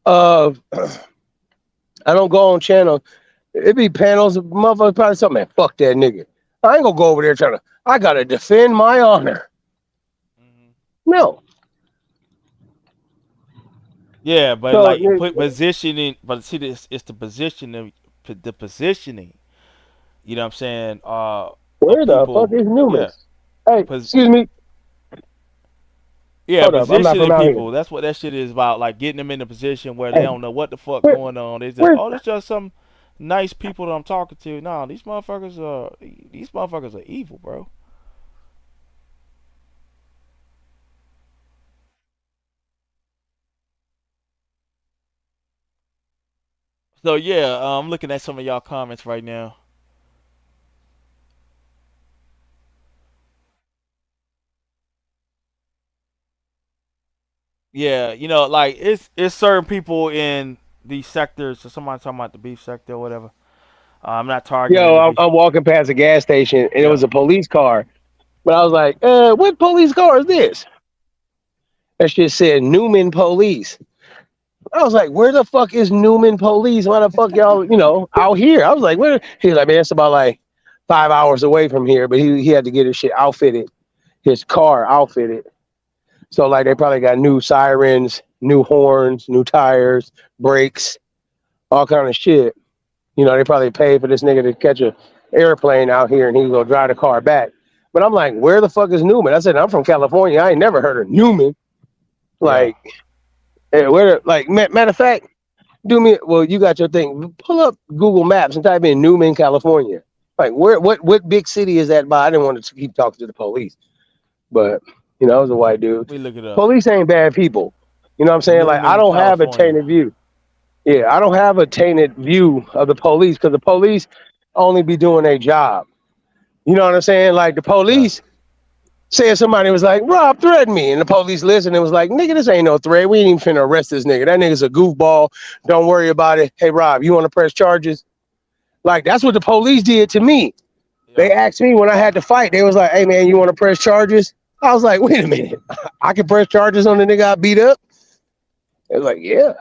of, I don't go on channels. It be panels of motherfuckers probably something, man, fuck that nigga. I ain't gonna go over there I gotta defend my honor. hmm No. yeah. But So, like, you put positioning, but see, this it's the positioning. You know what I'm saying? Of where the fuck people, is yeah, Newman? Hey, pos- excuse me. yeah, Hold up. I'm not from positioning out here. people. That's what that shit is about. Like getting them in a position where they Hey, don't know what the fuck where, going on. They just, where, oh, it's just some nice people that I'm talking to. No, these motherfuckers are evil, bro. So yeah, I'm looking at some of y'all comments right now. Yeah, like it's certain people in these sectors. So somebody talking about the beef sector or whatever. I'm not targeting yo, the beef. I'm walking past a gas station and it Yeah, was a police car. But I was like, what police car is this? That shit said Newman Police. I was like, where the fuck is Newman Police? Why the fuck y'all, out here? I was like, where? He was like, man, it's about like 5 hours away from here. But he had to get his shit outfitted, his car outfitted. So like they probably got new sirens, new horns, new tires, brakes, all kind of shit. They probably paid for this nigga to catch a airplane out here and he go drive the car back. But I'm like, where the fuck is Newman? I said, I'm from California. I ain't never heard of Newman. yeah. Like, matter of fact, well, you got your thing. Pull up Google Maps and type in Newman, California. Like, what big city is that by? I didn't want to keep talking to the police, but I was a white dude. We look it up. Police ain't bad people. You know what I'm saying? Like, I Newman, don't have a California. tainted view. Yeah, I don't have a tainted view of the police because the police only be doing their job. You know what I'm saying? Like the Yeah. police said somebody was like, Rob threatened me. And the police listened and was like, nigga, this ain't no threat. We ain't even finna arrest this nigga. That nigga's a goofball. Don't worry about it. Hey, Rob, you want to press charges? Like, that's what the police did to me. Yeah. They asked me when I had to fight. They was like, hey, man, you want to press charges? I was like, wait a minute. I can press charges on the nigga I beat up? It's like, yeah,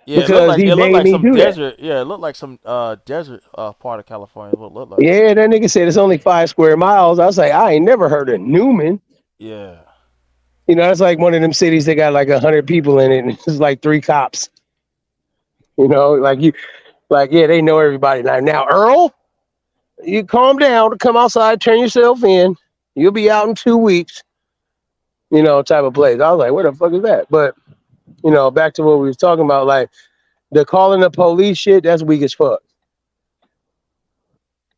Yeah, because he it looked made like me some do that. desert. Yeah, it looked like some desert part of California. Is what it looked like. Yeah, that nigga said it's only 5 square miles. I was like, I ain't never heard of Newman. Yeah, You know, that's like one of them cities that got like 100 people in it, and it's like 3 cops. You know, like you, like yeah, they know everybody now. Now, Earl, you calm down, come outside, turn yourself in. You'll be out in 2 weeks. You know, type of place. I was like, where the fuck is that? But you know, back to what we was talking about, like the calling the police shit. That's weak as fuck.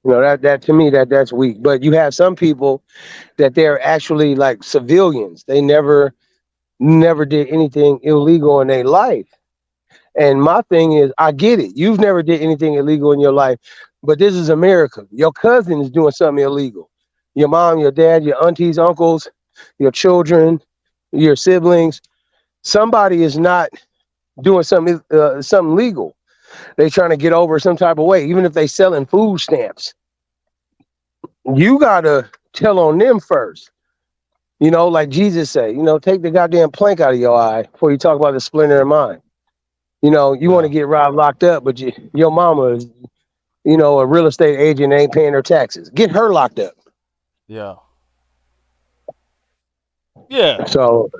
You know, that to me that's weak. But you have some people that they're actually like civilians. They never did anything illegal in their life. And my thing is, I get it. You've never did anything illegal in your life, but this is America. Your cousin is doing something illegal. Your mom, your dad, your aunties, uncles, your children, your siblings. Somebody is not doing something legal. They trying to get over some type of way, even if they selling food stamps. You gotta tell on them first. You know, like Jesus said, you know, take the goddamn plank out of your eye before you talk about the splinter in mine. You know, you want to yeah, get Rob locked up, but your mama is, you know, a real estate agent ain't paying her taxes. Get her locked up. yeah, yeah. So,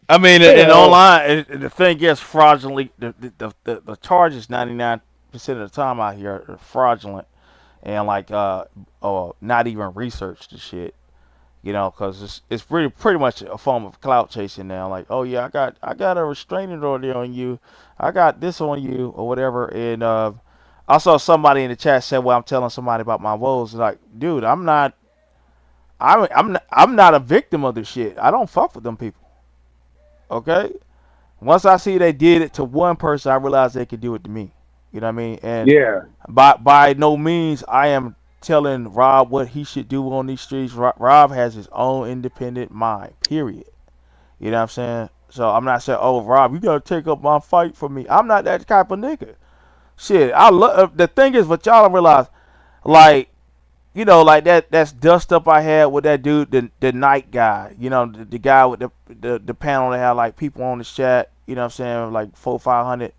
I mean, you and know, online, the thing is fraudulently. The charges 99% of the time out here are fraudulent and like not even researched the shit. You know, because it's pretty much a form of clout chasing now. Like, oh yeah, I got a restraining order on you, I got this on you or whatever. And I saw somebody in the chat said, well, I'm telling somebody about my woes. Like, dude, I'm not a victim of this shit. I don't fuck with them people. Okay. Once I see they did it to one person, I realized they could do it to me. You know what I mean? And yeah, by no means I am telling Rob what he should do on these streets. Rob has his own independent mind. Period. You know what I'm saying? So I'm not saying, oh Rob, you gotta take up my fight for me. I'm not that type of nigga. Shit, I love. The thing is, what y'all don't realize, like like that's dust up I had with that dude, the night guy. You know, the guy with the panel that had like people on the chat. You know what I'm saying? Like 400, 500.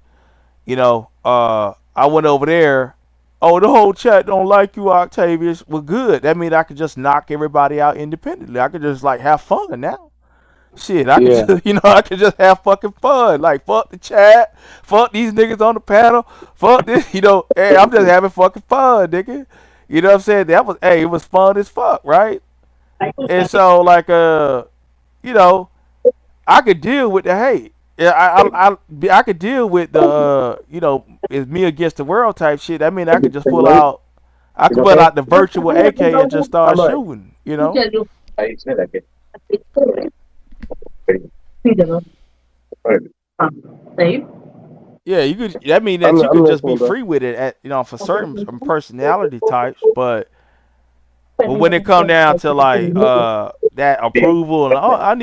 I went over there. Oh, the whole chat don't like you, Octavius. Well, good. That means I could just knock everybody out independently. I could just like have fun now. Shit, I could yeah, just, I could just have fucking fun. Like, fuck the chat, fuck these niggas on the panel, fuck this, hey, I'm just having fucking fun, nigga. You know what I'm saying? Hey, it was fun as fuck, right? And so, like, you know, I could deal with the hate. Yeah, I could deal with the, it's me against the world type shit. I mean, I it's could pull okay. out the virtual AK and just How start much? shooting, you know? I said that. Yeah, you could. That mean that you I'm could just be listening, bro. free with it at for certain personality types, but when it come down to like that approval and oh I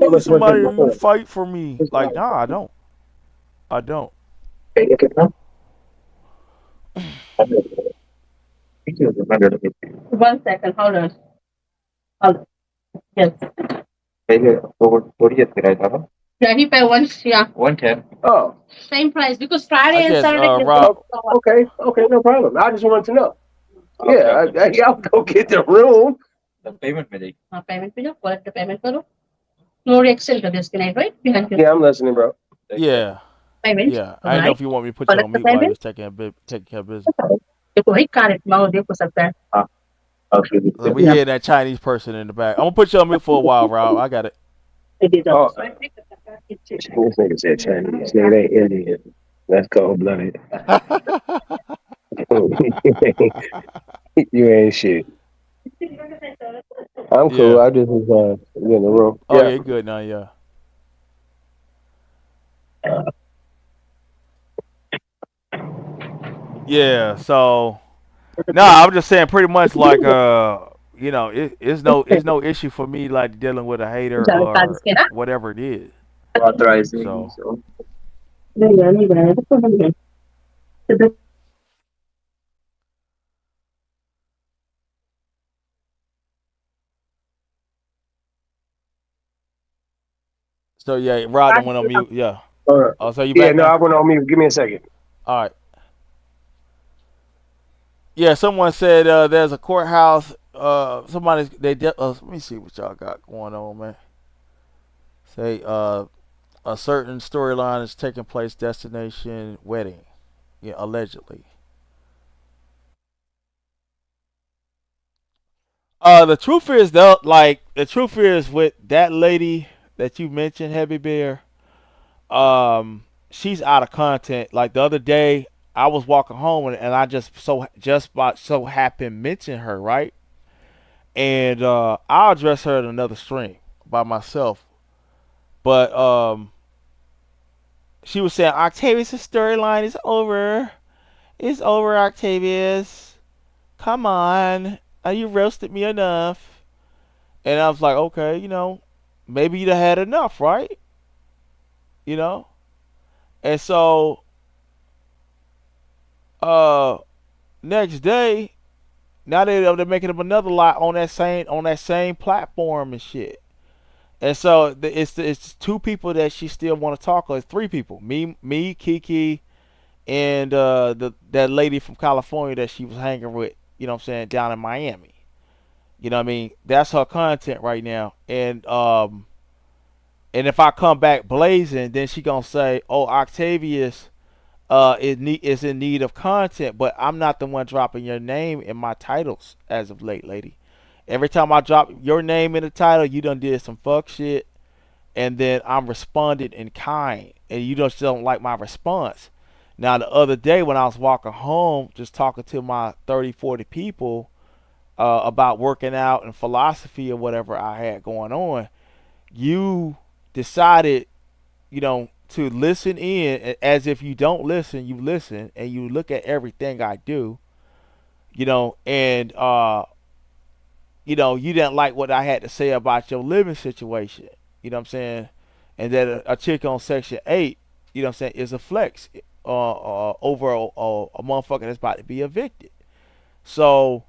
How need much work is somebody my to phone? fight for me, like nah I don't. One second, hold on. Hold on. Yes. Yeah, he paid one. Yeah, Oh, same price because Friday I and guess Saturday he oh, Rob. was. okay, okay, no problem. I just wanted to know. Yeah, y'all go get the room. हाँ payment पे जाओ collect payment करो floor Excel का disconnect right behind Yeah, I'm listening, bro. Yeah, payment yeah. I didn't know right if you want me to put you on collect mute while you payment was taking care of business. देखो भाई कार्य माओ देखो सकता है Like, we या hear that Chinese person in the back. I'm gonna put you on mute for a while, Rob. I got it. it is Oh, also this nigga said Chinese. This nigga ain't Indian. That's cold blooded. You ain't shit. I'm cool. Yeah. I just was in the room. Oh Yeah. yeah, good now. Yeah. Yeah. So no, I'm just saying pretty much like it's no issue for me like dealing with a hater जावे कार्य or इसके ना whatever it is. Authorizing. So So नहीं बनाया तो हम है तो So yeah, Rod I, done went on mute. Yeah. Uh, Oh, so you yeah, back no, now? I went on mute. Give me a second. All right. Yeah, someone said there's a courthouse. Somebody let me see what y'all got going on, man. Say a certain storyline is taking place. Destination wedding. Yeah, allegedly. The truth is though, like the truth is with that lady that you mentioned, Heavy Bear. She's out of content. Like the other day, I was walking home and I just about so happened mention her, right? And I'll address her in another stream by myself. But she was saying Octavius' storyline is over. It's over, Octavius. Come on, you roasted me enough. And I was like, okay, maybe you'd have had enough, right? You know. And so uh next day, now they're making up another lot on that same platform and shit. And so it's two people that she still want to talk. Or it's three people. Me, Kiki, and that lady from California that she was hanging with. You know what I'm saying, down in Miami. You know what I mean? That's her content right now. And if I come back blazing, then she gonna say, "Oh, Octavius is in need of content," but I'm not the one dropping your name in my titles as of late, lady. Every time I drop your name in the title, you done did some fuck shit, and then I'm responded in kind, and you just don't like my response. Now, the other day when I was walking home, just talking to my 30, 40 people about working out and philosophy or whatever I had going on, you decided, to listen in as if you don't listen, you listen and you look at everything I do, and you didn't like what I had to say about your living situation, you know what I'm saying? And that a chick on Section 8, you know what I'm saying, is a flex over a motherfucker that's about to be evicted. So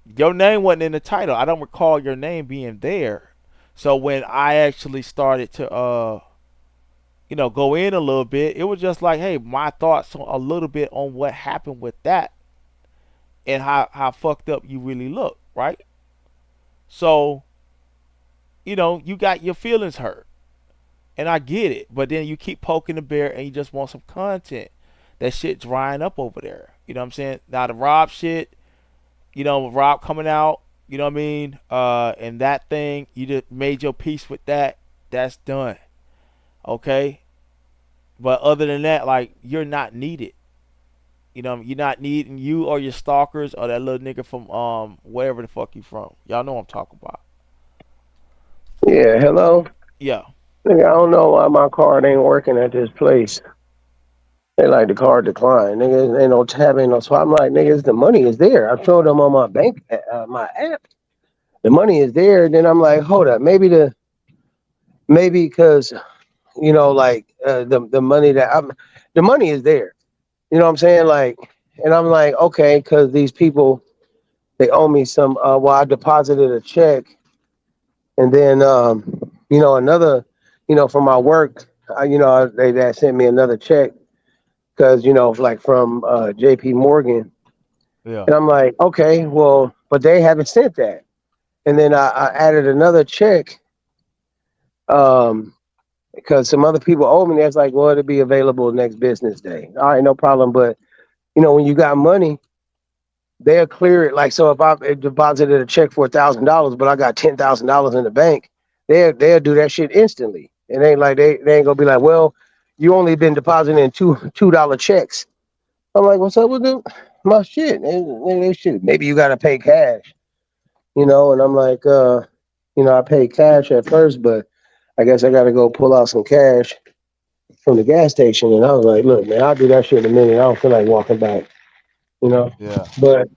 your name wasn't in the title. I don't recall your name being there. So when I actually started to go in a little bit, it was just like, hey, my thoughts a little bit on what happened with that and how fucked up you really look, right? So, you got your feelings hurt. And I get it. But then you keep poking the bear and you just want some content. That shit drying up over there. You know what I'm saying? Now the Rob shit, Rob coming out, you know what I mean? And that thing, you just made your peace with that. That's done. Okay? But other than that, like, you're not needed. You're not needing you or your stalkers or that little nigga from wherever the fuck you from. Y'all know what I'm talking about. Yeah, hello. Yeah. Nigga, I don't know why my card ain't working at this place. They like the card decline. Nigga, ain't no tab, ain't no swap. I'm like, niggas, the money is there. I showed them on my my app. The money is there. Then I'm like, hold up, maybe because like the money the money is there. You know what I'm saying? Like, and I'm like, okay, because these people they owe me some. Well, I deposited a check, and then another, from my work, they sent me another check because like from J.P. Morgan, Yeah. and I'm like, okay, well, but they haven't sent that, and then I added another check um because some other people owe me. That's like, well, it'll be available next business day. All right, no problem. But when you got money, they'll clear it. Like, so if I deposited a check for $1,000, but I got $10,000 in the bank, they'll do that shit instantly. It ain't like they ain't gonna be like, well, you only been depositing $2 checks. I'm like, what's up with them? My shit, they shit. Maybe you gotta pay cash, And I'm like, I paid cash at first, but I guess I gotta go pull out some cash from the gas station. And I was like, look, man, I'll do that shit in a minute. I don't feel like walking back, you know. Yeah. But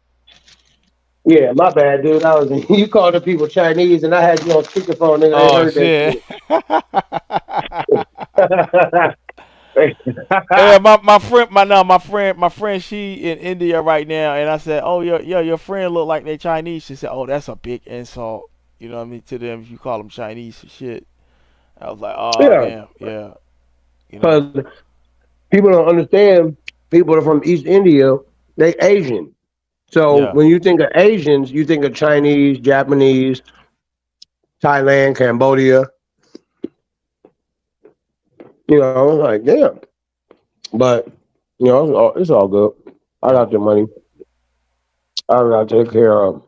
yeah, my bad, dude. I was you called the people Chinese, and I had you on speakerphone, nigga. They Oh heard that shit. shit. Yeah, my friend, my friend, she in India right now, and I said, "Oh, your friend look like they Chinese." She said, "Oh, that's a big insult." You know what I mean, to them if you call them Chinese and shit. I was like, oh Yeah, damn, yeah, you know, because people don't understand. People are from East India. They Asian. So yeah, when you think of Asians, you think of Chinese, Japanese, Thailand, Cambodia. Like damn. But it's all good. I yeah, got the money. I got to take care of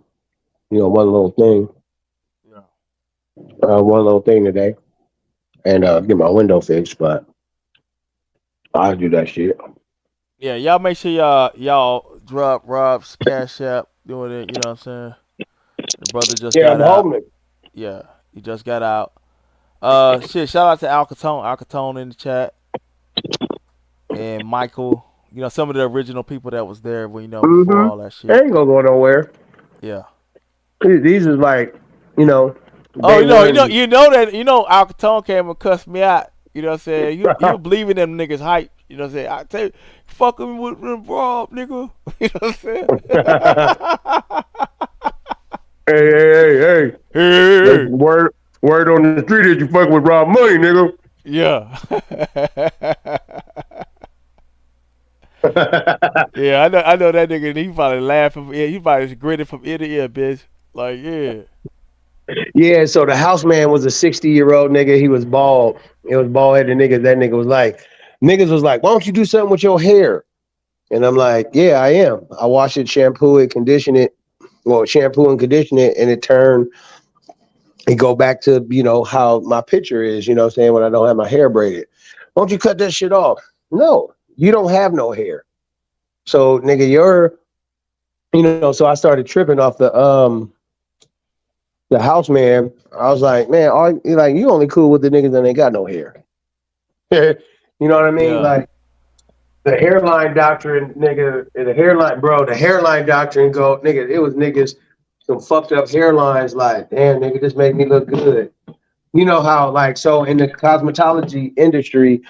one little thing, yeah. today, and get my window fixed. But I do that shit. Yeah, y'all make sure y'all drop Rob's cash app doing it. You know what I'm saying? The brother just Yeah, got I'm out. homeless. Yeah, he just got out. Shit. Shout out to Alcatone, Alcatone in the chat, and Michael. You know some of the original people that was there when before Mm-hmm. all that They shit. ain't gonna go nowhere. Yeah. These is like, you know, Oh, day one. Alcatone came and cussed me out. You know what I'm saying? You believe in them niggas hype. You know what I'm saying? I tell you, fucking with them Rob, nigga. You know what I'm saying? Hey. That's Hey. word on the street is you fuck with Rob Money, nigga. Yeah. Yeah, I know that nigga. He probably laughing. Yeah, he probably grinning from ear to ear, bitch. Like, yeah, Yeah, so the house man was a 60-year-old nigga. He was bald. It was bald headed nigga. That niggas was like, why don't you do something with your hair? And I'm like, yeah, I am. I wash it, shampoo it, condition it. Well, shampoo and condition it, and it go back to, how my picture is, what I'm saying, when I don't have my hair braided. Why don't you cut that shit off? No, you don't have no hair. So, nigga, so I started tripping off the house man. I was like, man, you only cool with the niggas that ain't got no hair. You know what I mean? yeah, Like the hairline doctrine, nigga, the hairline doctrine nigga, it was niggas, some fucked up hairlines, like, damn, nigga, this made me look good. You know how, like, so in the cosmetology industry,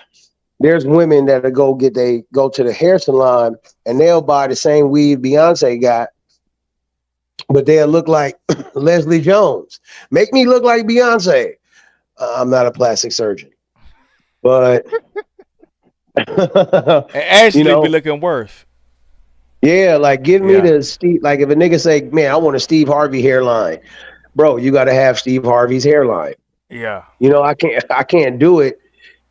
there's women that go to the hair salon and they'll buy the same weave Beyonce got, but they'll look like Leslie Jones. Make me look like Beyonce. I'm not a plastic surgeon, but and you actually be know, looking worse. yeah, like give me Yeah, the Steve. Like if a nigga say, "Man, I want a Steve Harvey hairline," bro, you got to have Steve Harvey's hairline. yeah, I can't do it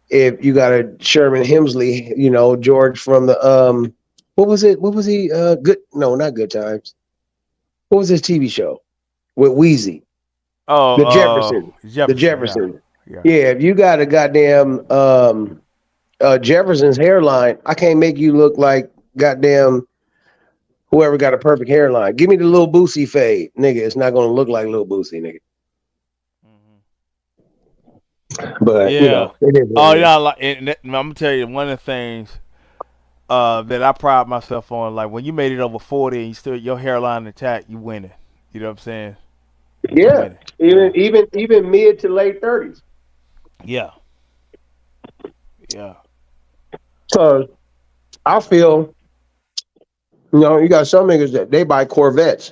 if you got a Sherman Hemsley, George from the what was it? What was he? Good? No, not Good Times. What was his TV show with Wheezy? oh, The Jefferson. The Jefferson. Yeah, Jefferson. yeah, Yeah, if you got a goddamn Jefferson's hairline, I can't make you look like goddamn whoever got a perfect hairline. Give me the little Boosie fade, nigga. It's not gonna look like little Boosie, nigga. hmm But yeah. it is what Oh it is. yeah, I'm gonna tell you one of the things that I pride myself on. Like when you made it over 40 and you still your hairline intact, you winning. You know what I'm saying? You Yeah, winning. even Yeah, even even mid to late 30s. yeah, yeah, Cause I feel, you got some niggas that they buy Corvettes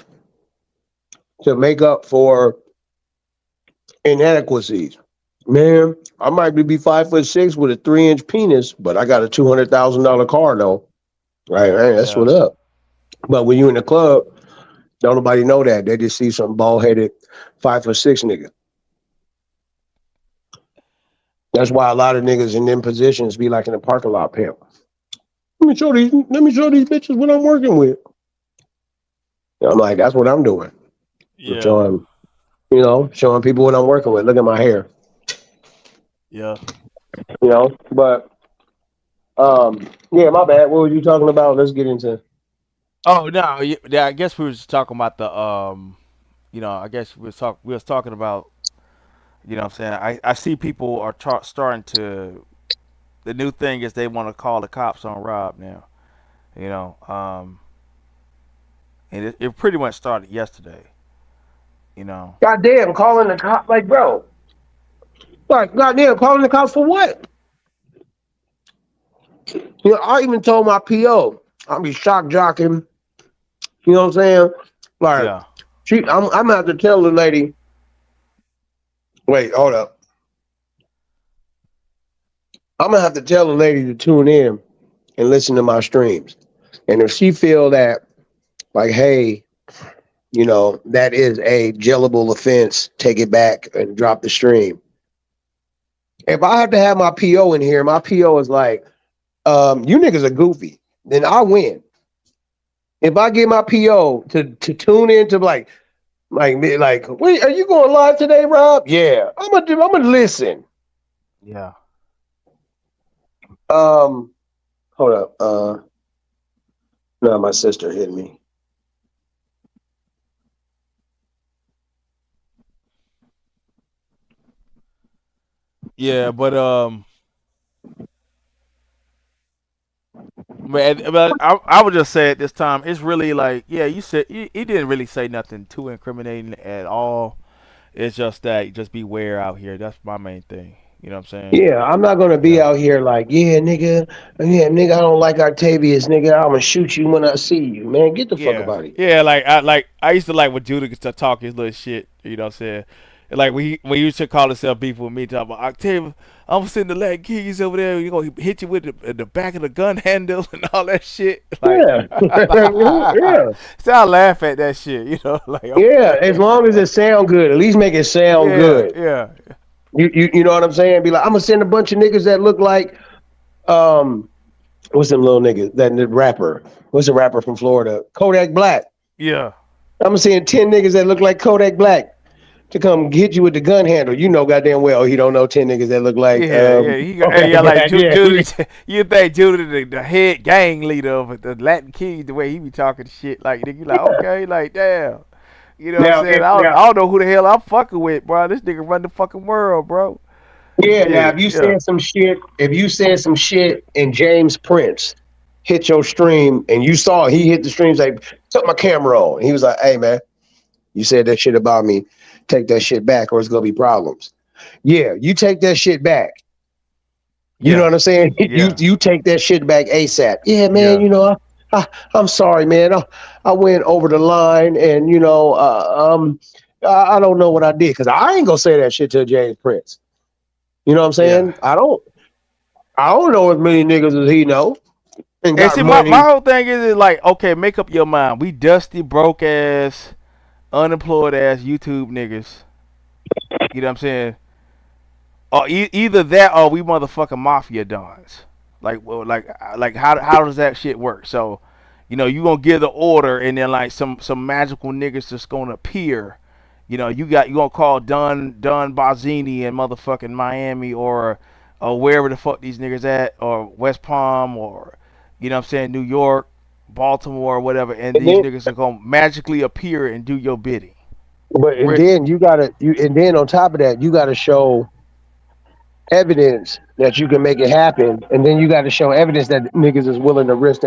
to make up for inadequacies. Man, I might be 5'6" with a 3-inch penis, but I got a $200,000 car though. Right, man, that's yeah. what up. But when you in the club, don't nobody know that. They just see some bald headed 5'6" nigga. That's why a lot of niggas in them positions be like in a parking lot pimp. Let me show these bitches what I'm working with. And I'm like, that's what I'm doing. I'm Yeah, showing people what I'm working with. Look at my hair. yeah. But yeah, my bad. What were you talking about? Let's get into. Oh no, yeah. I guess we were just talking about the I guess we was talking about what I'm saying. I see people are starting to the new thing is they want to call the cops on Rob now. You know, and it pretty much started yesterday. You know. Goddamn, calling the cop, like, bro. Like, goddamn, calling the cops for what? I even told my PO, I'll be shock jocking. You know what I'm saying? Like, Yeah. I'm gonna have to tell the lady. Wait, hold up. I'm gonna have to tell the lady to tune in and listen to my streams. And if she feel that like, hey, that is a jailable offense, take it back and drop the stream. If I have to have my PO in here, my PO is like, you niggas are goofy, then I win. If I get my PO to tune in to like, wait, are you going live today, Rob? Yeah, I'm gonna listen. Yeah. Um, hold up. No, my sister hit me. Yeah, but I would just say at this time it's really like, yeah, you said he didn't really say nothing too incriminating at all. It's just that just beware out here. That's my main thing. You know what I'm saying? Yeah, I'm not gonna be Yeah. out here like, yeah, nigga, I don't like Octavius, nigga. I'm gonna shoot you when I see you, man. Get the fuck Yeah, about it. yeah. Like I used to like when Judah to talk his little shit. You know what I'm saying? Like when he used to call himself beef with me, talking about Octavia, I'm sitting the leg keys over there. You gonna hit you with the back of the gun handle and all that shit. Like, Yeah, yeah, so I laugh at that shit. You know, like yeah. okay, As long as it sound good, at least make it sound yeah, good. yeah, You know what I'm saying? Be like, I'm gonna send a bunch of niggas that look like um, what's them little niggas? That the rapper. What's the rapper from Florida? Kodak Black. yeah, I'm gonna send 10 niggas that look like Kodak Black to come hit you with the gun handle. You know goddamn well he don't know 10 niggas that look like yeah, yeah. He got, hey, Kodak yeah, like Black. Yeah, Judah. You think Judah the head gang leader of the Latin Kings? The way he be talking shit, like nigga, you like okay, like damn. You know what I'm now saying? if now I don't know who the hell I'm fucking with, bro. This nigga run the fucking world, bro. yeah, now Shit, if you yeah, said some shit, and James Prince hit your stream and you saw he hit the streams like took my camera on. He was like, hey man, you said that shit about me. Take that shit back or it's gonna be problems. Yeah, you take that shit back. You know yeah, what I'm saying? You yeah, you take that shit back ASAP. Yeah, man. yeah, I'm sorry, man. I went over the line, and I don't know what I did because I ain't gonna say that shit to James Prince. You know what I'm yeah. saying? I don't know as many niggas as he know and And got see, my money. whole thing is like, okay, make up your mind. We dusty, broke ass, unemployed ass YouTube niggas. You know what I'm saying? Or either that or we motherfucking mafia dons. Like, well, like how does that shit work? So, you gonna give the order and then like some magical niggas just gonna appear. You gonna call Don Barzini in motherfucking Miami or wherever the fuck these niggas at or West Palm or what I'm saying, New York, Baltimore, or whatever, and And these then, niggas are gonna magically appear and do your bidding. and Re- then and then on top of that, you gotta show evidence that you can make it happen, and then you gotta show evidence that niggas is willing to risk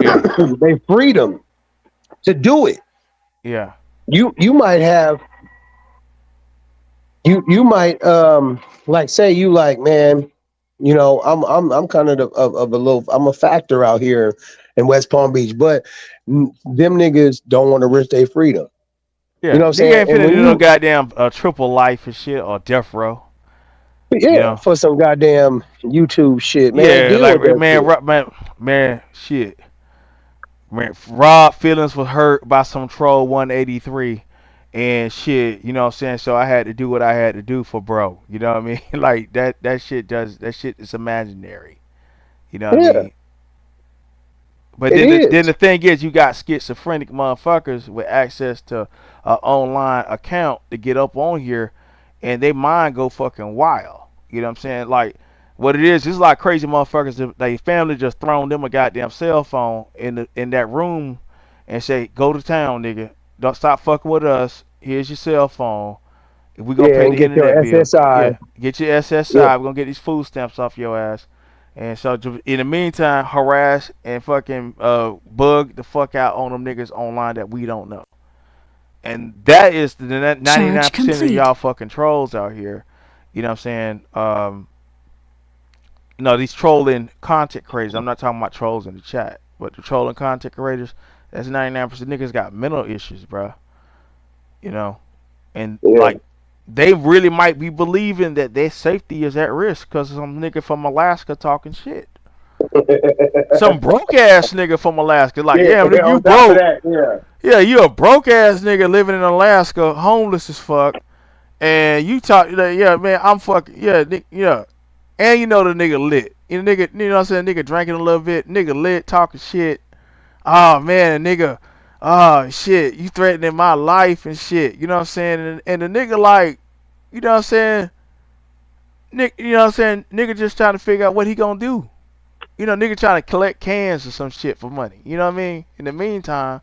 yeah, their freedom to do it. yeah, You might have you might like say you like, man, I'm kind of a little, I'm a factor out here in West Palm Beach, but them niggas don't want to risk their freedom. You know yeah. what I'm Nigga saying? ain't And finna when do no you goddamn triple life and shit or death row. You yeah, know. for some goddamn YouTube shit, man, Yeah, deal like with that man, shit. man, shit. Man, Rob feelings was hurt by some troll 183 and shit, you know what I'm saying? So I had to do what I had to do for bro. You know what I mean? Like that shit is imaginary. You know what I Yeah, mean? But it then is. the thing is, you got schizophrenic motherfuckers with access to an online account to get up on here, and they mind go fucking wild. You know what I'm saying? Like what it is, it's like crazy motherfuckers. They family just thrown them a goddamn cell phone in that room, and say, "Go to town, nigga. Don't stop fucking with us. Here's your cell phone. If we gonna Yeah, pay and the get your internet bill, SSI. yeah, get your Yeah, SSI. We're gonna get these food stamps off your ass." And so in the meantime, harass and fucking bug the fuck out on them niggas online that we don't know. And that is the Charge 99% of complete. y'all fucking trolls out here. You know what I'm saying? No, these trolling content creators. I'm not talking about trolls in the chat, but the trolling content creators. That's 99% niggas got mental issues, bro. You know, and yeah. like they really might be believing that their safety is at risk because some nigga from Alaska talking shit. Some broke ass nigga from Alaska, like, Yeah, yeah, nigga, you on top of broke. that, yeah. Yeah, you a broke ass nigga living in Alaska, homeless as fuck, and you talk, like, yeah, man, I'm fucking, yeah, yeah, and you know the nigga lit, nigga, you know what I'm saying, nigga drinking a little bit, nigga lit, talking shit. Oh man, nigga, oh shit, you threatening my life and shit, you know what I'm saying, and the nigga like, you know what I'm saying, nigga, you know what I'm saying, nigga just trying to figure out what he gonna do. Nigga trying to collect cans or some shit for money. You know what I mean? In the meantime,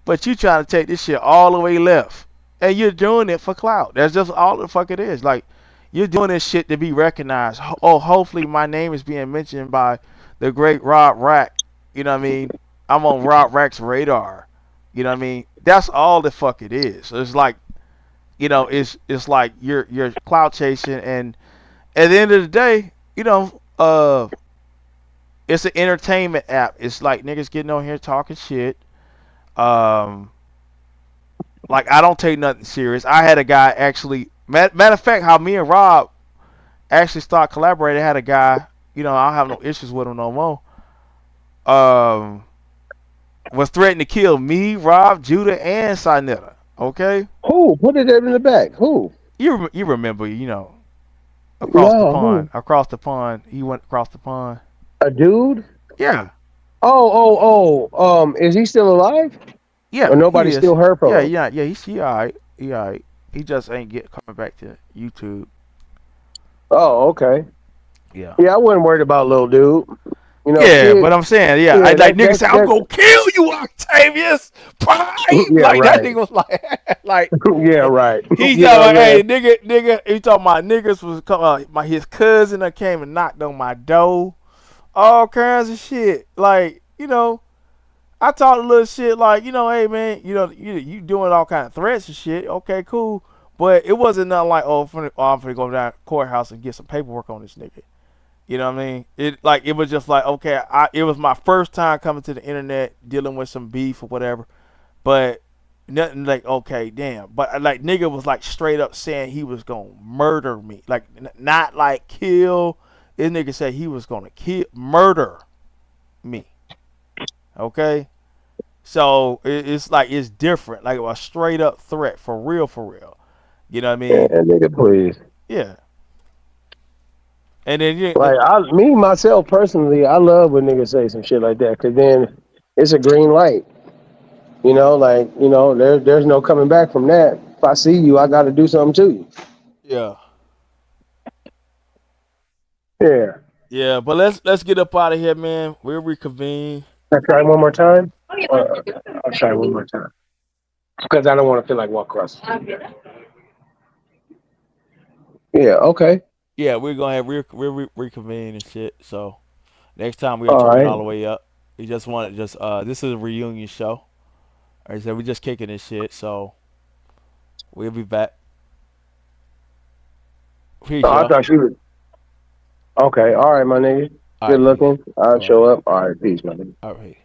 but you trying to take this shit all the way left. And you're doing it for clout. That's just all the fuck it is. Like, you're doing this shit to be recognized. Oh, hopefully my name is being mentioned by the great Rob Rack. You know what I mean? I'm on Rob Rack's radar. You know what I mean? That's all the fuck it is. So it's like, it's like you're clout chasing, and at the end of the day, it's an entertainment app. It's like niggas getting on here talking shit. Um, like, I don't take nothing serious. I had a guy actually. Matter of fact, how me and Rob actually started collaborating. I had a guy. I don't have no issues with him no more. Um, was threatening to kill me, Rob, Judah, and Sinetta. Okay. Who put it in the back? Who? You remember? Across the No, pond. who? Across the pond. He went across the pond. A dude? Yeah. Is he still alive? Yeah, Or he nobody is. still heard from Yeah, him? yeah, yeah. He alright. He alright. He just ain't coming back to YouTube. Oh, okay. Yeah. Yeah, I wasn't worried about little dude. Yeah, Kid. but I'm saying, yeah, I Yeah, like niggas say I'm that's gonna kill you, Octavius Prime. yeah, Like that right. nigga was like, like Yeah, right. he You know talking what about, I'm hey, saying? nigga. He talking about niggas was his cousin that came and knocked on my door, all kinds of shit. Like, I talk a little shit like, hey man, you doing all kind of threats and shit. Okay, cool. But it wasn't nothing like, I'm finna go down to the courthouse and get some paperwork on this nigga. You know what I mean? It was just like, okay, it was my first time coming to the internet dealing with some beef or whatever. But nothing like, okay, damn. But like nigga was like straight up saying he was gonna murder me. Like, not like kill. This nigga said he was gonna murder me. Okay? So it's like, it's different. Like a straight up threat, for real, for real. You know what I Yeah, mean? nigga, please. Yeah. And then Like me myself personally, I love when niggas say some shit like that, because then it's a green light. There's no coming back from that. If I see you, I got to do something to you. yeah. Yeah. Yeah, but let's get up out of here, man. We'll reconvene. Can I try one more time? Oh, yeah. I'll try one more time. Because I don't want to feel like walk across. Yeah, okay. Yeah, we're gonna have reconvene and shit. So next time we'll All turn it right. all the way up. We just want to this is a reunion show. Like I said, we just kicking this shit. So we'll be back. Peace, Oh, I y'all. thought you would. Okay. All right, my nigga. All Good right, peace. looking. I'll All right, show up. All right. Peace, my nigga. all right.